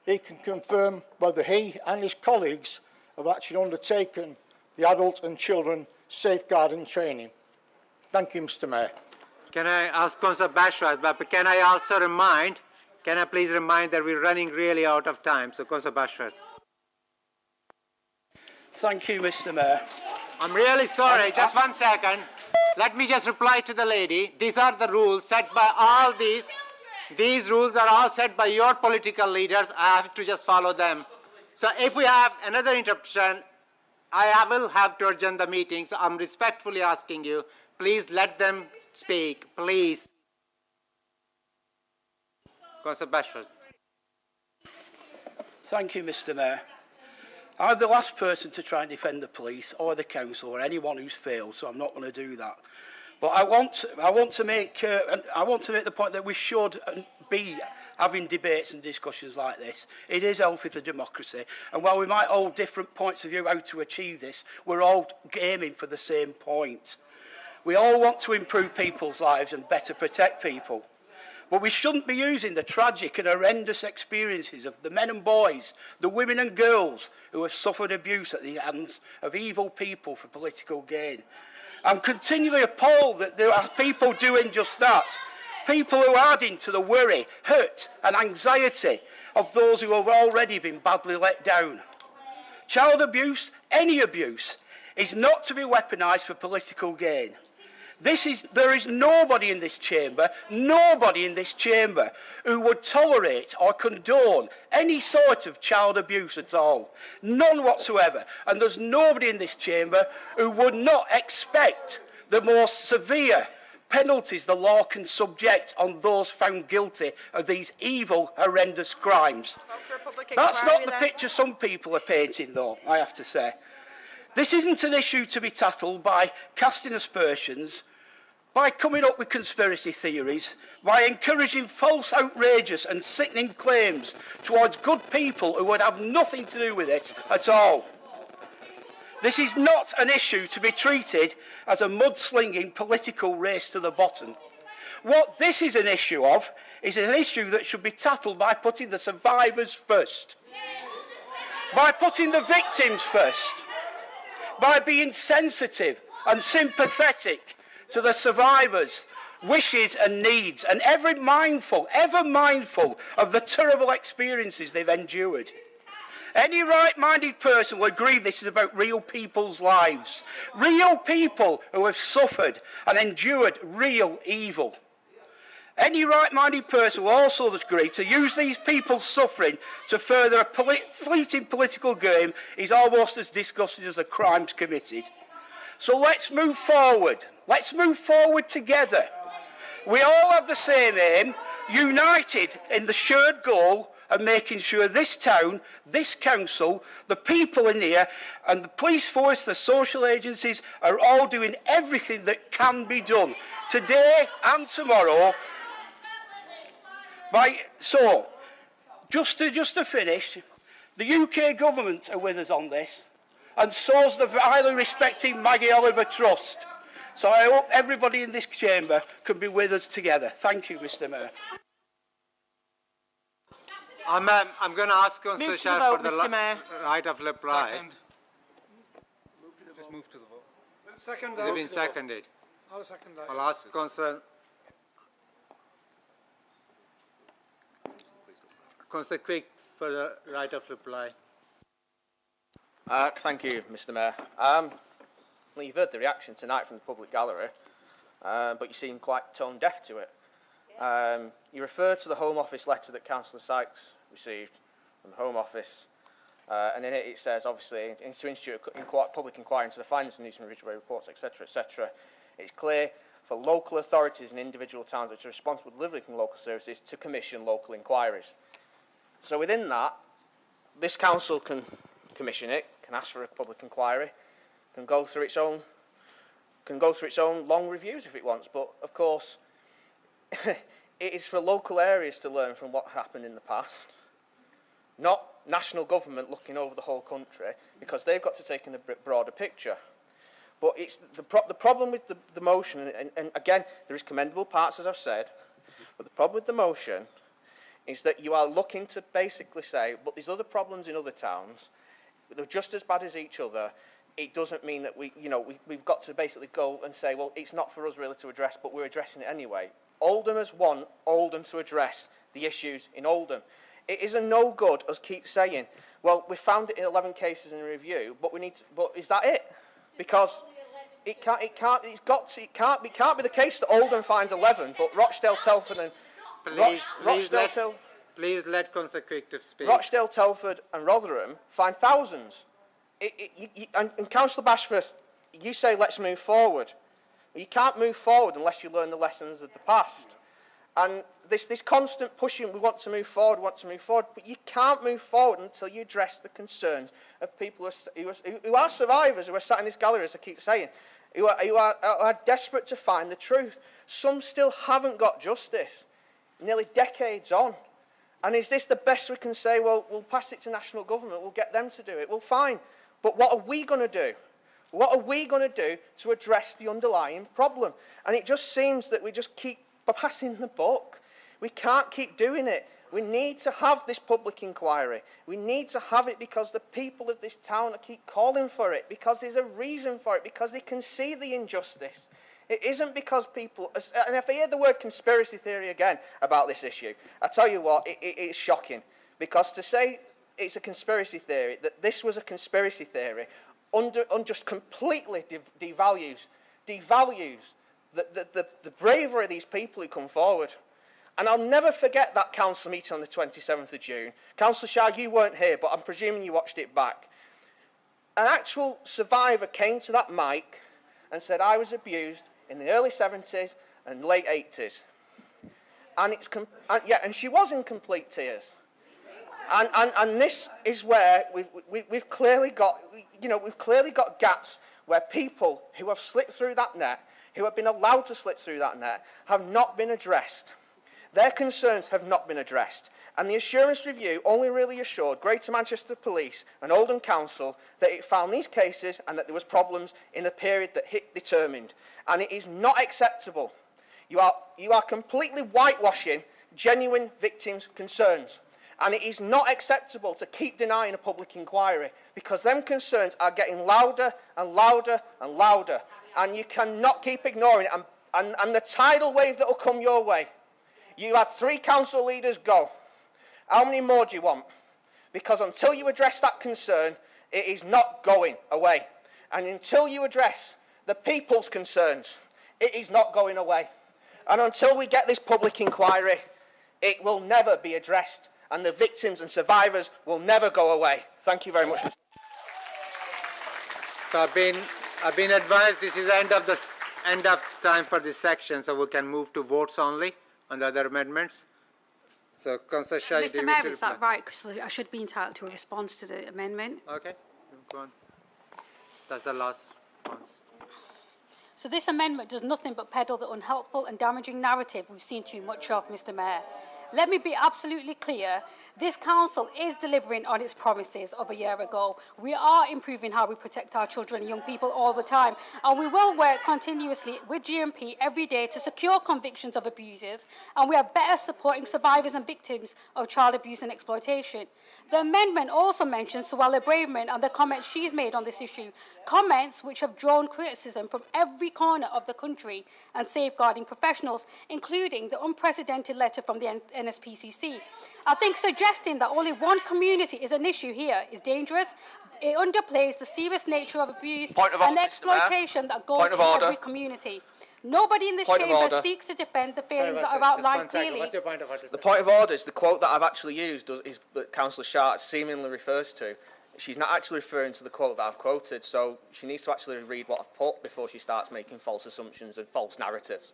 he can confirm whether he and his colleagues have actually undertaken the adult and children safeguarding training. Thank you, Mr. Mayor. Can I ask Councillor Bashwat, but can I also please remind that we're running really out of time, so Councillor Bashwat. Thank you, Mr. Mayor. I'm really sorry, just 1 second. Let me just reply to the lady. These are the rules set by all these. These rules are all set by your political leaders. I have to just follow them. So if we have another interruption, I will have to adjourn the meeting. So I'm respectfully asking you, please let them speak, please. Councillor Bashford. Thank you, Mr. Mayor. I'm the last person to try and defend the police or the council or anyone who's failed, so I'm not going to do that. But I want to make the point that we should be having debates and discussions like this. It is healthy for democracy, and while we might hold different points of view how to achieve this, we're all aiming for the same point. We all want to improve people's lives and better protect people. But we shouldn't be using the tragic and horrendous experiences of the men and boys, the women and girls who have suffered abuse at the hands of evil people for political gain. I'm continually appalled that there are people doing just that. People who are adding to the worry, hurt and anxiety of those who have already been badly let down. Child abuse, any abuse, is not to be weaponised for political gain. There is nobody in this chamber who would tolerate or condone any sort of child abuse at all. None whatsoever. And there's nobody in this chamber who would not expect the most severe penalties the law can subject on those found guilty of these evil, horrendous crimes. That's not the picture some people are painting, though, I have to say. This isn't an issue to be tackled by casting aspersions, by coming up with conspiracy theories, by encouraging false, outrageous and sickening claims towards good people who would have nothing to do with it at all. This is not an issue to be treated as a mudslinging political race to the bottom. What this is an issue of is an issue that should be tackled by putting the survivors first, by putting the victims first, by being sensitive and sympathetic to the survivors' wishes and needs, and ever mindful of the terrible experiences they've endured. Any right-minded person will agree this is about real people's lives, real people who have suffered and endured real evil. Any right-minded person will also agree to use these people's suffering to further a fleeting political game is almost as disgusting as the crimes committed. So let's move forward. Let's move forward together. We all have the same aim, united in the shared goal of making sure this town, this council, the people in here, and the police force, the social agencies are all doing everything that can be done today and tomorrow. So, just to finish, the UK government are with us on this, and so's the highly respected Maggie Oliver Trust. So I hope everybody in this chamber can be with us together. Thank you, Mr. Mayor. I'm going to ask Councillor Shah for the right of reply. Second. Just move to the vote. Second. They've been seconded. I'll second that. I'll ask Councillor Quick for the right of reply. Thank you, Mr. Mayor. Well, you've heard the reaction tonight from the public gallery, but you seem quite tone deaf to it. You refer to the Home Office letter that Councillor Sykes received from the Home Office, and in it says, obviously, to institute a public inquiry into the findings of Newton Ridgeway reports, etc., etc. It's clear for local authorities and individual towns which are responsible for delivering local services to commission local inquiries. So within that, this council can commission it, can ask for a public inquiry, can go through its own long reviews if it wants, but of course it is for local areas to learn from what happened in the past, not national government looking over the whole country, because they've got to take in a broader picture. But it's the problem with the motion, and again, there is commendable parts, as I've said, but the problem with the motion is that you are looking to basically say, but there's other problems in other towns, they're just as bad as each other. It doesn't mean that we've got to basically go and say, well, it's not for us really to address, but we're addressing it anyway. Oldhamers want Oldham to address the issues in Oldham. It is a no good us keep saying, well, we found it in 11 cases in review, but but is that it? Because it can't be the case that Oldham finds 11, but Rochdale, Telford Please let Councillor Quick to speak. Rochdale, Telford and Rotherham find thousands. And Councillor Bashford, you say let's move forward. Well, you can't move forward unless you learn the lessons of the past. And this constant pushing, we want to move forward, but you can't move forward until you address the concerns of people who are survivors, who are sat in this gallery, as I keep saying, who are desperate to find the truth. Some still haven't got justice, nearly decades on. And is this the best we can say? Well, we'll pass it to national government, we'll get them to do it. Well, fine, but what are we going to do? What are we going to do to address the underlying problem? And it just seems that we just keep passing the buck. We can't keep doing it. We need to have this public inquiry. We need to have it because the people of this town keep calling for it, because there's a reason for it, because they can see the injustice. It isn't because people, and if I hear the word conspiracy theory again about this issue, I tell you what, it's shocking. Because to say it's a conspiracy theory, that this was a conspiracy theory, just completely devalues the bravery of these people who come forward. And I'll never forget that council meeting on the 27th of June. Councillor Shah, you weren't here, but I'm presuming you watched it back. An actual survivor came to that mic and said, I was abused in the early 70s and late 80s. And she was in complete tears. And this is where we've clearly got, we've clearly got gaps where people who have slipped through that net, who have been allowed to slip through that net, have not been addressed. Their concerns have not been addressed. And the assurance review only really assured Greater Manchester Police and Oldham Council that it found these cases and that there was problems in the period that HIT determined. And it is not acceptable. You are completely whitewashing genuine victims' concerns. And it is not acceptable to keep denying a public inquiry, because them concerns are getting louder and louder and louder. And you cannot keep ignoring it. And the tidal wave that will come your way. You had 3 council leaders go. How many more do you want? Because until you address that concern, it is not going away. And until you address the people's concerns, it is not going away. And until we get this public inquiry, it will never be addressed. And the victims and survivors will never go away. Thank you very much. So I've been advised this is the end of time for this section, so we can move to votes only on the other amendments. So, Councillor Shah, Mr. Mayor, is that right? Because I should be entitled to a response to the amendment. Okay, go on. That's the last response. So this amendment does nothing but peddle the unhelpful and damaging narrative we've seen too much of, Mr. Mayor. Let me be absolutely clear. This council is delivering on its promises of a year ago. We are improving how we protect our children and young people all the time, and we will work continuously with GMP every day to secure convictions of abusers, and we are better supporting survivors and victims of child abuse and exploitation. The amendment also mentions Suella Braverman and the comments she's made on this issue, comments which have drawn criticism from every corner of the country and safeguarding professionals, including the unprecedented letter from the NSPCC. I think suggesting that only one community is an issue here is dangerous. It underplays the serious nature of abuse and exploitation that goes in every community. Nobody in this chamber seeks to defend the failings that are outlined clearly. What's your point of order? The point of order is the quote that I've actually used is that Councillor Shah seemingly refers to. She's not actually referring to the quote that I've quoted, so she needs to actually read what I've put before she starts making false assumptions and false narratives.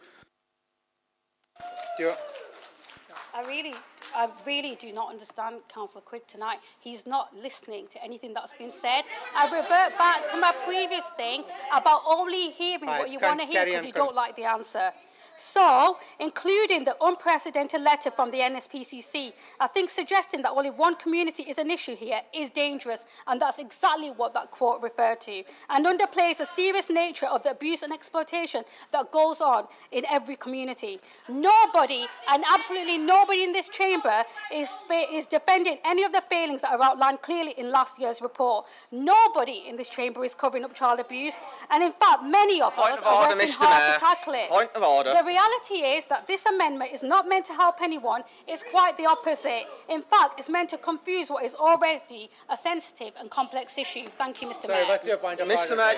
I really do not understand Councillor Quigg tonight. He's not listening to anything that's been said. I revert back to my previous thing about only hearing what you want to hear because you don't like the answer. So, including the unprecedented letter from the NSPCC, I think suggesting that only one community is an issue here is dangerous, and that's exactly what that quote referred to, and underplays the serious nature of the abuse and exploitation that goes on in every community. Nobody, and absolutely nobody in this chamber, is defending any of the failings that are outlined clearly in last year's report. Nobody in this chamber is covering up child abuse, and in fact, many of us are working hard to tackle it. Point of order. The reality is that this amendment is not meant to help anyone. It's quite the opposite. In fact, it's meant to confuse what is already a sensitive and complex issue. Thank you, Mr. Mayor. What's your point of order? Mr. Mayor,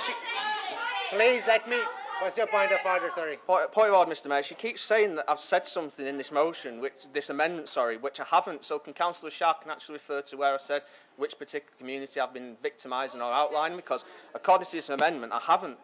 please let me... What's your point of order, sorry? Point of order, Mr Mayor. She keeps saying that I've said something in this motion, this amendment, which I haven't. So can Councillor Shark actually refer to where I said which particular community I've been victimising or outlining? Because according to this amendment, I haven't.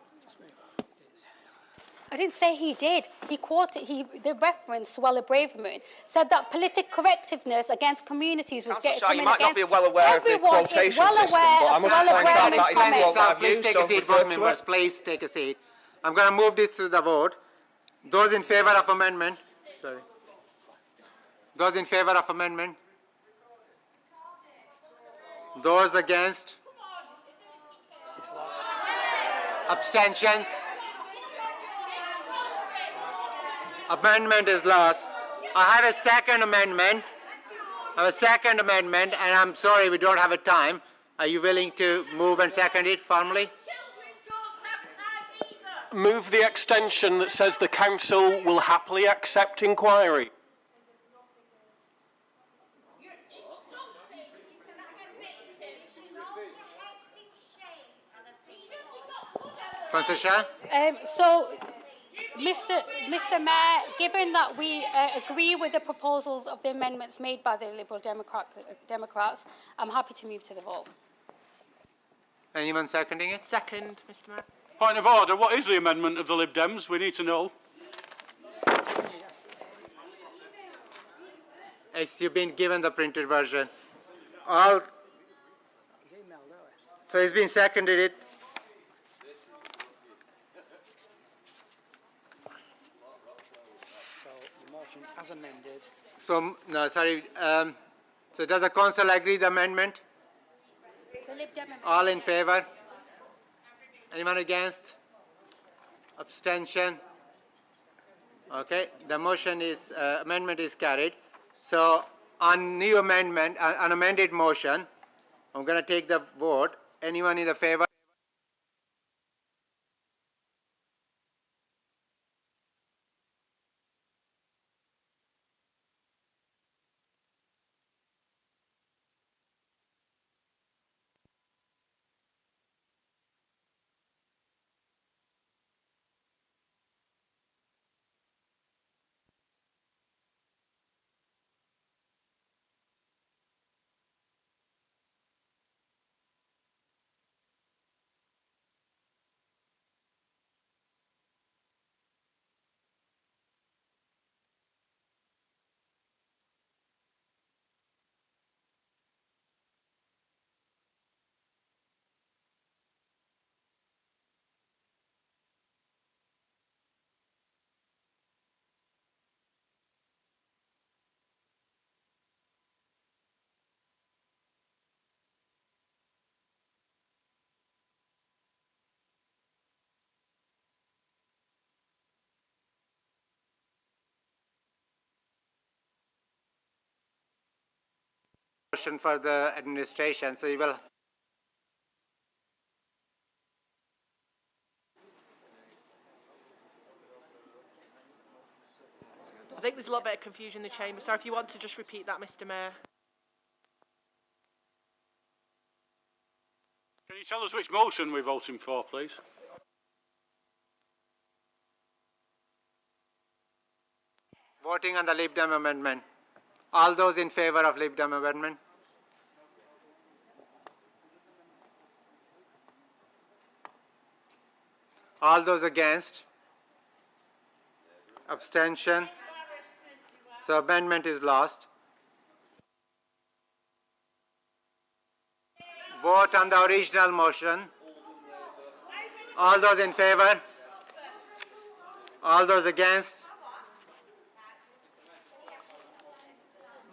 I didn't say he did. He quoted, the reference to Wella Braverman said that political correctiveness against communities was getting You might not be well aware of the quotation system, but I must point out that is a quote I've Please used, take so a seat, refer board to members. it. Please take a seat. I'm going to move this to the vote. Those in favour of amendment? Sorry. Those in favour of amendment? Those against? Abstentions? Amendment is lost. I have a second amendment. And I'm sorry we don't have a time. Are you willing to move and second it formally? Move the extension that says the council will happily accept inquiry. Councillor Shah? So, Mr Mayor, given that we agree with the proposals of the amendments made by the Liberal Democrats, I'm happy to move to the vote. Anyone seconding it? Second, Mr Mayor. Point of order, what is the amendment of the Lib Dems? We need to know. As you've been given the printed version. So it's been seconded it. So the motion as amended. So, no, sorry. So does the council agree the amendment? All in favour? Anyone against? Abstention? Okay, the motion is, amendment is carried. So on new amendment, an amended motion, I'm going to take the vote. Anyone in the favour? For the administration, so you will. I think there's a little bit of confusion in the chamber, so if you want to just repeat that, Mr Mayor. Can you tell us which motion we're voting for, please? Voting on the Lib Dem amendment. All those in favour of Lib Dem amendment? All those against? Abstention? So amendment is lost. Vote on the original motion. All those in favour? All those against?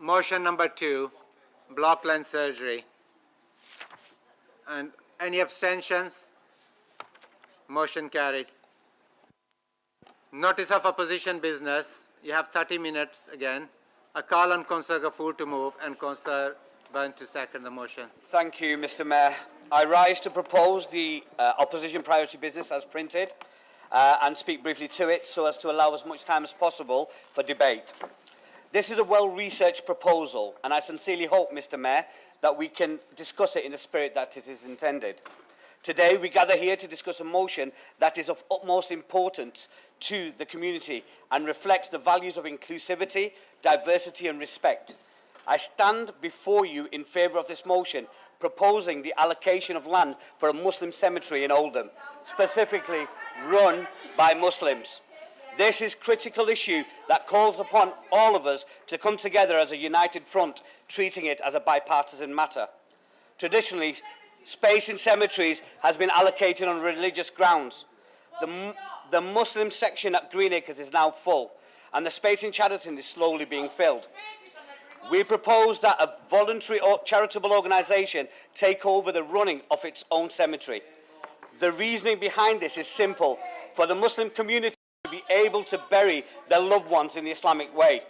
Motion number 2, block lens surgery. And any abstentions? Motion carried. Notice of opposition business. You have 30 minutes again. A call on Councillor Ghaffur to move and Councillor Byrne to second the motion. Thank you, Mr Mayor. I rise to propose the opposition priority business as printed and speak briefly to it so as to allow as much time as possible for debate. This is a well-researched proposal, and I sincerely hope, Mr Mayor, that we can discuss it in the spirit that it is intended. Today, we gather here to discuss a motion that is of utmost importance to the community and reflects the values of inclusivity, diversity and respect. I stand before you in favour of this motion, proposing the allocation of land for a Muslim cemetery in Oldham, specifically run by Muslims. This is a critical issue that calls upon all of us to come together as a united front, treating it as a bipartisan matter. Traditionally, space in cemeteries has been allocated on religious grounds. The Muslim section at Greenacres is now full, and the space in Chadderton is slowly being filled. We propose that a voluntary or charitable organisation take over the running of its own cemetery. The reasoning behind this is simple: for the Muslim community to be able to bury their loved ones in the Islamic way.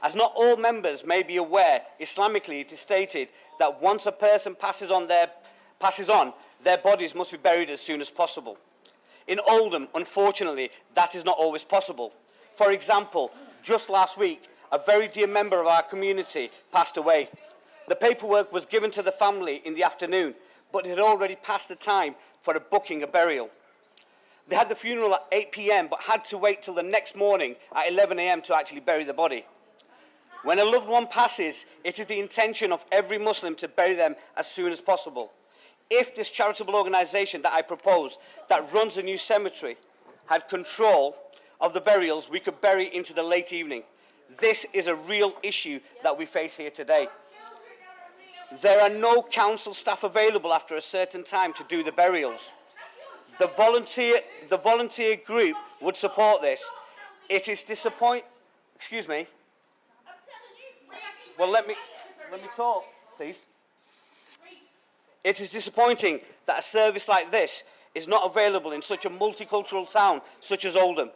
As not all members may be aware, Islamically it is stated that once a person passes on, their bodies must be buried as soon as possible. In Oldham, unfortunately, that is not always possible. For example, just last week, a very dear member of our community passed away. The paperwork was given to the family in the afternoon, but it had already passed the time for booking a burial. They had the funeral at 8 p.m, but had to wait till the next morning at 11 a.m. to actually bury the body. When a loved one passes, it is the intention of every Muslim to bury them as soon as possible. If this charitable organisation that I propose, that runs a new cemetery, had control of the burials, we could bury into the late evening. This is a real issue that we face here today. There are no council staff available after a certain time to do the burials. The volunteer group would support this. It is disappointing. Excuse me. Well, let me talk, please. It is disappointing that a service like this is not available in such a multicultural town such as Oldham.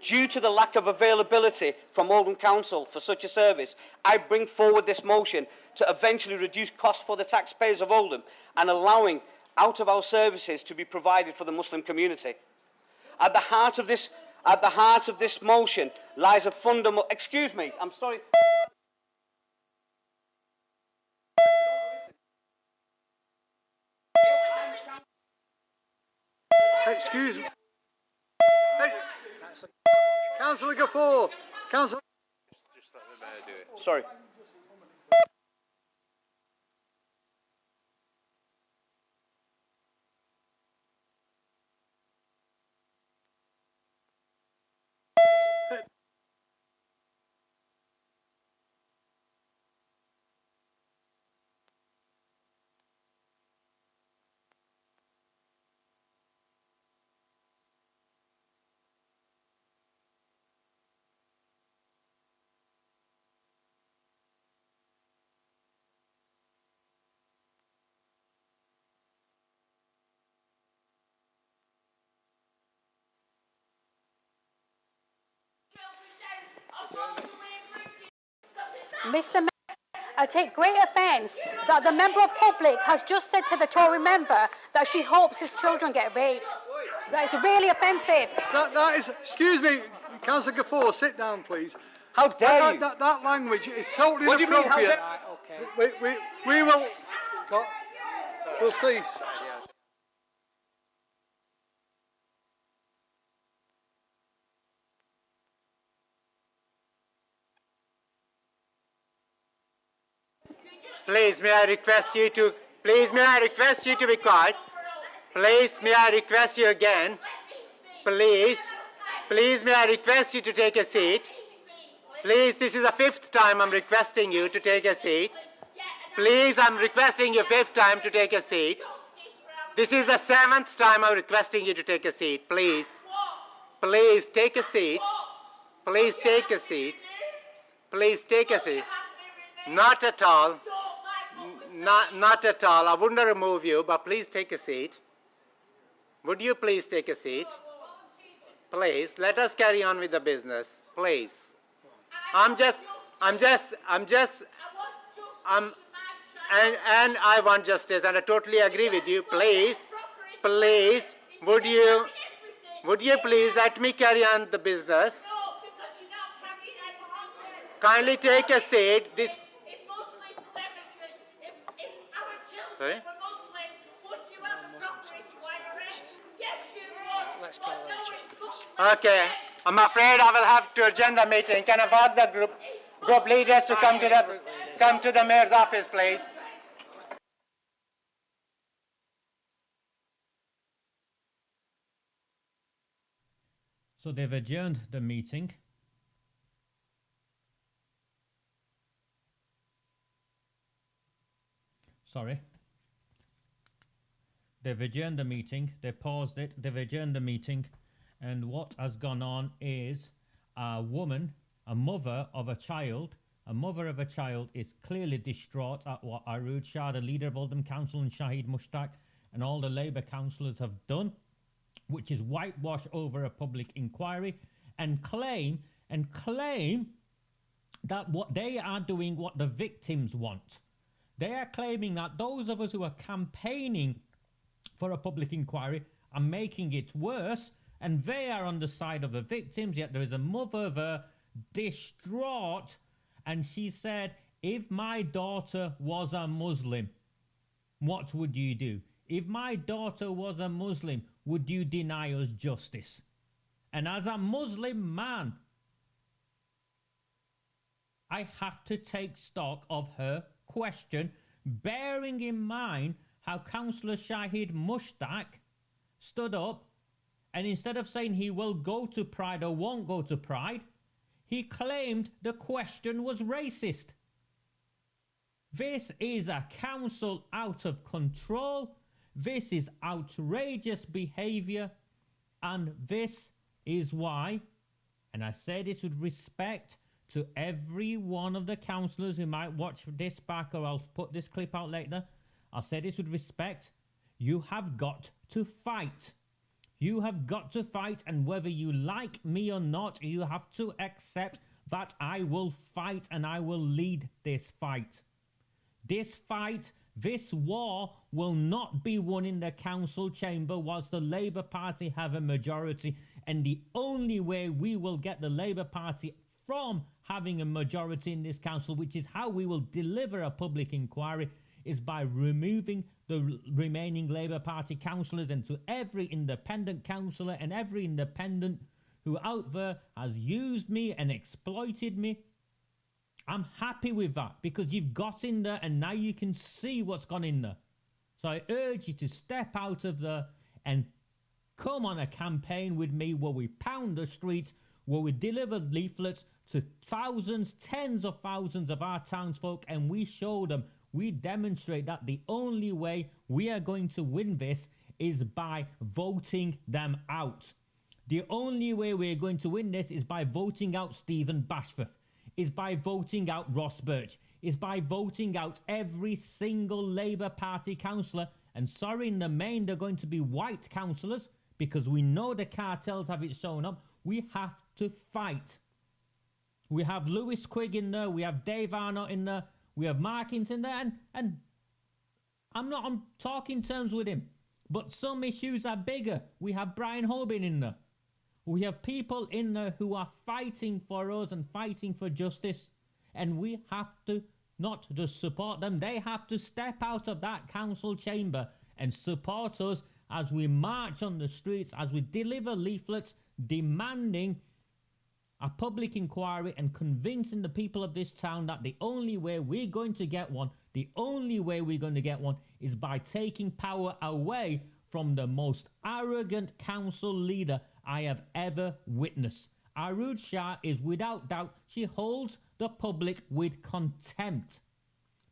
Due to the lack of availability from Oldham Council for such a service, I bring forward this motion to eventually reduce costs for the taxpayers of Oldham and allowing out-of-house services to be provided for the Muslim community. At the heart of this motion lies a fundamental... Excuse me, I'm sorry. Excuse me. Hey. Councillor Gafoor. Councillor. Just let the mayor do it. Sorry. Mr. Mayor, I take great offence that the member of public has just said to the Tory member that she hopes his children get raped. That is really offensive. That is, excuse me, Councillor Gafoor, sit down, please. How dare you? That language is totally what inappropriate. Do you mean, how dare We will... We'll cease. Please, may I request you to be quiet? Please, may I request you again? Please, may I request you to take a seat? Please, this is the 5th time I'm requesting you to take a seat. Please, I'm requesting you 5th time to take a seat. This is the 7th time I'm requesting you to take a seat. Please, take a seat. Please take a seat. Please take a seat. Not at all. Not at all. I wouldn't remove you, but please take a seat. Would you please take a seat? Please, let us carry on with the business. Please. And I want justice, and I totally agree with you. Please, would you please let me carry on the business? Kindly take a seat. This. Sorry? Let's call an adjournment. Okay, I'm afraid I will have to adjourn the meeting. Can I ask the group leaders to come to the mayor's office, please? So they've adjourned the meeting. Sorry. They've adjourned the meeting. They paused it. They've adjourned the meeting. And what has gone on is a woman, a mother of a child is clearly distraught at what Arood Shah, the leader of Oldham Council, and Shahid Mushtaq and all the Labour councillors have done, which is whitewash over a public inquiry and claim that what they are doing what the victims want. They are claiming that those of us who are campaigning for a public inquiry are making it worse, and they are on the side of the victims. Yet there is a mother there distraught, and she said, if my daughter was a Muslim, what would you do? If my daughter was a Muslim, would you deny us justice? And as a Muslim man, I have to take stock of her question, bearing in mind how Councillor Shahid Mushtaq stood up, and instead of saying he will go to Pride or won't go to Pride, he claimed the question was racist. This is a council out of control. This is outrageous behaviour, and this is why, and I say this with respect to every one of the councillors who might watch this back, or I'll put this clip out later, I'll say this with respect, you have got to fight. You have got to fight, and whether you like me or not, you have to accept that I will fight and I will lead this fight. This fight, this war will not be won in the council chamber whilst the Labour Party have a majority, and the only way we will get the Labour Party from having a majority in this council, which is how we will deliver a public inquiry, is by removing the remaining Labour Party councillors, and to every independent councillor and every independent who out there has used me and exploited me, I'm happy with that, because you've got in there and now you can see what's gone in there. So I urge you to step out of there and come on a campaign with me where we pound the streets, where we deliver leaflets to thousands, tens of thousands of our townsfolk, and we show them, we demonstrate that the only way we are going to win this is by voting them out. The only way we're going to win this is by voting out Stephen Bashforth, is by voting out Ross Birch, is by voting out every single Labour Party councillor. And sorry, in the main, they're going to be white councillors, because we know the cartels have it shown up. We have to fight. We have Lewis Quigg in there, we have Dave Arnott in there, we have Markins in there, and I'm not on talking terms with him, but some issues are bigger. We have Brian Holbin in there. We have people in there who are fighting for us and fighting for justice, and we have to not just support them, they have to step out of that council chamber and support us as we march on the streets, as we deliver leaflets demanding a public inquiry and convincing the people of this town that the only way we're going to get one, is by taking power away from the most arrogant council leader I have ever witnessed. Arood Shah is without doubt, she holds the public with contempt.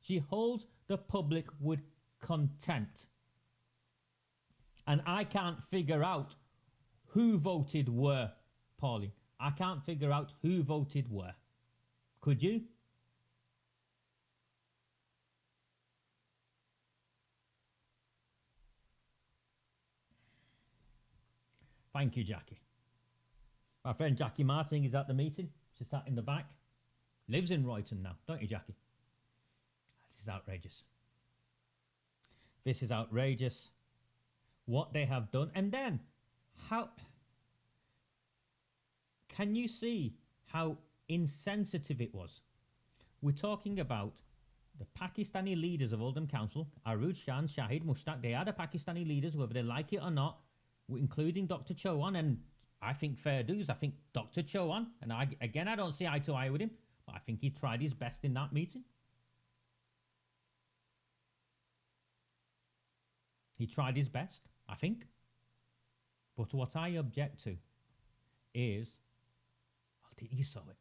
She holds the public with contempt. And I can't figure out who voted where, Pauline. I can't figure out who voted where. Could you? Thank you, Jackie. My friend Jackie Martin is at the meeting. She sat in the back. Lives in Royton now, don't you, Jackie? This is outrageous. This is outrageous. What they have done. And then, how... Can you see how insensitive it was? We're talking about the Pakistani leaders of Oldham Council, Arood Shah and Shahid Mushtaq. They are the Pakistani leaders, whether they like it or not. including Dr. Chowan, and I think fair dues. I think Dr. Chowan, and I don't see eye to eye with him, but I think he tried his best in that meeting. He tried his best, I think. But what I object to is, you saw it.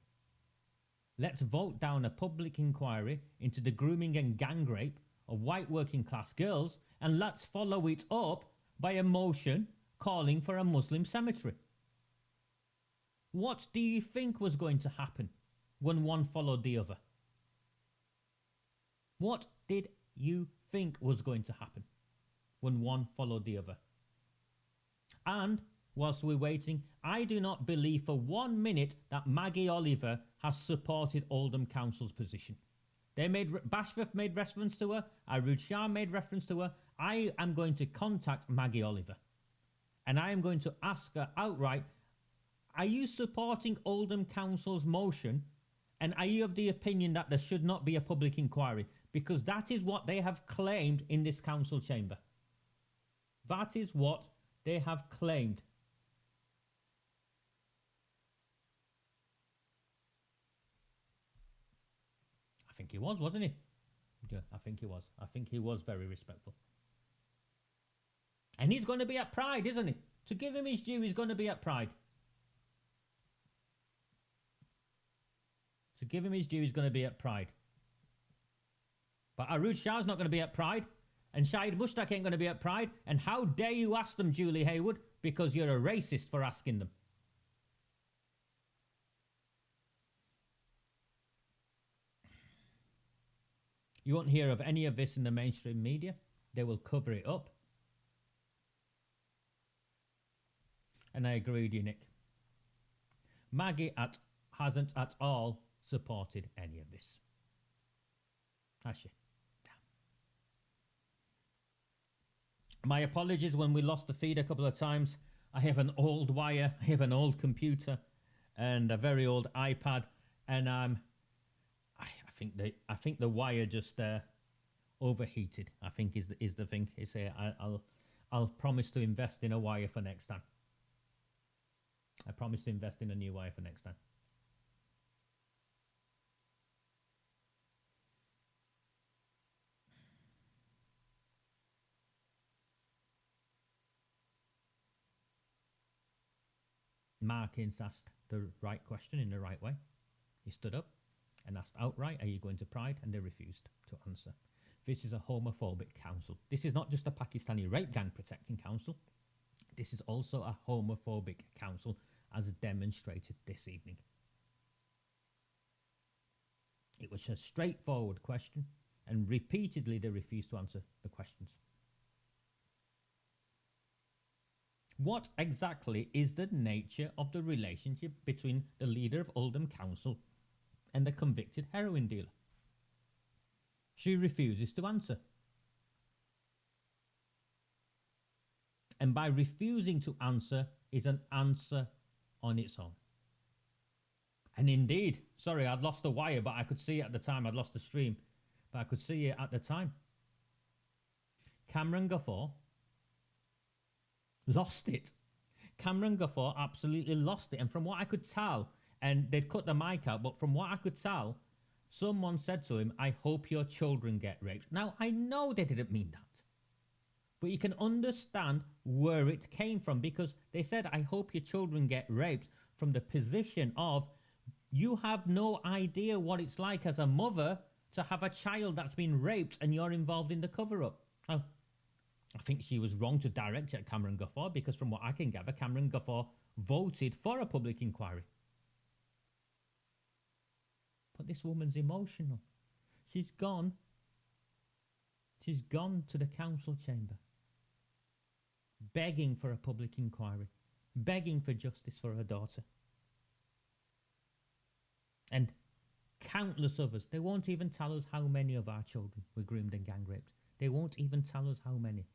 Let's vote down a public inquiry into the grooming and gang rape of white working class girls, and let's follow it up by a motion calling for a Muslim cemetery. What do you think was going to happen when one followed the other? What did you think was going to happen when one followed the other? And whilst we're waiting, I do not believe for 1 minute that Maggie Oliver has supported Oldham Council's position. Bashforth made reference to her, Arud Shah made reference to her. I am going to contact Maggie Oliver, and I am going to ask her outright, are you supporting Oldham Council's motion, and are you of the opinion that there should not be a public inquiry? Because that is what they have claimed in this council chamber. That is what they have claimed. I think he was, wasn't he? Yeah, I think he was. I think he was very respectful. And he's going to be at Pride, isn't he? To give him his due, he's going to be at Pride. To give him his due, he's going to be at Pride. But Arud Shah's not going to be at Pride. And Shahid Mushtaq ain't going to be at Pride. And how dare you ask them, Julie Haywood? Because you're a racist for asking them. You won't hear of any of this in the mainstream media. They will cover it up. And I agree with you, Nick. Maggie hasn't at all supported any of this. Has she? My apologies when we lost the feed a couple of times. I have an old wire, I have an old computer, and a very old iPad, and I think the wire just overheated. I think is the thing. It's I'll promise to invest in a wire for next time. I promise to invest in a new wire for next time. Markins asked the right question in the right way. He stood up and asked outright, are you going to Pride? And they refused to answer. This is a homophobic council. This is not just a Pakistani rape gang protecting council. This is also a homophobic council, as demonstrated this evening. It was a straightforward question, and repeatedly they refused to answer the questions. What exactly is the nature of the relationship between the leader of Oldham Council and the convicted heroin dealer? She refuses to answer. And by refusing to answer is an answer on its own. And indeed, sorry, I'd lost the wire, but I could see it at the time. I'd lost the stream, but I could see it at the time. Cameron Gaffer lost it. Cameron Gaffer absolutely lost it. And from what I could tell, and they'd cut the mic out, but from what I could tell, someone said to him, I hope your children get raped. Now, I know they didn't mean that. But you can understand where it came from, because they said, I hope your children get raped, from the position of, you have no idea what it's like as a mother to have a child that's been raped and you're involved in the cover-up. Now, I think she was wrong to direct it at Cameron Gaffer, because from what I can gather, Cameron Gaffer voted for a public inquiry. But this woman's emotional. She's gone to the council chamber, begging for a public inquiry, begging for justice for her daughter. And countless others. They won't even tell us how many of our children were groomed and gang raped. They won't even tell us how many.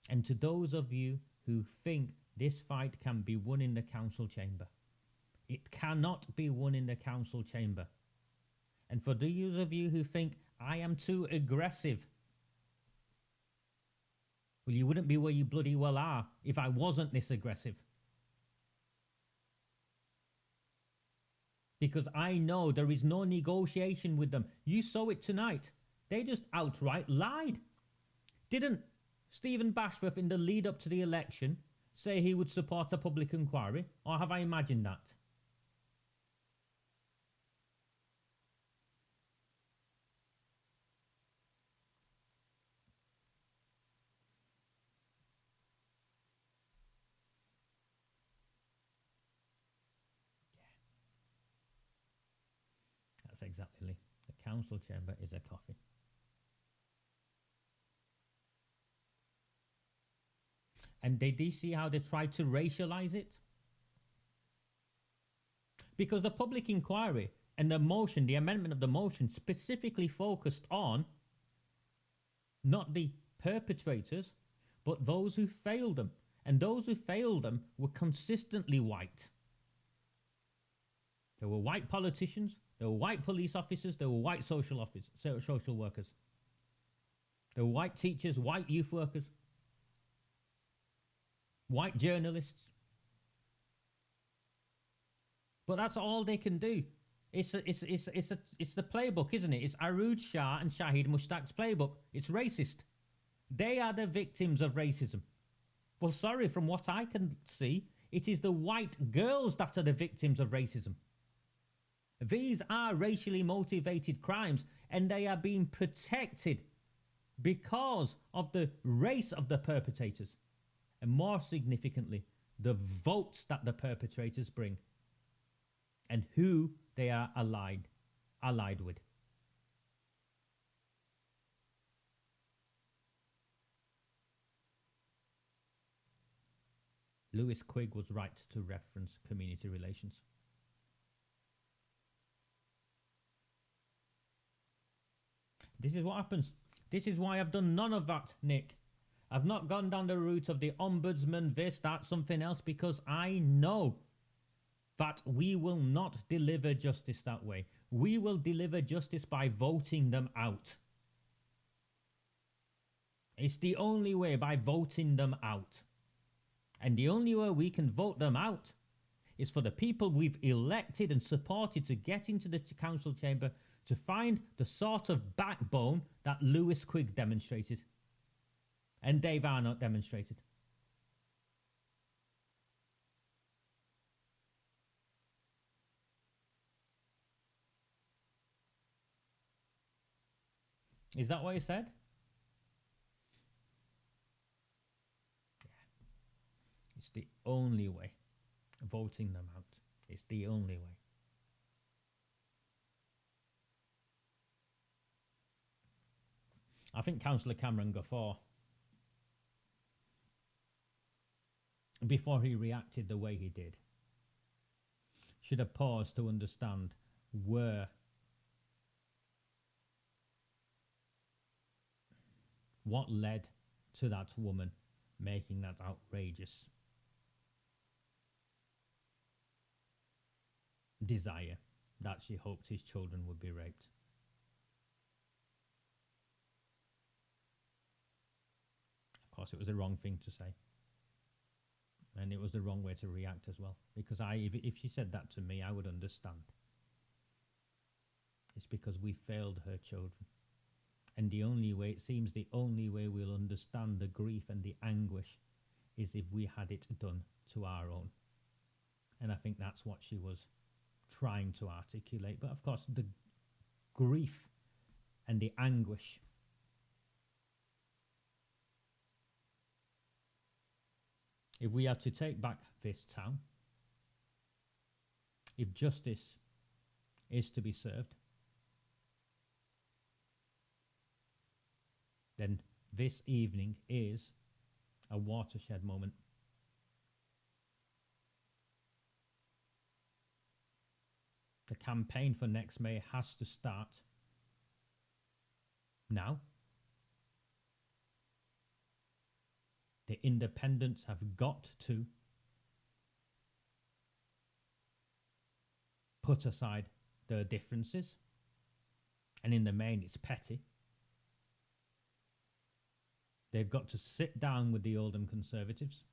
And to those of you who think this fight can be won in the council chamber, it cannot be won in the council chamber. And for those of you who think I am too aggressive Well, you wouldn't be where you bloody well are if I wasn't this aggressive. Because I know there is no negotiation with them. You saw it tonight. They just outright lied. Didn't Stephen Bashworth, in the lead up to the election, say he would support a public inquiry? Or have I imagined that? That's exactly. The council chamber is a coffee. And did you see how they tried to racialize it? Because the public inquiry and the motion, the amendment of the motion, specifically focused on not the perpetrators, but those who failed them. And those who failed them were consistently white. There were white politicians, there were white police officers, there were white social workers. There were white teachers, white youth workers, white journalists. But that's all they can do. It's the playbook, isn't it? It's Arooj Shah and Shahid Mushtaq's playbook. It's racist. They are the victims of racism. Well, sorry, from what I can see, it is the white girls that are the victims of racism. These are racially motivated crimes, and they are being protected because of the race of the perpetrators. And more significantly, the votes that the perpetrators bring and who they are allied with. Lewis Quigg was right to reference community relations. This is what happens. This is why I've done none of that, Nick. I've not gone down the route of the ombudsman, this, that, something else, because I know that we will not deliver justice that way. We will deliver justice by voting them out. It's the only way, by voting them out. And the only way we can vote them out is for the people we've elected and supported to get into the council chamber to find the sort of backbone that Lewis Quigg demonstrated and Dave Arnott demonstrated. Is that what he said? Yeah. It's the only way. Voting them out. It's the only way. I think Councillor Cameron Gaffar, before he reacted the way he did, should have paused to understand what led to that woman making that outrageous desire that she hoped his children would be raped. Of course, it was the wrong thing to say. And it was the wrong way to react as well. Because if she said that to me, I would understand. It's because we failed her children. And the only way, it seems the only way we'll understand the grief and the anguish is if we had it done to our own. And I think that's what she was trying to articulate. But of course, the grief and the anguish if we had to take back this town, if justice is to be served, then this evening is a watershed moment. The campaign for next May has to start now. The independents have got to put aside their differences, and in the main it's petty. They've got to sit down with the Oldham Conservatives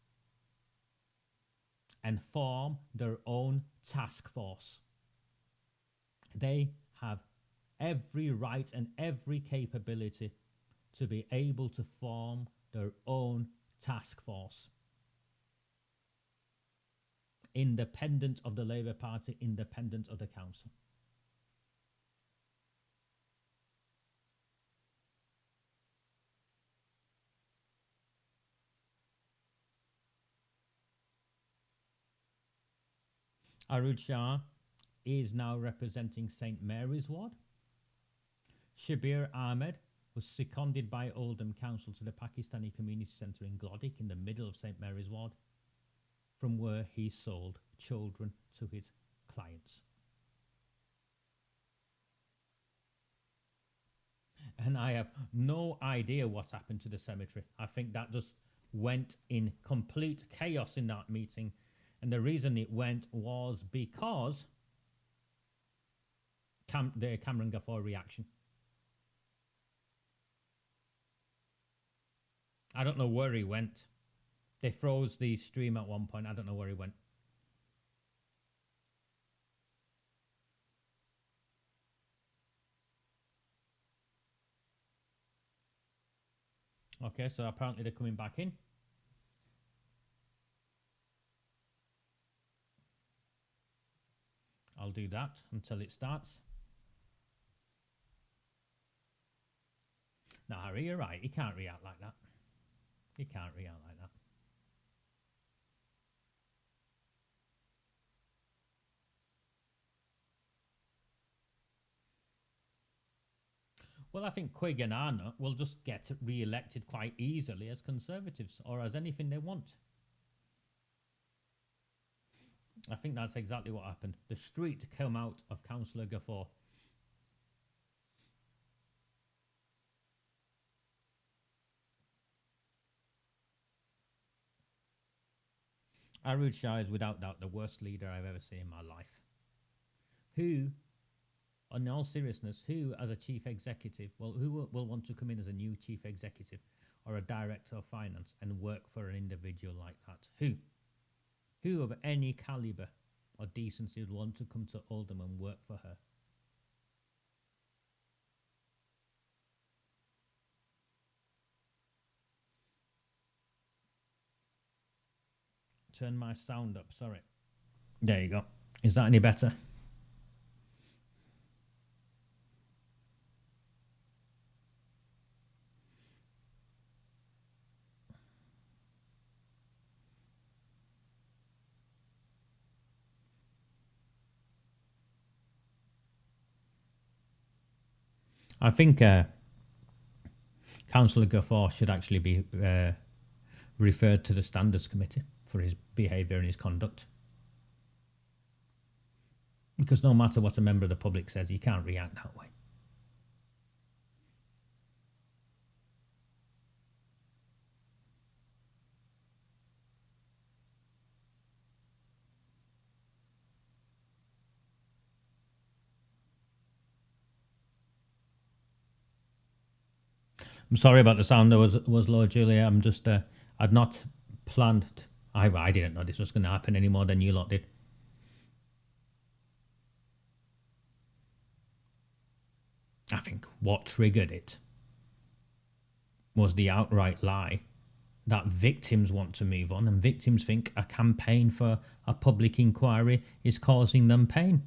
and form their own task force. They have every right and every capability to be able to form their own task force. Independent of the Labour Party, independent of the council. Arud Shah is now representing St Mary's Ward. Shabir Ahmed was seconded by Oldham Council to the Pakistani Community Centre in Glodick in the middle of St Mary's Ward, from where he sold children to his clients. And I have no idea what happened to the cemetery. I think that just went in complete chaos in that meeting. And the reason it went was because the Cameron Gafford reaction. I don't know where he went. They froze the stream at one point. I don't know where he went. Okay, so apparently they're coming back in. I'll do that until it starts. No, Harry, you're right. He can't react like that. He can't react like that. Well, I think Quigg and Arnott will just get re-elected quite easily as Conservatives or as anything they want. I think that's exactly what happened. The street came out of Councillor Gafford. Arud Shah is without doubt the worst leader I've ever seen in my life. Who, in all seriousness, who as a chief executive, well, who will want to come in as a new chief executive or a director of finance and work for an individual like that? Who? Who of any calibre or decency would want to come to Oldham and work for her? Turn my sound up, sorry. There you go. Is that any better? I think Councillor Gafford should actually be referred to the Standards Committee for his behaviour and his conduct. Because no matter what a member of the public says, you can't react that way. I'm sorry about the sound. There was low, Julia. I'm just I'd not planned. I didn't know this was going to happen any more than you lot did. I think what triggered it was the outright lie that victims want to move on, and victims think a campaign for a public inquiry is causing them pain,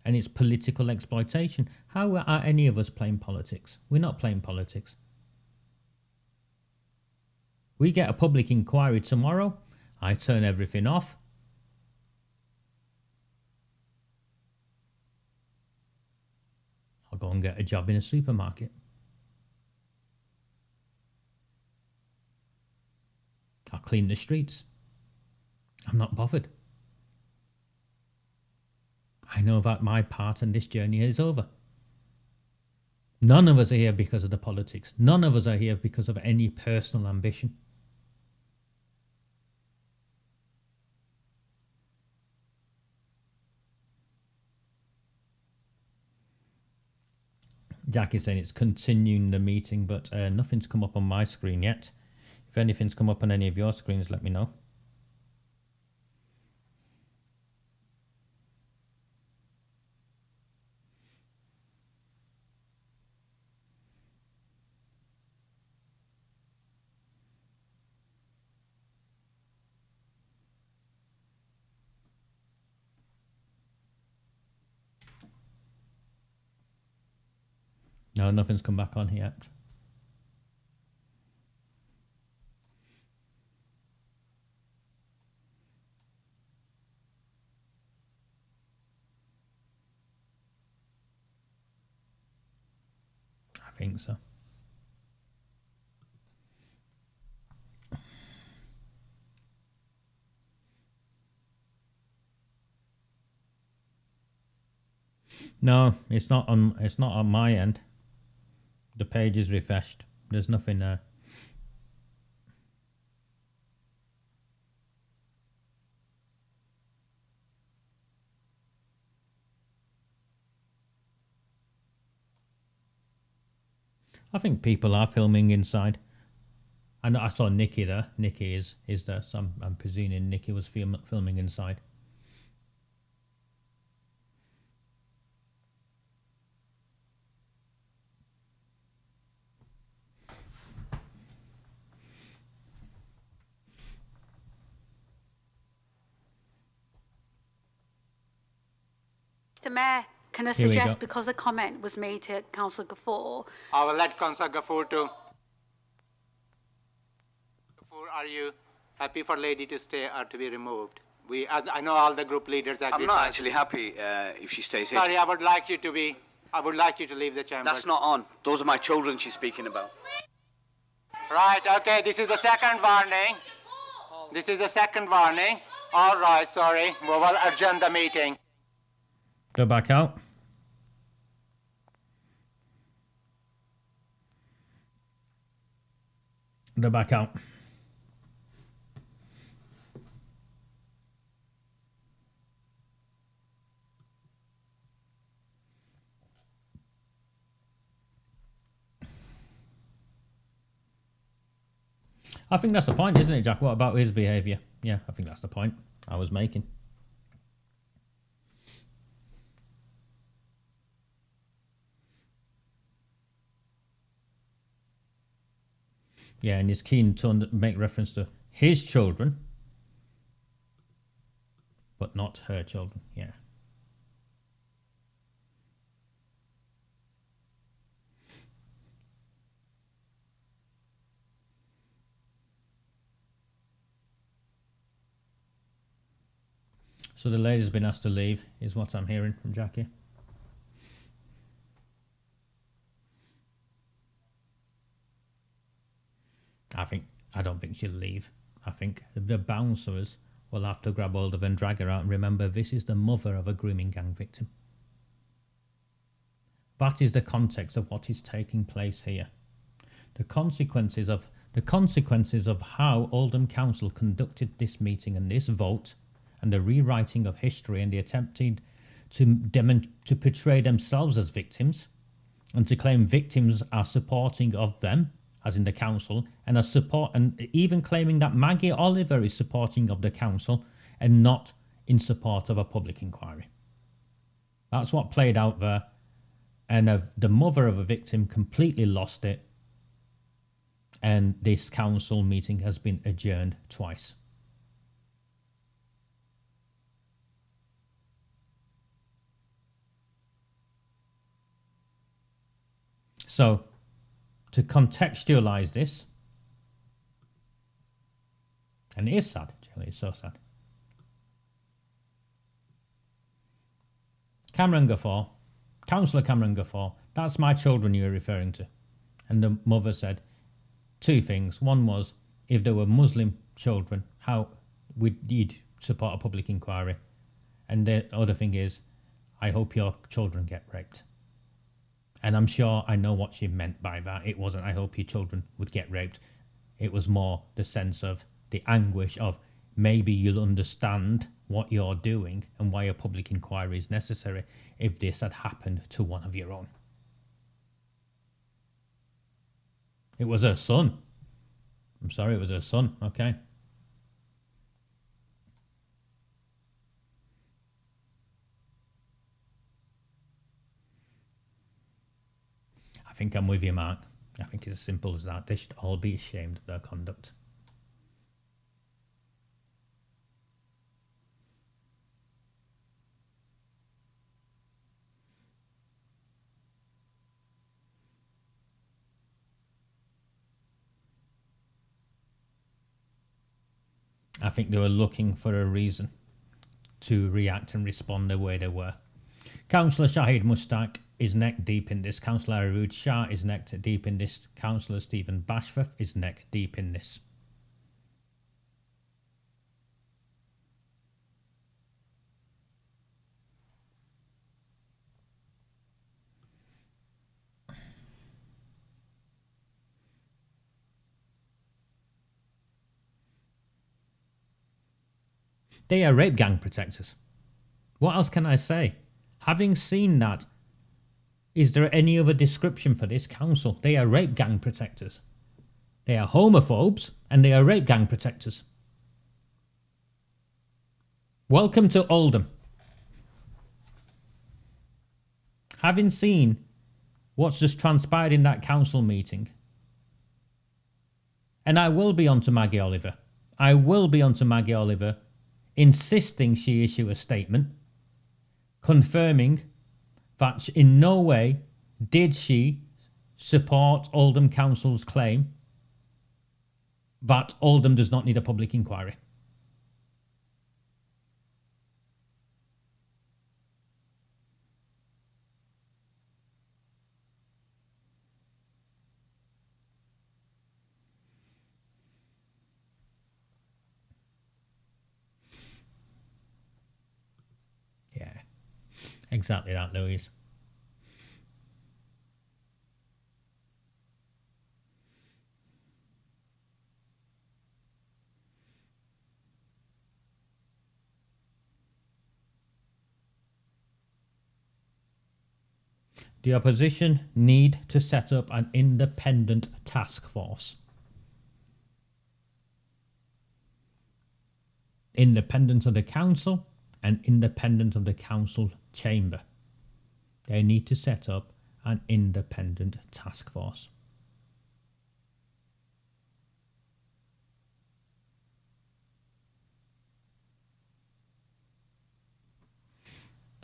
and it's political exploitation. How are any of us playing politics? We're not playing politics. We get a public inquiry tomorrow. I turn everything off. I'll go and get a job in a supermarket. I'll clean the streets. I'm not bothered. I know that my part in this journey is over. None of us are here because of the politics. None of us are here because of any personal ambition. Jack is saying it's continuing the meeting, but nothing's come up on my screen yet. If anything's come up on any of your screens, let me know. No, nothing's come back on yet. I think so. No, it's not on. It's not on my end. The page is refreshed. There's nothing there. I think people are filming inside. I saw Nikki there. Nikki is there, so I'm presuming Nikki was filming inside. Mr. Mayor, can I Here we suggest, go. because a comment was made to Councillor Gafoor, I will let Councillor Gafoor to. Gafoor, are you happy for lady to stay or to be removed? I know all the group leaders agree. I'm not actually happy if she stays here. Sorry, I would like you to be. I would like you to leave the chamber. That's not on. Those are my children she's speaking about. Right, okay, this is the second warning. This is the second warning. All right, sorry. We will adjourn the meeting. Go back out. Go back out. I think that's the point, isn't it, Jack? What about his behaviour? Yeah, I think that's the point I was making. Yeah, and he's keen to make reference to his children, but not her children. Yeah. So the lady's been asked to leave, is what I'm hearing from Jackie. I don't think she'll leave. I think the bouncers will have to grab hold of her and drag her out. And remember, this is the mother of a grooming gang victim. That is the context of what is taking place here. The consequences of how Oldham Council conducted this meeting and this vote, and the rewriting of history and the attempting to portray themselves as victims, and to claim victims are supporting of them, as in the council, and even claiming that Maggie Oliver is supporting of the council and not in support of a public inquiry. That's what played out there, and the mother of a victim completely lost it, and this council meeting has been adjourned twice. So, to contextualize this, and it is sad, actually, it's so sad. Councillor Cameron Gafour, that's my children you're referring to. And the mother said two things. One was, if there were Muslim children, how would you support a public inquiry? And the other thing is, I hope your children get raped. And I'm sure I know what she meant by that. It wasn't, I hope your children would get raped. It was more the sense of the anguish of maybe you'll understand what you're doing and why a public inquiry is necessary if this had happened to one of your own. It was her son. I'm sorry, it was her son. Okay. I think I'm with you, Mark. I think it's as simple as that. They should all be ashamed of their conduct. I think they were looking for a reason to react and respond the way they were. Councillor Shahid Mushtaq is neck deep in this. Councillor Arood Shah is neck deep in this. Councillor Stephen Bashforth is neck deep in this. They are rape gang protectors. What else can I say? Having seen that, is there any other description for this council? They are rape gang protectors. They are homophobes and they are rape gang protectors. Welcome to Oldham. Having seen what's just transpired in that council meeting, and I will be on to Maggie Oliver. I will be on to Maggie Oliver, insisting she issue a statement confirming that in no way did she support Oldham Council's claim that Oldham does not need a public inquiry. Exactly that, Louise. The opposition need to set up an independent task force. Independent of the council and independent of the council chamber. They need to set up an independent task force.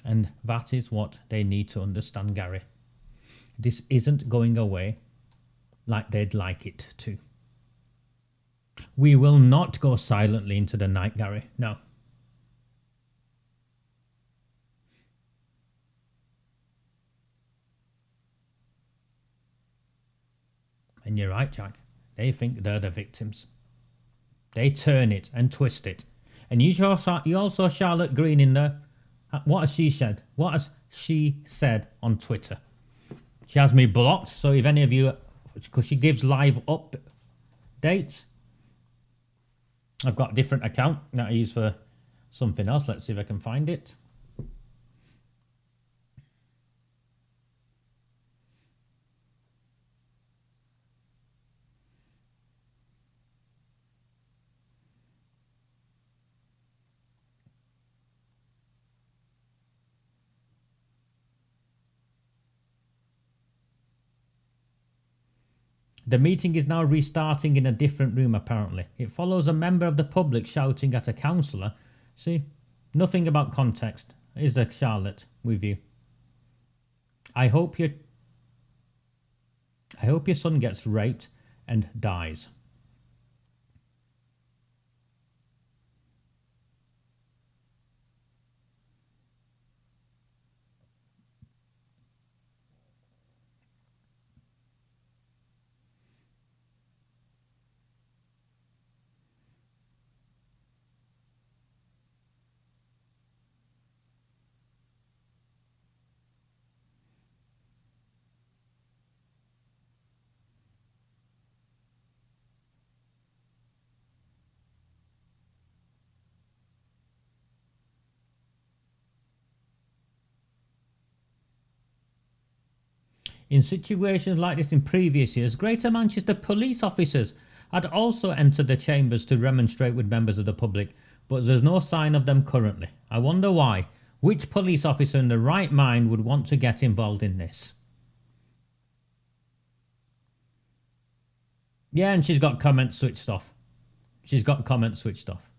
And that is what they need to understand, Gary. This isn't going away like they'd like it to. We will not go silently into the night, Gary. No. And you're right, Jack. They think they're the victims. They turn it and twist it. And you also Charlotte Green in there. What has she said? What has she said on Twitter? She has me blocked. So if any of you, because she gives live updates. I've got a different account that I use for something else. Let's see if I can find it. The meeting is now restarting in a different room, apparently. It follows a member of the public shouting at a councillor. See, nothing about context. Is there, Charlotte, with you? I hope your son gets raped and dies. In situations like this in previous years, Greater Manchester police officers had also entered the chambers to remonstrate with members of the public, but there's no sign of them currently. I wonder why. Which police officer in the right mind would want to get involved in this? Yeah, and she's got comments switched off. She's got comments switched off.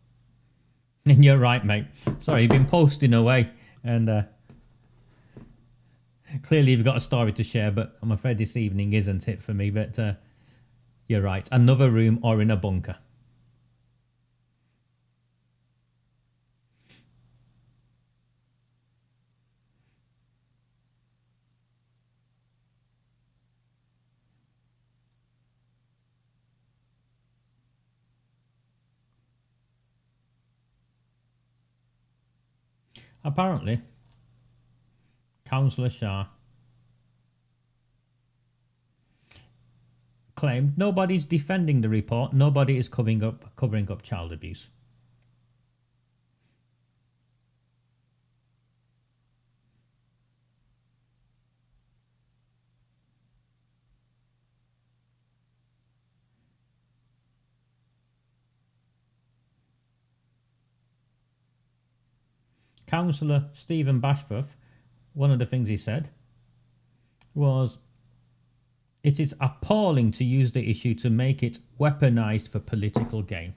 And you're right, mate. Sorry, you've been posting away, and clearly you've got a story to share, but I'm afraid this evening isn't it for me, but you're right. Another room or in a bunker. Apparently, Councillor Shah claimed nobody's defending the report, nobody is covering up child abuse. Councillor Stephen Bashforth, one of the things he said was, it is appalling to use the issue to make it weaponised for political gain.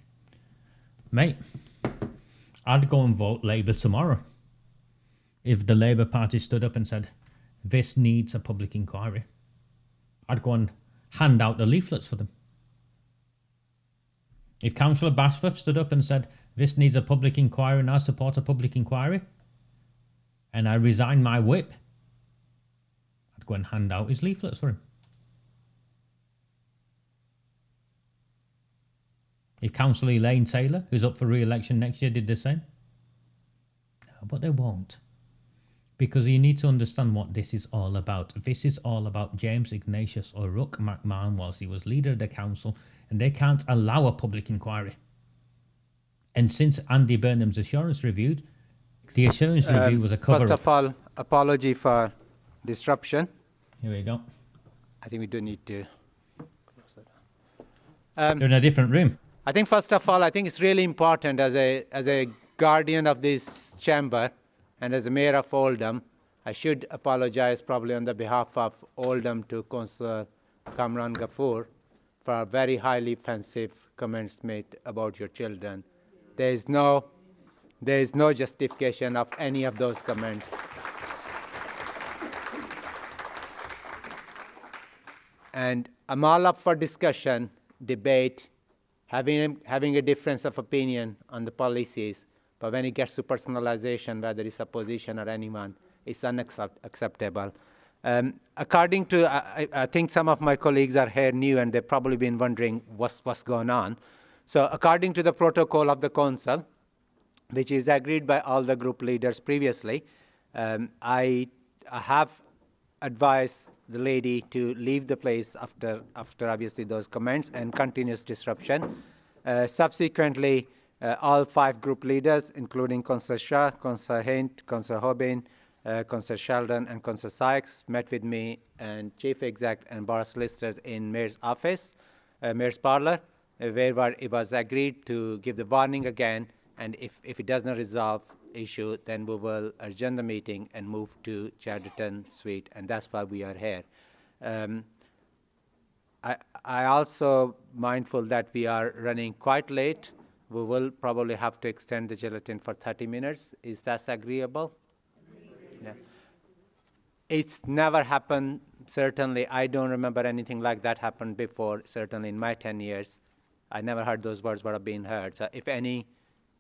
Mate, I'd go and vote Labour tomorrow if the Labour Party stood up and said, this needs a public inquiry. I'd go and hand out the leaflets for them. If Councillor Bashforth stood up and said, this needs a public inquiry and I support a public inquiry, and I resign my whip, I'd go and hand out his leaflets for him. If Councillor Elaine Taylor, who's up for re-election next year, did the same. No, but they won't. Because you need to understand what this is all about. This is all about James Ignatius O'Rourke McMahon whilst he was leader of the council, and they can't allow a public inquiry. And since Andy Burnham's assurance review, the assurance review was a cover-up. First of all, apology for disruption. Here we go. I think we do need to. You're in a different room. I think first of all, I think it's really important as a guardian of this chamber and as a mayor of Oldham, I should apologize probably on the behalf of Oldham to Councillor Kamran Ghafoor for very highly offensive comments made about your children. There is no justification of any of those comments. And I'm all up for discussion, debate, having a difference of opinion on the policies, but when it gets to personalization, whether it's opposition or anyone, it's unacceptable. According to, I think some of my colleagues are here new and they've probably been wondering what's going on. So according to the protocol of the council, which is agreed by all the group leaders previously, I have advised the lady to leave the place after obviously those comments and continuous disruption. Subsequently, all 5 group leaders, including Councillor Shah, Councillor Hint, Councillor Hoban, Councillor Sheldon and Councillor Sykes met with me and Chief Exec and Bar Solicitors in Mayor's office, Mayor's parlour, where it was agreed to give the warning again, and if it does not resolve issue, then we will adjourn the meeting and move to Chatterton Suite, and that's why we are here. I also mindful that we are running quite late. We will probably have to extend the gelatin for 30 minutes. Is that agreeable? Yeah. It's never happened. Certainly, I don't remember anything like that happened before, certainly in my 10 years. I never heard those words were being heard. So if any,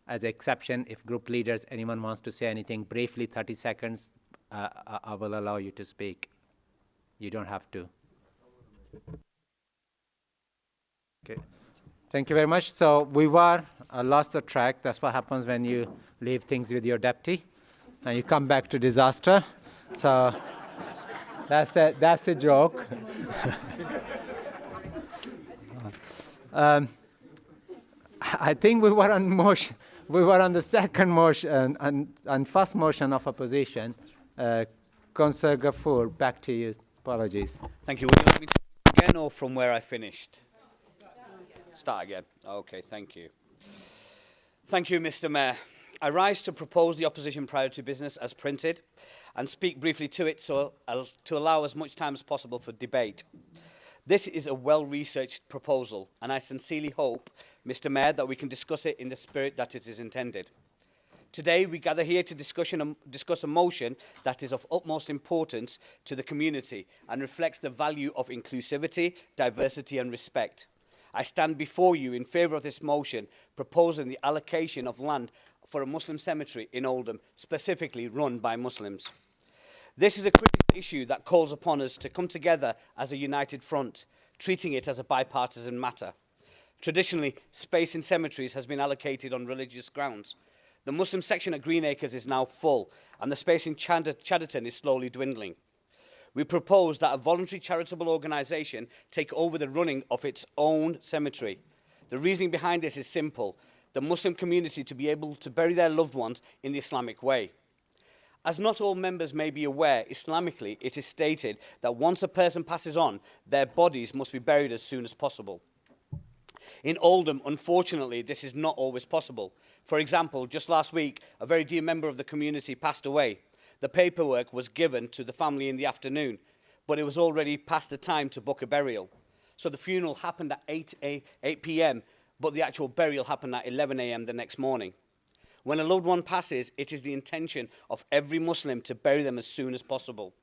as an exception, if group leaders, anyone wants to say anything briefly, 30 seconds, I will allow you to speak. You don't have to. Okay. Thank you very much. So we were lost the track. That's what happens when you leave things with your deputy and you come back to disaster. So that's a joke. I think we were on motion. We were on the second motion and first motion of opposition. Councillor Ghafoor, back to you. Apologies. Thank you. Would you like me to begin or from where I finished? Start again. Okay, thank you. Thank you, Mr. Mayor. I rise to propose the opposition priority business as printed and speak briefly to it so to allow as much time as possible for debate. This is a well-researched proposal, and I sincerely hope, Mr. Mayor, that we can discuss it in the spirit that it is intended. Today, we gather here to discuss a motion that is of utmost importance to the community and reflects the value of inclusivity, diversity and respect. I stand before you in favour of this motion, proposing the allocation of land for a Muslim cemetery in Oldham, specifically run by Muslims. This is a critical issue that calls upon us to come together as a united front, treating it as a bipartisan matter. Traditionally, space in cemeteries has been allocated on religious grounds. The Muslim section at Greenacres is now full, and the space in Chadderton is slowly dwindling. We propose that a voluntary charitable organisation take over the running of its own cemetery. The reasoning behind this is simple: the Muslim community to be able to bury their loved ones in the Islamic way. As not all members may be aware, Islamically it is stated that once a person passes on, their bodies must be buried as soon as possible. In Oldham, unfortunately, this is not always possible. For example, just last week, a very dear member of the community passed away. The paperwork was given to the family in the afternoon, but it was already past the time to book a burial. So the funeral happened at 8 p.m, but the actual burial happened at 11 a.m. the next morning. When a loved one passes, it is the intention of every Muslim to bury them as soon as possible.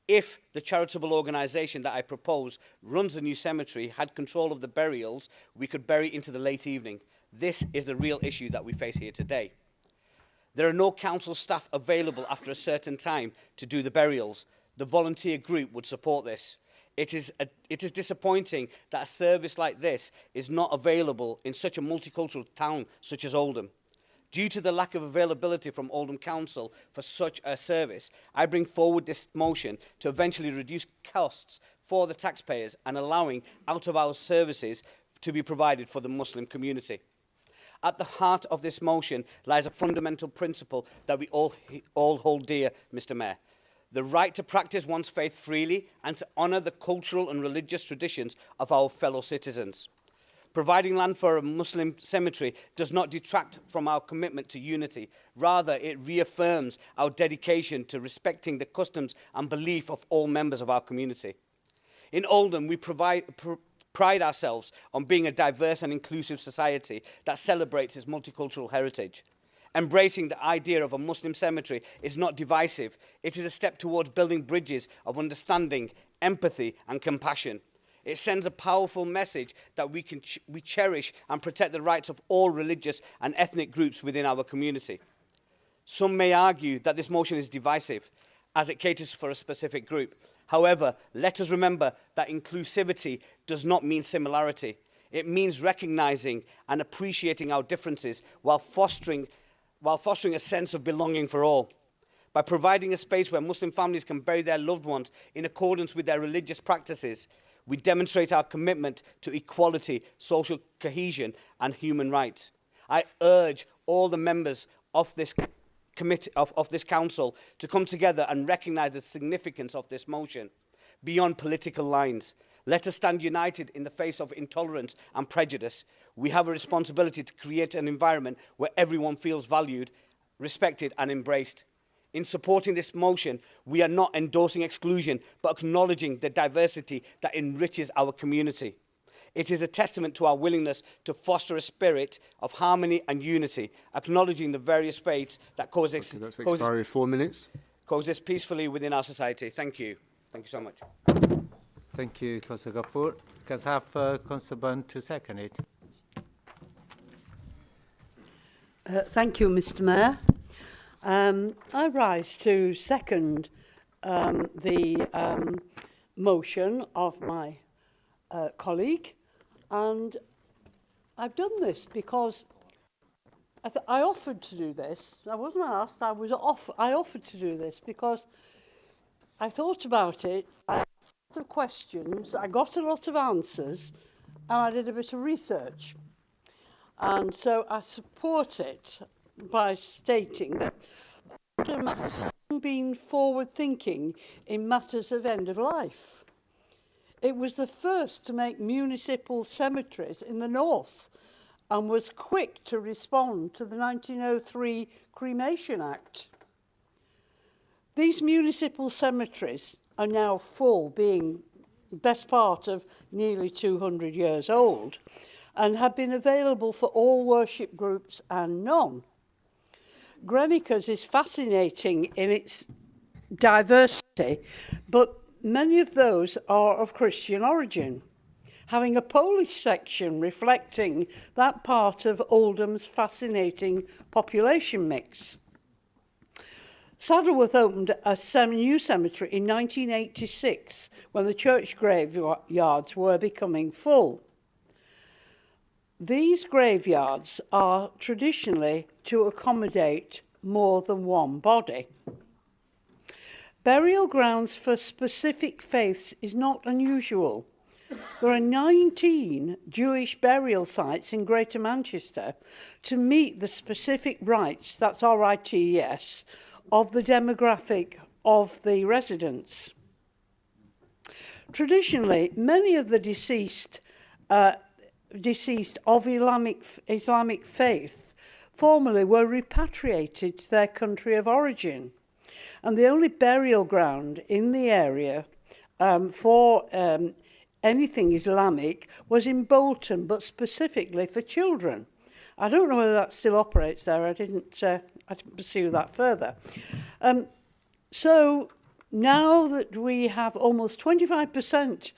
If the charitable organisation that I propose runs a new cemetery had control of the burials, we could bury into the late evening. This is the real issue that we face here today. There are no council staff available after a certain time to do the burials. The volunteer group would support this. It is disappointing that a service like this is not available in such a multicultural town such as Oldham. Due to the lack of availability from Oldham Council for such a service, I bring forward this motion to eventually reduce costs for the taxpayers and allowing out-of-hours services to be provided for the Muslim community. At the heart of this motion lies a fundamental principle that we all hold dear, Mr. Mayor: the right to practice one's faith freely and to honour the cultural and religious traditions of our fellow citizens. Providing land for a Muslim cemetery does not detract from our commitment to unity. Rather, it reaffirms our dedication to respecting the customs and belief of all members of our community. In Oldham, we pride ourselves on being a diverse and inclusive society that celebrates its multicultural heritage. Embracing the idea of a Muslim cemetery is not divisive. It is a step towards building bridges of understanding, empathy and compassion. It sends a powerful message that we cherish and protect the rights of all religious and ethnic groups within our community. Some may argue that this motion is divisive, as it caters for a specific group. However, let us remember that inclusivity does not mean similarity. It means recognising and appreciating our differences while fostering a sense of belonging for all. By providing a space where Muslim families can bury their loved ones in accordance with their religious practices, we demonstrate our commitment to equality, social cohesion and human rights. I urge all the members of this committee, of this council, to come together and recognise the significance of this motion beyond political lines. Let us stand united in the face of intolerance and prejudice. We have a responsibility to create an environment where everyone feels valued, respected and embraced. In supporting this motion, we are not endorsing exclusion, but acknowledging the diversity that enriches our community. It is a testament to our willingness to foster a spirit of harmony and unity, acknowledging the various faiths that coexist peacefully within our society. Thank you. Thank you so much. Thank you, Councillor Ghaffur. Can I have Councillor Bunn to second it? Thank you, Mr. Mayor. I rise to second the motion of my colleague, and I've done this because I offered to do this. I wasn't asked, I offered to do this because I thought about it, I asked a lot of questions, I got a lot of answers, and I did a bit of research. And so I support it by stating that Oldham has been forward-thinking in matters of end of life. It was the first to make municipal cemeteries in the north and was quick to respond to the 1903 Cremation Act. These municipal cemeteries are now full, being best part of nearly 200 years old, and have been available for all worship groups and none. Greenwich is fascinating in its diversity, but many of those are of Christian origin, having a Polish section reflecting that part of Oldham's fascinating population mix. Saddleworth opened a new cemetery in 1986 when the church graveyards were becoming full. These graveyards are traditionally to accommodate more than one body. Burial grounds for specific faiths is not unusual. There are 19 Jewish burial sites in Greater Manchester to meet the specific rights, that's RITES, of the demographic of the residents. Traditionally, many of the deceased of Islamic faith formerly were repatriated to their country of origin, and the only burial ground in the area for anything Islamic was in Bolton, but specifically for children. I don't know whether that still operates there. I didn't pursue that further. So now that we have almost 25%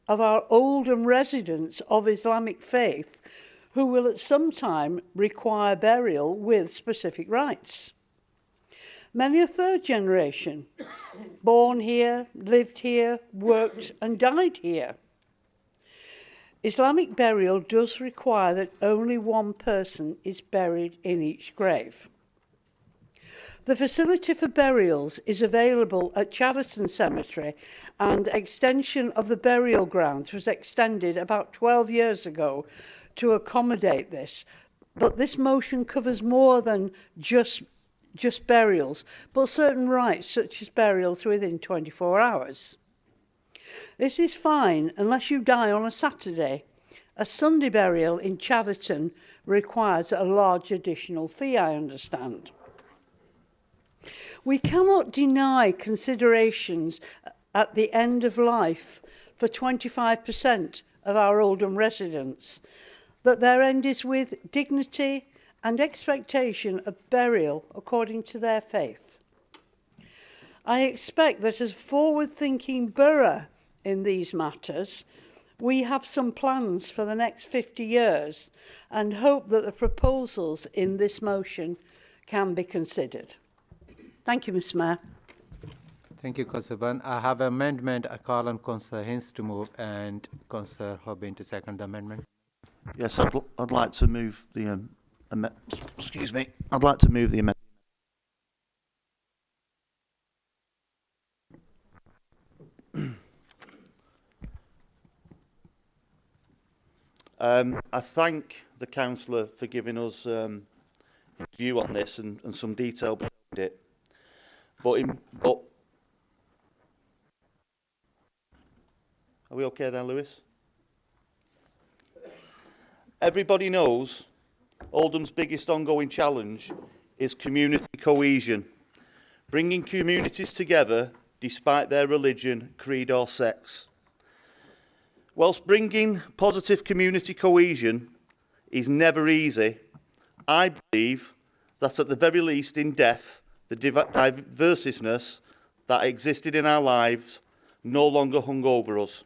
of our Oldham residents of Islamic faith who will at some time require burial with specific rights. Many a third generation, born here, lived here, worked and died here. Islamic burial does require that only one person is buried in each grave. The facility for burials is available at Chadderton Cemetery, and extension of the burial grounds was extended about 12 years ago to accommodate this. But this motion covers more than just burials, but certain rights such as burials within 24 hours. This is fine unless you die on a Saturday. A Sunday burial in Chadderton requires a large additional fee, I understand. We cannot deny considerations at the end of life for 25% of our Oldham residents, that their end is with dignity and expectation of burial according to their faith. I expect that as forward-thinking borough in these matters, we have some plans for the next 50 years and hope that the proposals in this motion can be considered. Thank you, Mr. Mayor. Thank you, Councillor Byrne. I have an amendment. I call on Councillor Hinds to move and Councillor Hobbin to second the amendment. Yes, I'd like to move the excuse me. I'd like to move the amendment. I thank the councillor for giving us his view on this and some detail behind it. But are we okay then, Lewis? Everybody knows Oldham's biggest ongoing challenge is community cohesion, bringing communities together despite their religion, creed or sex. Whilst bringing positive community cohesion is never easy, I believe that at the very least in death, the diverseness that existed in our lives no longer hung over us,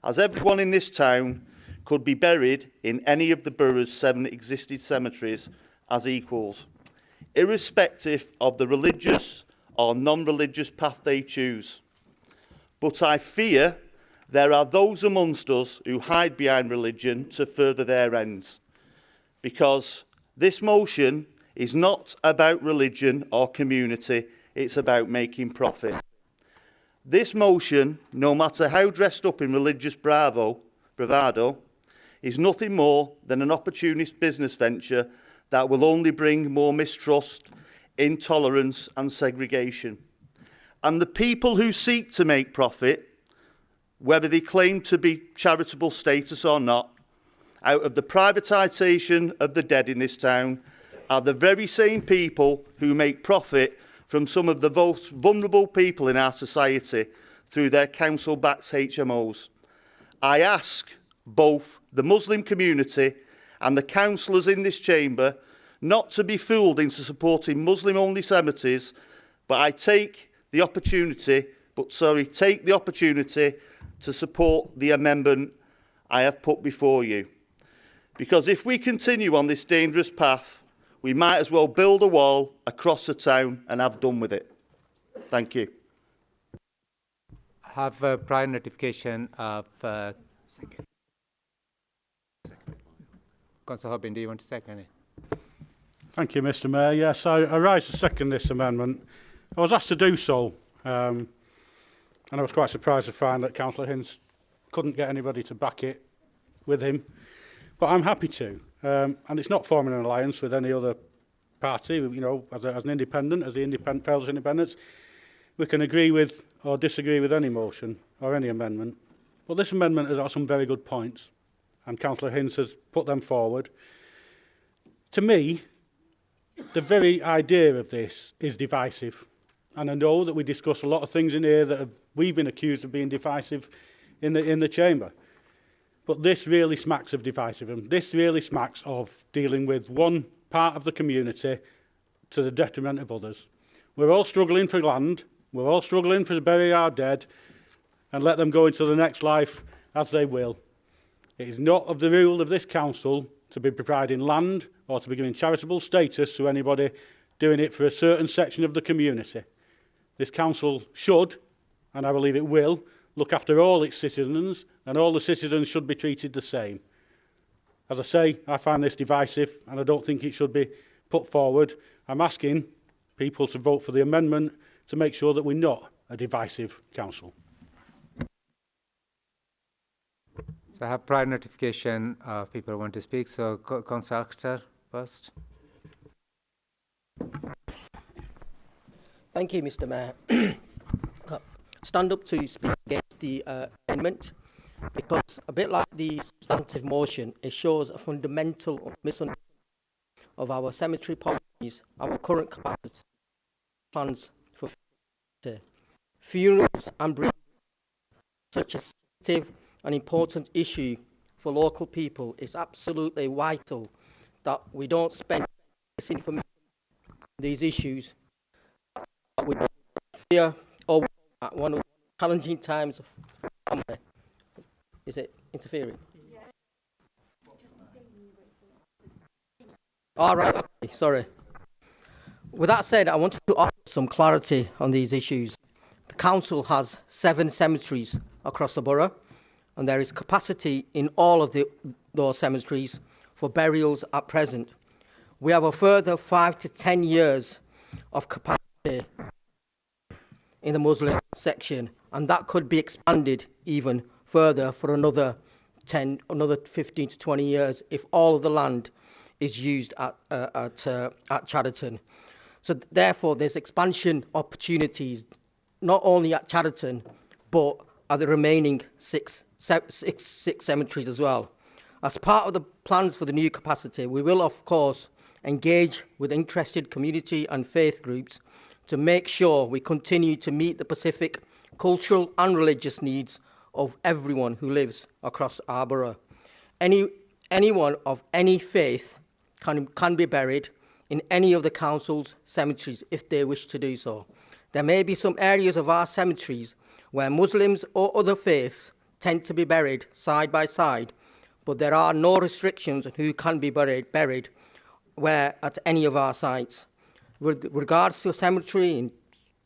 as everyone in this town could be buried in any of the borough's 7 existing cemeteries as equals, irrespective of the religious or non-religious path they choose. But I fear there are those amongst us who hide behind religion to further their ends, because this motion is not about religion or community, it's about making profit. This motion, no matter how dressed up in religious bravado, is nothing more than an opportunist business venture that will only bring more mistrust, intolerance and segregation. And the people who seek to make profit, whether they claim to be charitable status or not, out of the privatisation of the dead in this town are the very same people who make profit from some of the most vulnerable people in our society through their council-backed HMOs. I ask both the Muslim community and the councillors in this chamber not to be fooled into supporting Muslim-only cemeteries, but take the opportunity to support the amendment I have put before you. Because if we continue on this dangerous path, we might as well build a wall across the town and have done with it. Thank you. I have a prior notification of... Councillor Hobbin, do you want to second it? Thank you, Mr Mayor. Yes, I rise to second this amendment. I was asked to do so, and I was quite surprised to find that Councillor Hinds couldn't get anybody to back it with him. But I'm happy to, and it's not forming an alliance with any other party. You know, as an independent, as the Fells Independents, we can agree with or disagree with any motion or any amendment. But this amendment has got some very good points, and Councillor Hinds has put them forward. To me, the very idea of this is divisive, and I know that we discuss a lot of things in here that we've been accused of being divisive in the chamber. But this really smacks of divisivism. This really smacks of dealing with one part of the community to the detriment of others. We're all struggling for land. We're all struggling to bury our dead and let them go into the next life as they will. It is not of the rule of this council to be providing land or to be giving charitable status to anybody doing it for a certain section of the community. This council should, and I believe it will, look after all its citizens, and all the citizens should be treated the same. As I say, I find this divisive, and I don't think it should be put forward. I'm asking people to vote for the amendment to make sure that we're not a divisive council. So I have prior notification of people who want to speak. So, Councillor Akhtar first. Thank you, Mr Mayor. Stand up to speak against the amendment because, a bit like the substantive motion, it shows a fundamental misunderstanding of our cemetery policies, our current capacity, plans for future. Funerals and bereavement are such a sensitive and important issue for local people. It's absolutely vital that we don't spend this information on these issues with fear or at one of the challenging times of family. Is it interfering? Yeah. All right, okay, sorry. With that said, I wanted to offer some clarity on these issues. The council has 7 cemeteries across the borough, and there is capacity in all of those cemeteries for burials at present. We have a further 5 to 10 years of capacity in the Muslim section, and that could be expanded even further for another 15 to 20 years if all of the land is used at Chadderton. So therefore, there's expansion opportunities not only at Chadderton, but at the remaining six cemeteries as well. As part of the plans for the new capacity, we will, of course, engage with interested community and faith groups to make sure we continue to meet the specific cultural and religious needs of everyone who lives across our borough. Anyone of any faith can be buried in any of the council's cemeteries if they wish to do so. There may be some areas of our cemeteries where Muslims or other faiths tend to be buried side by side, but there are no restrictions on who can be buried where at any of our sites. With regards to a cemetery in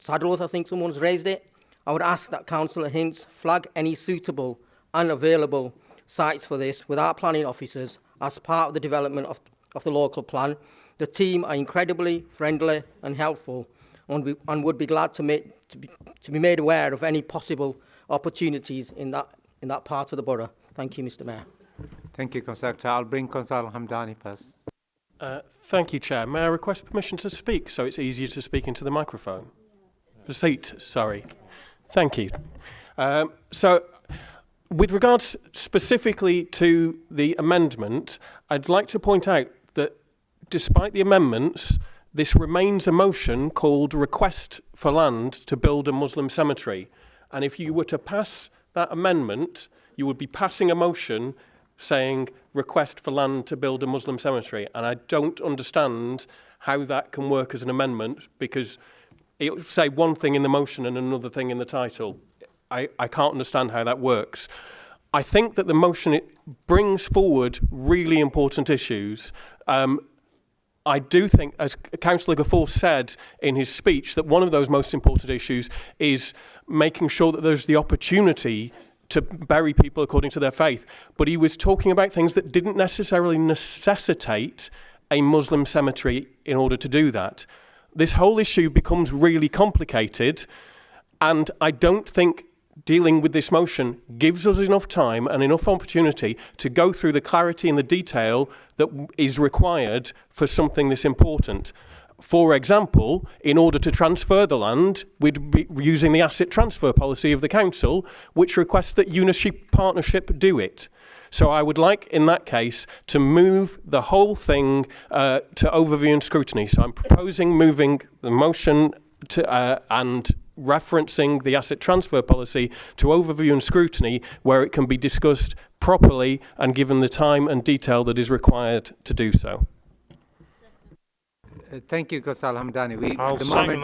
Saddleworth, I think someone's raised it, I would ask that Councillor Hinds flag any suitable and available sites for this with our planning officers as part of the development of the local plan. The team are incredibly friendly and helpful and would be glad to be made aware of any possible opportunities in that part of the borough. Thank you, Mr Mayor. Thank you, Councillor Akhtar. I'll bring Councillor Hamdani first. Thank you, Chair. May I request permission to speak so it's easier to speak into the microphone? The seat, sorry. Thank you. So With regards specifically to the amendment, I'd like to point out that despite the amendments, this remains a motion called Request for Land to Build a Muslim Cemetery. And if you were to pass that amendment, you would be passing a motion saying request for land to build a Muslim cemetery. And I don't understand how that can work as an amendment, because it would say one thing in the motion and another thing in the title. I can't understand how that works. I think that the motion it brings forward really important issues. I do think, as Councillor Gafford said in his speech, that one of those most important issues is making sure that there's the opportunity to bury people according to their faith. But he was talking about things that didn't necessarily necessitate a Muslim cemetery in order to do that. This whole issue becomes really complicated, and I don't think dealing with this motion gives us enough time and enough opportunity to go through the clarity and the detail that is required for something this important. For example, in order to transfer the land, we'd be using the asset transfer policy of the council, which requests that Unity Partnership do it. So I would like, in that case, to move the whole thing to overview and scrutiny. So I'm proposing moving the motion to, and referencing the asset transfer policy to overview and scrutiny, where it can be discussed properly and given the time and detail that is required to do so. Thank you, Qasal Hamdani. I'll second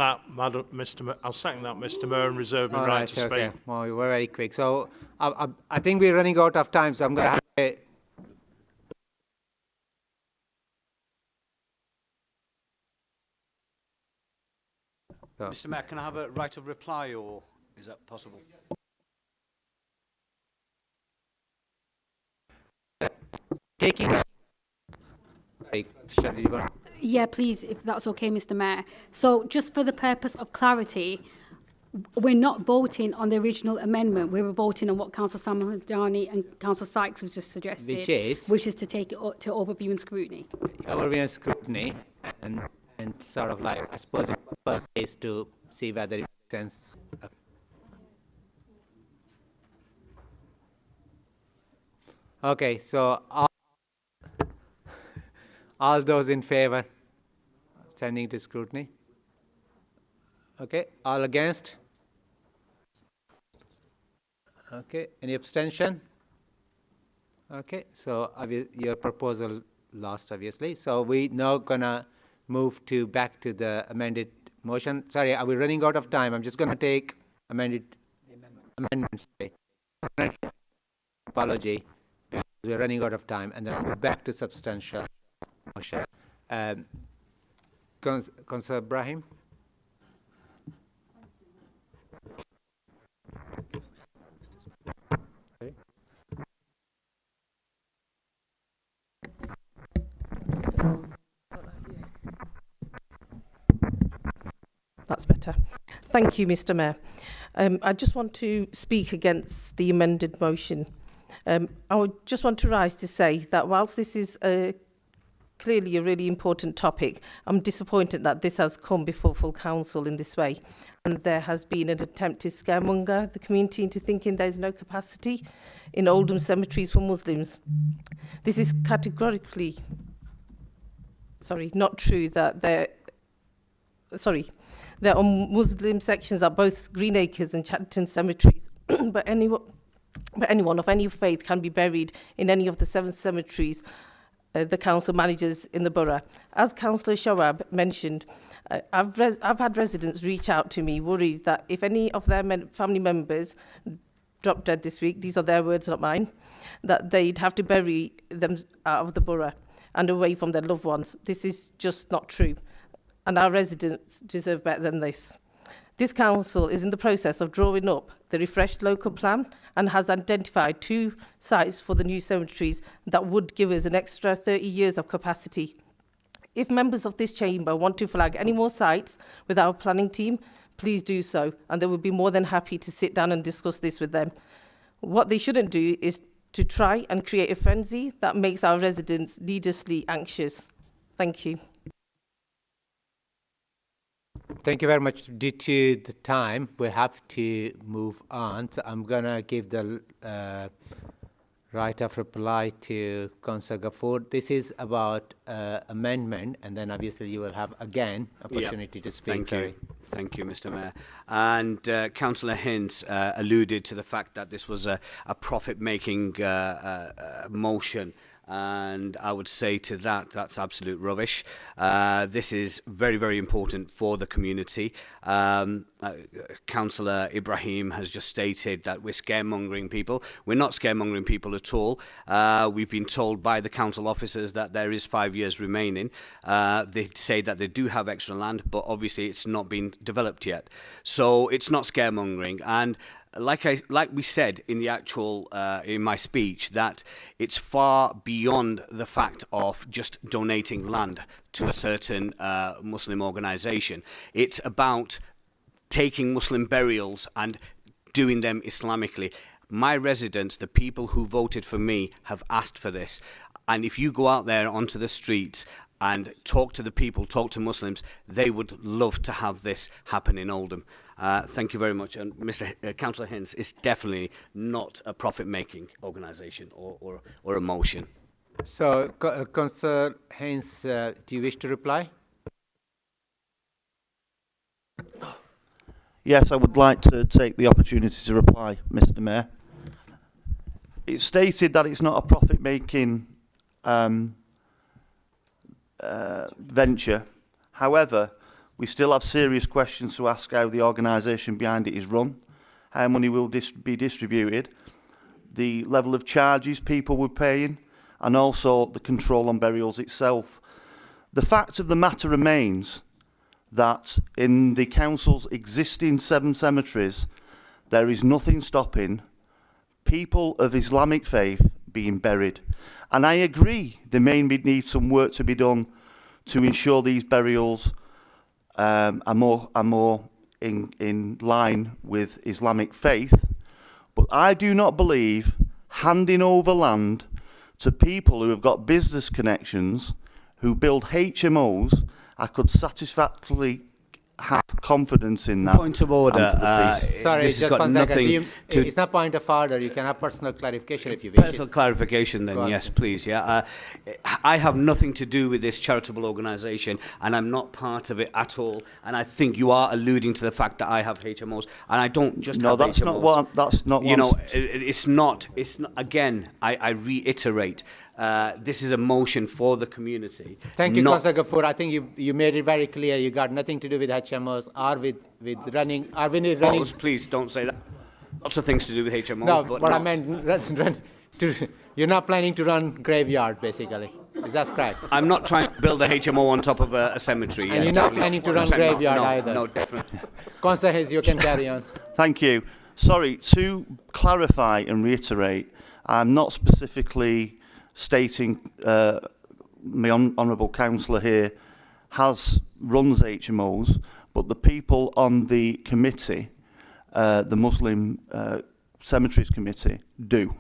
that, Mr. Mayor, and reserve my right to speak. Well, we were very quick. So I think we're running out of time, so I'm going to have a... Mr. Mayor, can I have a right of reply, or is that possible? Taking... Yeah, please, if that's okay, Mr. Mayor. So just for the purpose of clarity, we're not voting on the original amendment. We're voting on what Councillor Samandani and Councillor Sykes was just suggested, which is to take it to overview and scrutiny. Overview and scrutiny, and sort of like, I suppose the first is to see whether it makes sense. Okay, so all those in favour sending to scrutiny? Okay, all against? Okay, any abstention? Okay, so your proposal lost, obviously. So we now gonna move back to the amended motion. Sorry, are we running out of time? I'm just gonna take amendments. Apology, we're running out of time, and then we're back to substantial motion. Councillor Ibrahim. That's better. Thank you, Mr. Mayor. I just want to speak against the amended motion. I would just want to rise to say that whilst this is clearly a really important topic, I'm disappointed that this has come before full council in this way, and there has been an attempt to scaremonger the community into thinking there's no capacity in Oldham cemeteries for Muslims. This is categorically, not true. That there are Muslim sections at both Greenacres and Chatterton cemeteries, but anyone of any faith can be buried in any of the 7 cemeteries the council manages in the borough. As Councillor Shoab mentioned, I've had residents reach out to me worried that if any of their family members drop dead this week, these are their words, not mine, that they'd have to bury them out of the borough and away from their loved ones. This is just not true, and our residents deserve better than this. This council is in the process of drawing up the refreshed local plan and has identified 2 sites for the new cemeteries that would give us an extra 30 years of capacity. If members of this chamber want to flag any more sites with our planning team, please do so, and they will be more than happy to sit down and discuss this with them. What they shouldn't do is to try and create a frenzy that makes our residents needlessly anxious. Thank you. Thank you very much. Due to the time, we have to move on. So I'm going to give the right of reply to Councillor Ghaffur. This is about amendment, and then obviously you will have again opportunity to speak. Thank you, Mr. Mayor. And Councillor Hinds alluded to the fact that this was a profit-making motion. And I would say to that, that's absolute rubbish. This is very, very important for the community. Councillor Ibrahim has just stated that we're scaremongering people. We're not scaremongering people at all. We've been told by the council officers that there is 5 years remaining. They say that they do have extra land, but obviously it's not been developed yet. So it's not scaremongering. And like we said in the actual in my speech, that it's far beyond the fact of just donating land to a certain Muslim organisation. It's about taking Muslim burials and doing them Islamically. My residents, the people who voted for me, have asked for this. And if you go out there onto the streets and talk to the people, talk to Muslims, they would love to have this happen in Oldham. Thank you very much. And Mr. Councillor Hinds, it's definitely not a profit-making organisation or a motion. So, Councillor Hinds, do you wish to reply? Yes, I would like to take the opportunity to reply, Mr. Mayor. It's stated that it's not a profit-making venture. However, we still have serious questions to ask how the organisation behind it is run, how money will be distributed, the level of charges people were paying, and also the control on burials itself. The fact of the matter remains that in the council's existing 7 cemeteries, there is nothing stopping people of Islamic faith being buried. And I agree there may need some work to be done to ensure these burials are more in line with Islamic faith. But I do not believe handing over land to people who have got business connections, who build HMOs, I could satisfactorily have confidence in that. Point of order. Sorry, this just has got one nothing second. to... It's not point of order. You can have personal clarification if you wish. Personal clarification then, yes, please. Yeah, I have nothing to do with this charitable organisation, and I'm not part of it at all. And I think you are alluding to the fact that I have HMOs, and I don't just have that's HMOs. Not what. That's not. You know, it's not. It's not. Again, I reiterate. This is a motion for the community. Thank you, Councillor Ghaffur. I think you made it very clear. You got nothing to do with HMOs or with running. Or with running. Please don't say that. Lots of things to do with HMOs. No, but I meant you're not planning to run graveyard, basically. Is that correct? I'm not trying to build a HMO on top of a cemetery. And you're not planning to run graveyard either? No, definitely. Councillor Hayes, you can carry on. Thank you. Sorry, to clarify and reiterate, I'm not specifically stating my honourable councillor here runs HMOs, but the people on the committee, the Muslim Cemeteries Committee, do.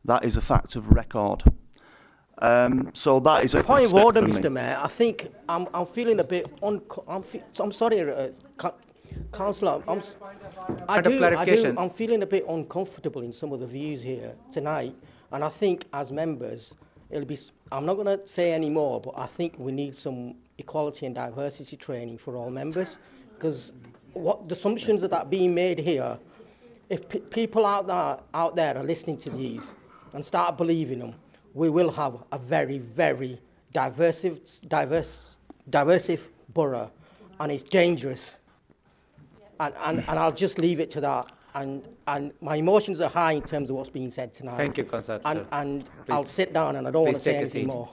That is a fact of record. So that is a point of order, Mr. Mayor. I think I'm feeling a bit I'm sorry, Councillor. I'm feeling a bit uncomfortable in some of the views here tonight, and I think as members, I'm not going to say any more, but I think we need some equality and diversity training for all members, because what the assumptions that are being made here, if people out there are listening to these and start believing them, we will have a very, very diverse borough, and it's dangerous. And I'll just leave it to that. And my emotions are high in terms of what's being said tonight. Thank you, Councillor. And I'll sit down, and I don't want to say anything more.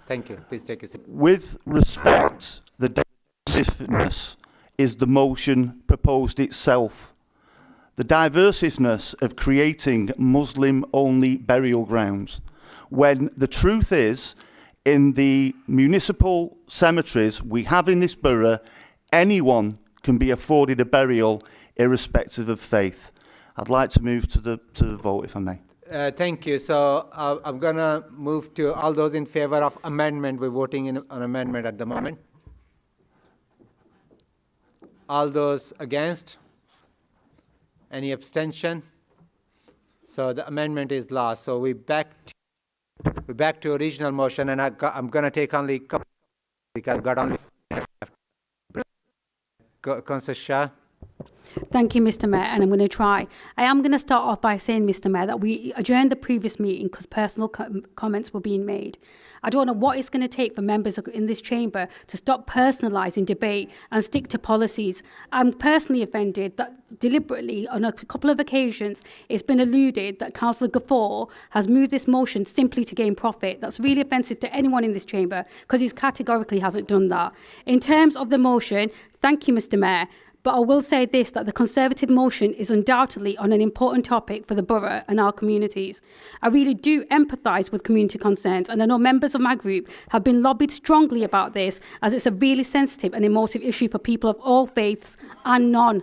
Thank you. Please take a seat. With respect, the divisiveness is the motion proposed itself. The divisiveness of creating Muslim-only burial grounds, when the truth is, in the municipal cemeteries we have in this borough, anyone can be afforded a burial irrespective of faith. I'd like to move to the vote, if I may. Thank you. So I'm going to move to all those in favour of amendment. We're voting on amendment at the moment. All those against? Any abstention? So the amendment is lost. So we're back to original motion, and I'm going to take only a couple because I've got only Councillor Shah. Thank you, Mr. Mayor, and I'm going to try. I am going to start off by saying, Mr. Mayor, that we adjourned the previous meeting because personal comments were being made. I don't know what it's going to take for members in this chamber to stop personalising debate and stick to policies. I'm personally offended that deliberately, on a couple of occasions, it's been alluded that Councillor Ghaffar has moved this motion simply to gain profit. That's really offensive to anyone in this chamber because he categorically hasn't done that. In terms of the motion, thank you, Mr. Mayor. But I will say this, that the Conservative motion is undoubtedly on an important topic for the borough and our communities. I really do empathise with community concerns, and I know members of my group have been lobbied strongly about this, as it's a really sensitive and emotive issue for people of all faiths and none.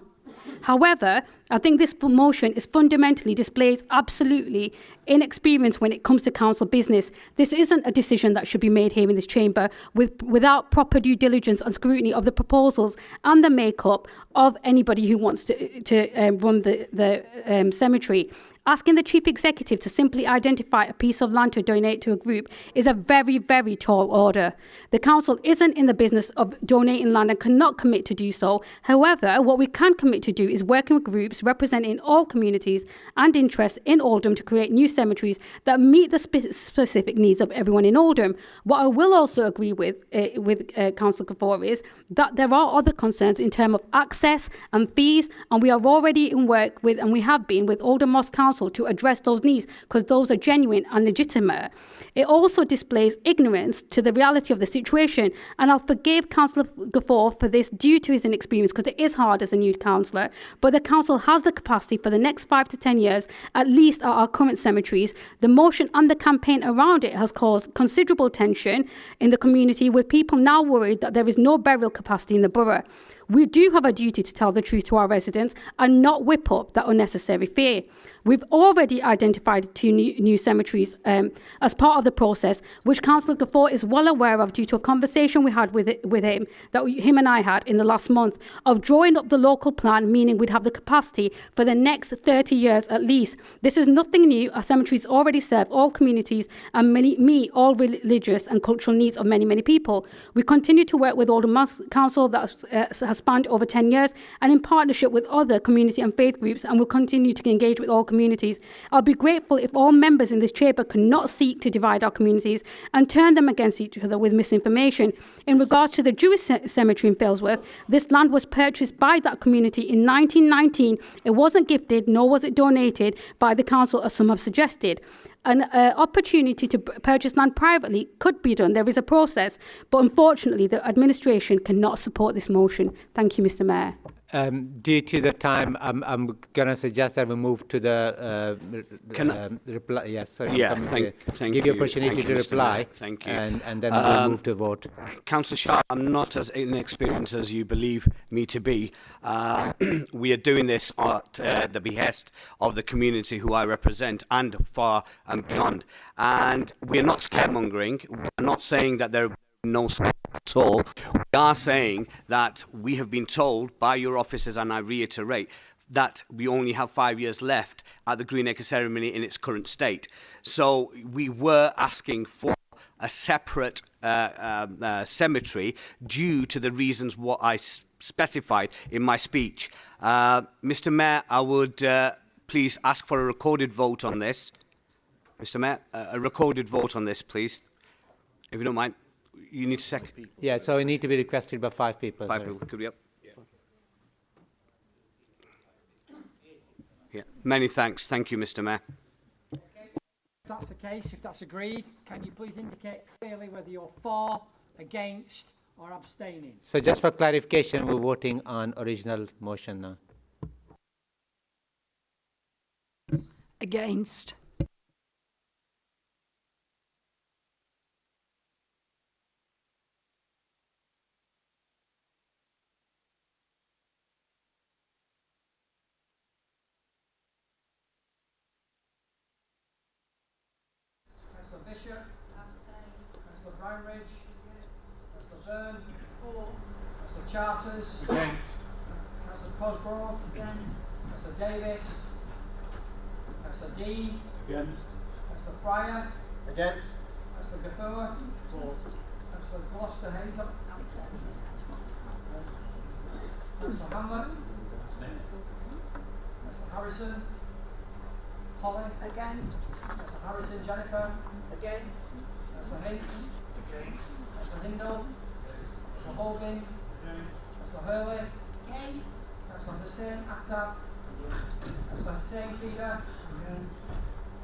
However, I think this motion is fundamentally displays absolutely inexperience when it comes to council business. This isn't a decision that should be made here in this chamber without proper due diligence and scrutiny of the proposals and the makeup of anybody who wants to run the cemetery. Asking the chief executive to simply identify a piece of land to donate to a group is a very, very tall order. The council isn't in the business of donating land and cannot commit to do so. However, what we can commit to do is working with groups representing all communities and interests in Oldham to create new cemeteries that meet the specific needs of everyone in Oldham. What I will also agree with Councillor Ghaffar is that there are other concerns in terms of access and fees, and we are already in work with, and we have been with Oldham Mosque Council to address those needs because those are genuine and legitimate. It also displays ignorance to the reality of the situation, and I'll forgive Councillor Ghaffar for this due to his inexperience because it is hard as a new councillor, but the council has the capacity for the next 5 to 10 years, at least at our current cemeteries. The motion and the campaign around it has caused considerable tension in the community, with people now worried that there is no burial capacity in the borough. We do have a duty to tell the truth to our residents and not whip up that unnecessary fear. We've already identified 2 new cemeteries as part of the process, which Councillor Ghaffar is well aware of due to a conversation we had with him, that him and I had in the last month, of drawing up the local plan, meaning we'd have the capacity for the next 30 years at least. This is nothing new. Our cemeteries already serve all communities and meet all religious and cultural needs of many, many people. We continue to work with Oldham Council that has spanned over 10 years and in partnership with other community and faith groups, and will continue to engage with all communities. I'll be grateful if all members in this chamber cannot seek to divide our communities and turn them against each other with misinformation. In regards to the Jewish cemetery in Failsworth, this land was purchased by that community in 1919. It wasn't gifted, nor was it donated by the council, as some have suggested. An opportunity to purchase land privately could be done. There is a process, but unfortunately the administration cannot support this motion. Thank you, Mr. Mayor. Due to the time, I'm going to suggest that we move to the reply. Yes, sorry. Yeah, thank give you opportunity to reply. Thank you. And then we'll move to vote. Councillor Sharp, I'm not as inexperienced as you believe me to be. We are doing this at the behest of the community who I represent and far and beyond. And we are not scaremongering. We're not saying that there are no at all. We are saying that we have been told by your officers, and I reiterate, that we only have 5 years left at the Greenacre ceremony in its current state. So we were asking for a separate cemetery due to the reasons what I specified in my speech. Mr. Mayor, I would please ask for a recorded vote on this. Mr. Mayor, a recorded vote on this, please, if you don't mind. You need to second. Yeah, so it need to be requested by 5 people. 5 people. Could we up? Yeah. Many thanks. Thank you, Mr. Mayor. If that's the case, if that's agreed, can you please indicate clearly whether you're for, against, or abstaining? So just for clarification, we're voting on original motion now. Against. Bishop. Councillor Brownridge. Councillor Byrne. Councillor Charters. Against. Cosgrove. Against. Councillor Davis. Councillor Dean. Against. Councillor Fryer. Against. Councillor Gaffur. For. Councillor Gloucester Hazel. Councillor Hamlet. Councillor Harrison. Holly. Against. Councillor Harrison Jennifer. Against. Councillor Hinks. Against. Councillor Hindle. Councillor Holbin. Councillor Hurley. Against. Councillor Hussain Akhtar. Councillor Hussain Feeder. Against.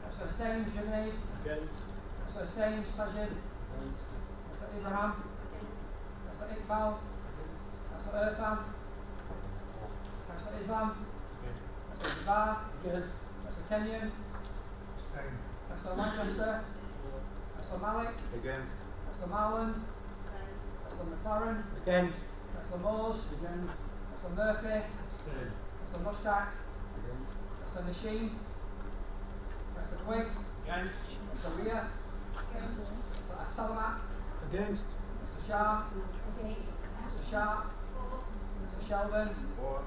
Councillor Hussain Junaid. Against. Councillor Hussain Sajid. Against. Councillor Ibrahim. Against. Councillor Iqbal. Against. Councillor Irfan. Councillor Islam. Against. Councillor Jabbar. Against. Councillor Kenyon. Abstain. Councillor Lancaster. Councillor Malik. Against. Councillor Marland. Councillor McLaren. Against. Councillor Moores. Against. Councillor Murphy. Abstain. Councillor Mushtaq. Against. Councillor Nasheem. Councillor Quigg. Against. Councillor Ria. Against. Councillor Salamat. Against. Councillor Shah. Against. Councillor Sharp. Councillor Sheldon. For.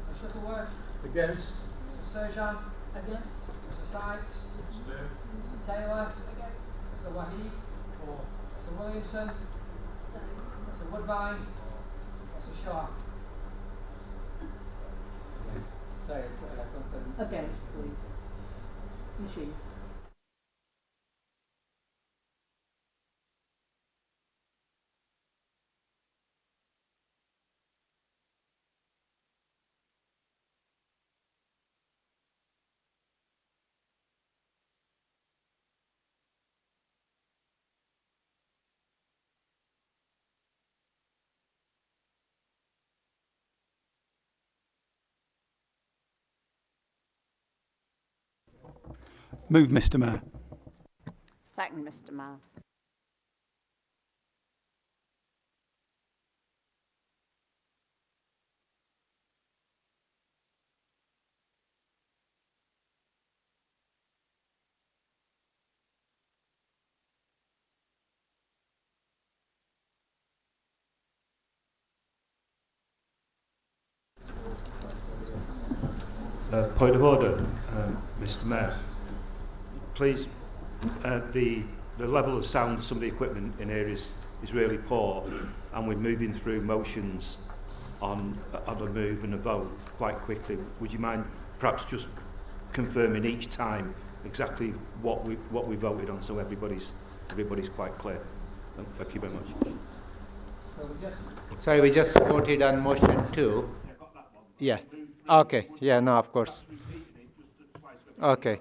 Councillor Shuttleworth. Against. Councillor Serjan. Against. Councillor Sykes. Abstain. Councillor Taylor. Against. Councillor Wahid. For. Councillor Williamson. Abstain. Councillor Woodbine. Councillor Shaw. Sorry, Against, please. Machine. Move, Mr. Mayor. Second, Mr. Mayor. Point of order, Mr. Mayor. Please, the level of sound of some of the equipment in here is really poor, and we're moving through motions on a move and a vote quite quickly. Would you mind perhaps just confirming each time exactly what we voted on, so everybody's quite clear? Thank you very much. Sorry, we just voted on motion 2. Yeah. Okay. Yeah. No. Of course. Okay.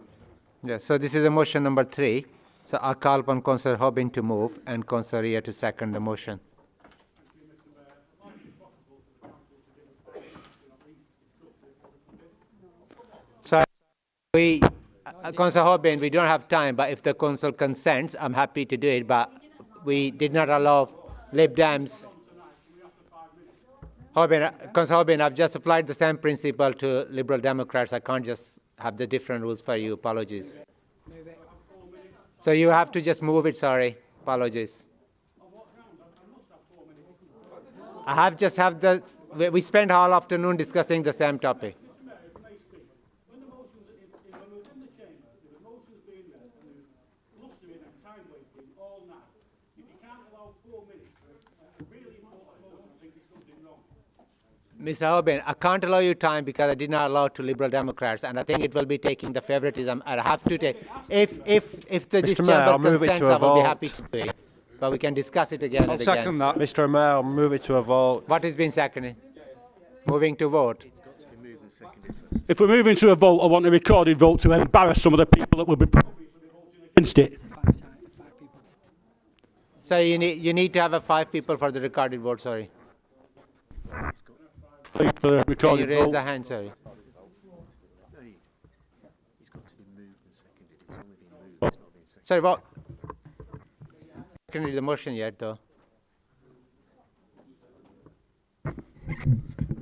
Yeah, so this is a motion number 3. So I call upon Councillor Hobbin to move and Councillor Ria to second the motion. So Councillor Hobbin, we don't have time, but if the Council consents, I'm happy to do it, but we did not allow Lib Dems. Councillor Hobbin, I've just applied the same principle to Liberal Democrats. I can't just have the different rules for you. Apologies. So you have to just move it. Sorry. Apologies. I have just have the. We spent all afternoon discussing the same topic. Mr. Hobbin, I can't allow you time because I did not allow to Liberal Democrats, and I think it will be taking the favoritism. I have to take. If the Mr. Mayor, I'll move it to a I will be vote. happy to do it. But we can discuss it again I'll and again. second that. Mr. Mayor, I'll move it to a vote. What has been seconded? Moving to vote. If we're moving to a vote, I want a recorded vote to embarrass some of the people that will be against it. So you need to have 5 people for the recorded vote. Sorry. For the Can recorded you raise vote. the hand? Sorry. Sorry, what? Can read the motion yet, though.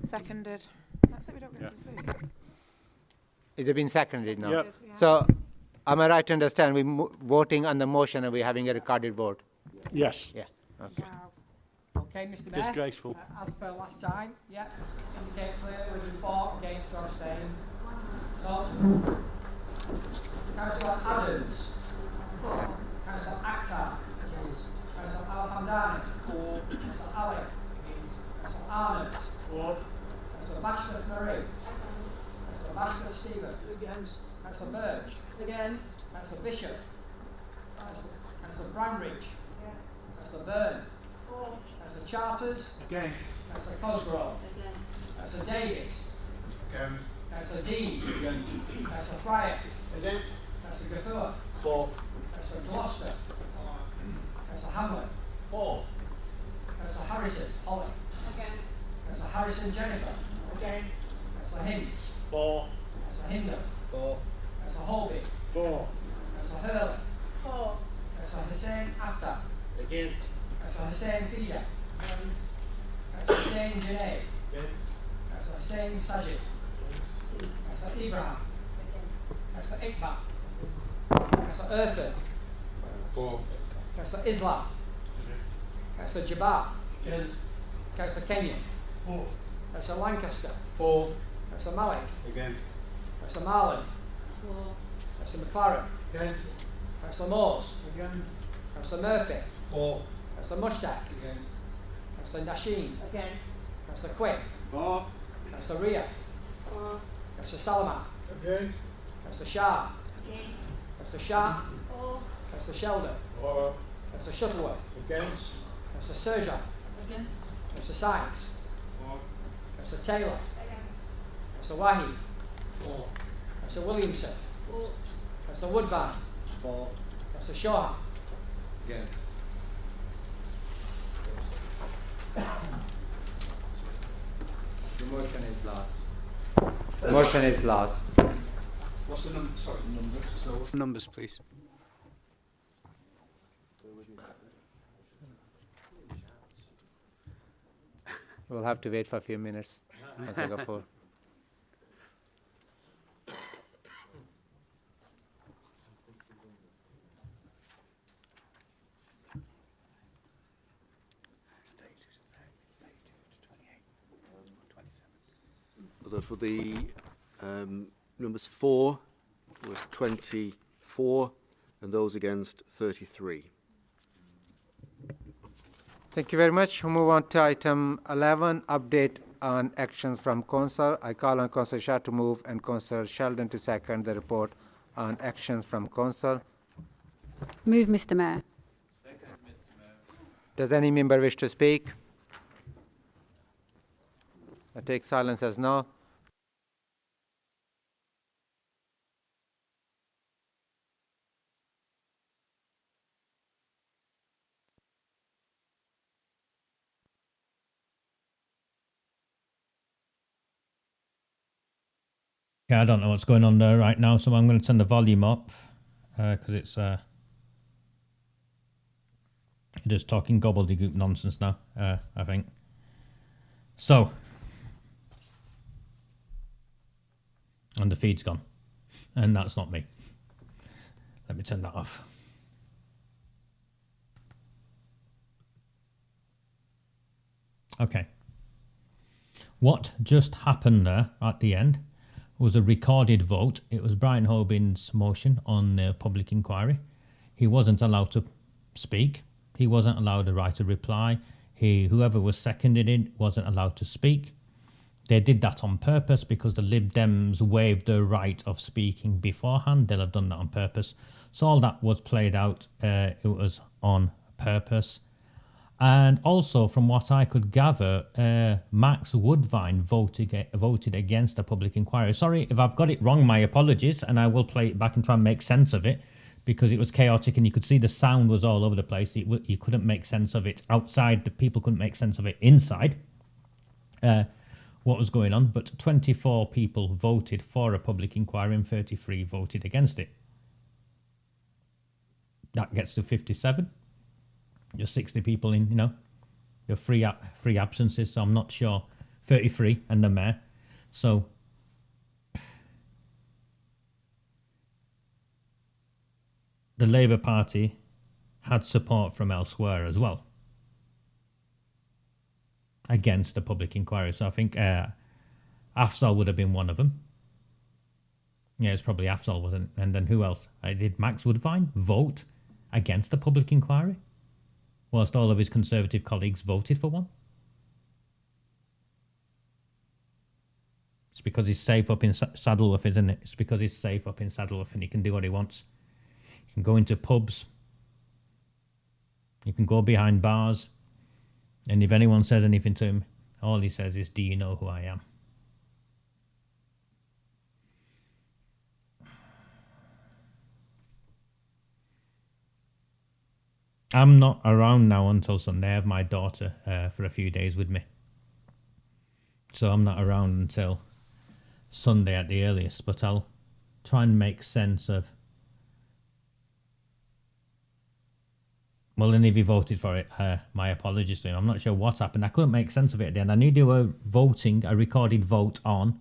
Seconded. That's it, we don't get to speak. Is it been seconded now? Yep. So, am I right to understand we're voting on the motion and we're having a recorded vote? Yes. Yeah. Okay. Okay, Okay, Mr. Mayor. Disgraceful. As per last time, yeah. Indicate clearly whether for, against, or abstain. So, Councillor Adams. For. Councillor Akhtar. Against. Councillor Al-Hamdani. For. Councillor Ali. Against. Councillor Arnott. For. Councillor Bashford Marie. Against. Councillor Bashford Stephen. Against. Councillor Birch. Against. Councillor Bishop. Councillor Branbridge. Councillor Byrne. For. Councillor Charters. Against. Councillor Cosgrove. Against. Councillor Davis. Against. Councillor Dean. Against. Councillor Fryer. Against. Councillor Gaffur. For. Councillor Gloucester. Councillor Hamlin. For. Councillor Harrison. Holly. Against. Councillor Harrison Jennifer. Against. Councillor Hintz. For. Councillor Hindle. For. Councillor Holby. For. Councillor Hurley. For. Councillor Hussain Akhtar. Against. Councillor Hussain Fida. Against. Councillor Hussain Janay. Against. Councillor Hussain Sajid. Against. Councillor Ibrahim. Councillor Iqbal. Councillor Erford. For. Councillor Islam. Councillor Jabbar. Against. Councillor Kenyon. For. Councillor Lancaster. For. Councillor Malik. Against. Councillor Marlin. For. Councillor McLaren. Against. Councillor Moores. Against. Councillor Murphy. For. Councillor Mushtaq. Against. Councillor Nasheem. Against. Councillor Quick. For. Councillor Ria. For. Councillor Salaman. Against. Councillor Shah. Against. Councillor Shah. For. Councillor Sheldon. For. Councillor Shuttleworth. Against. Councillor Serjan. Against. Councillor Sykes. For. Councillor Taylor. Against. Councillor Wahid. For. Councillor Williamson. For. Councillor Woodbine. For. Councillor Shaw. Against. The motion is lost. Motion is lost. What's the number? Sorry, the numbers. So numbers, please. We'll have to wait for a few minutes. Councillor Gafoor. For the numbers for was 24 and those against 33. Thank you very much. We'll move on to item 11, update on actions from Council. I call on Councillor Shah to move and Councillor Sheldon to second the report on actions from Council. Move, Mr. Mayor. Second, Mr. Mayor. Does any member wish to speak? I take silence as no. I don't know what's going on there right now, so I'm going to turn the volume up because it's just talking gobbledygook nonsense now, I think. So, and the feed's gone, and that's not me. Let me turn that off. Okay. What just happened there at the end was a recorded vote. It was Brian Hobin's motion on the public inquiry. He wasn't allowed to speak. He wasn't allowed a right to reply. Whoever was seconded it wasn't allowed to speak. They did that on purpose because the Lib Dems waived the right of speaking beforehand. They'll have done that on purpose. So all that was played out. It was on purpose. And also, from what I could gather, Max Woodvine voted against the public inquiry. Sorry, if I've got it wrong, my apologies, and I will play it back and try and make sense of it, because it was chaotic and you could see the sound was all over the place. You couldn't make sense of it outside. The people couldn't make sense of it inside, what was going on. But 24 people voted for a public inquiry and 33 voted against it. That gets to 57. You're 60 people in, your free absences, so I'm not sure. 33 and the mayor. So the Labour Party had support from elsewhere as well. against the public inquiry. So I think Afzal would have been one of them. Yeah, it's probably Afzal, wasn't it? And then who else? Did Max Woodvine vote against the public inquiry, whilst all of his Conservative colleagues voted for one? It's because he's safe up in Saddleworth, isn't it? It's because he's safe up in Saddleworth and he can do what he wants. He can go into pubs. You can go behind bars. And if anyone says anything to him, all he says is, "Do you know who I am?" I'm not around now until Sunday. I have my daughter for a few days with me. So I'm not around until Sunday at the earliest. But I'll try and make sense of... Well, and if you voted for it, my apologies to him. I'm not sure what happened. I couldn't make sense of it at the end. I knew they were voting a recorded vote on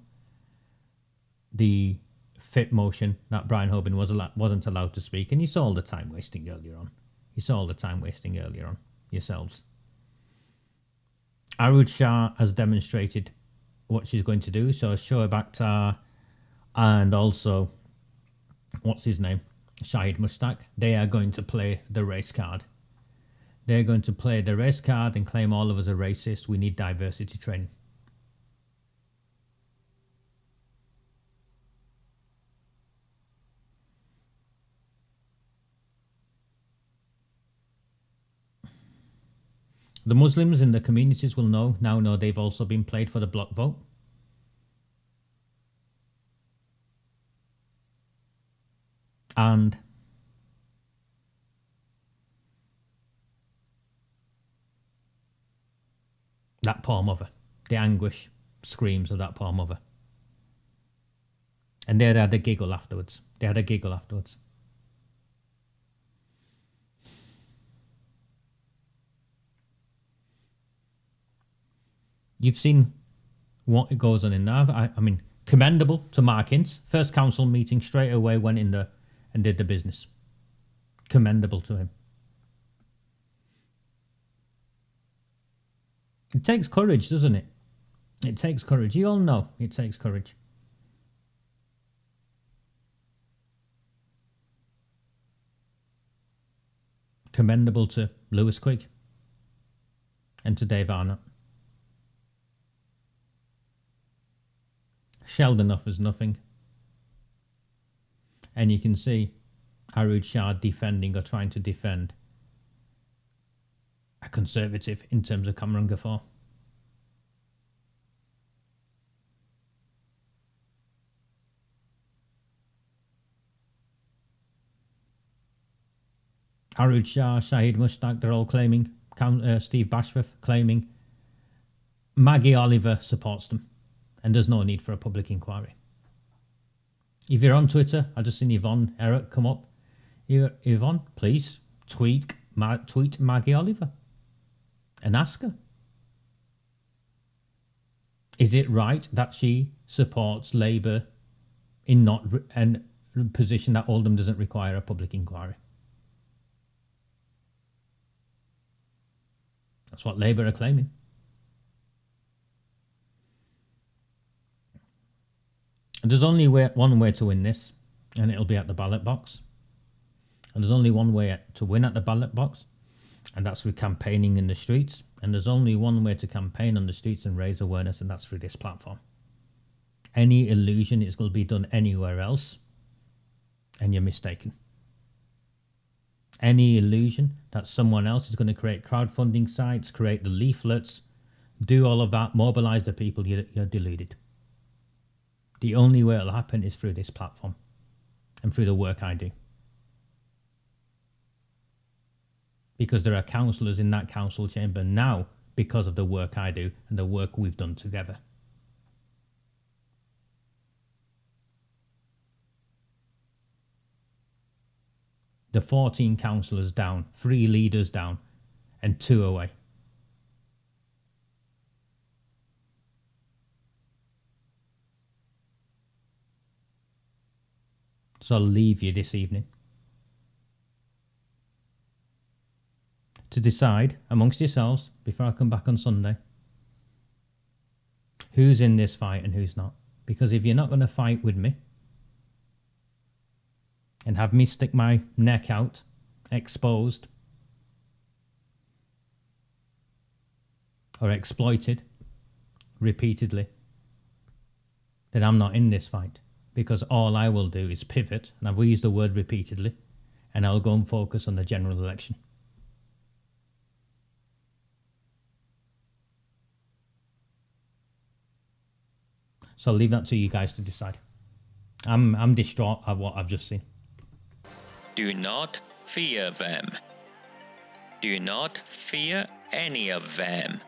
the FIP motion that Brian Hoban wasn't allowed to speak. And you saw all the time wasting earlier on. You saw all the time wasting earlier on yourselves. Arud Shah has demonstrated what she's going to do. So Shoaib Akhtar and also, what's his name? Shahid Mushtaq. They are going to play the race card. They're going to play the race card and claim all of us are racist. We need diversity training. The Muslims in the communities will now know they've also been played for the block vote. And that poor mother, the anguish screams of that poor mother. And they had a giggle afterwards. They had a giggle afterwards. You've seen what goes on in there. I mean, commendable to Mark Ince. First council meeting, straight away went in there and did the business. Commendable to him. It takes courage, doesn't it? It takes courage. You all know it takes courage. Commendable to Lewis Quigg and to Dave Arnott. Sheldon offers nothing. And you can see Arud Shah defending or trying to defend a Conservative in terms of Cameron Gaffer. Arud Shah, Shahid Mushtaq, they're all claiming, Steve Bashforth claiming Maggie Oliver supports them. And there's no need for a public inquiry. If you're on Twitter, I just seen Yvonne Eric come up. Yvonne, please tweet Maggie Oliver and ask her. Is it right that she supports Labour in not a position that Oldham doesn't require a public inquiry? That's what Labour are claiming. There's only one way to win this, and it'll be at the ballot box. And there's only one way to win at the ballot box, and that's through campaigning in the streets. And there's only one way to campaign on the streets and raise awareness, and that's through this platform. Any illusion it's going to be done anywhere else, and you're mistaken. Any illusion that someone else is going to create crowdfunding sites, create the leaflets, do all of that, mobilize the people, you're deluded. The only way it'll happen is through this platform and through the work I do. Because there are councillors in that council chamber now because of the work I do and the work we've done together. The 14 councillors down, 3 leaders down, and 2 away. So I'll leave you this evening to decide amongst yourselves before I come back on Sunday who's in this fight and who's not. Because if you're not going to fight with me and have me stick my neck out, exposed, or exploited repeatedly, then I'm not in this fight. Because all I will do is pivot, and I've used the word repeatedly, and I'll go and focus on the general election. So I'll leave that to you guys to decide. I'm distraught at what I've just seen. Do not fear them. Do not fear any of them.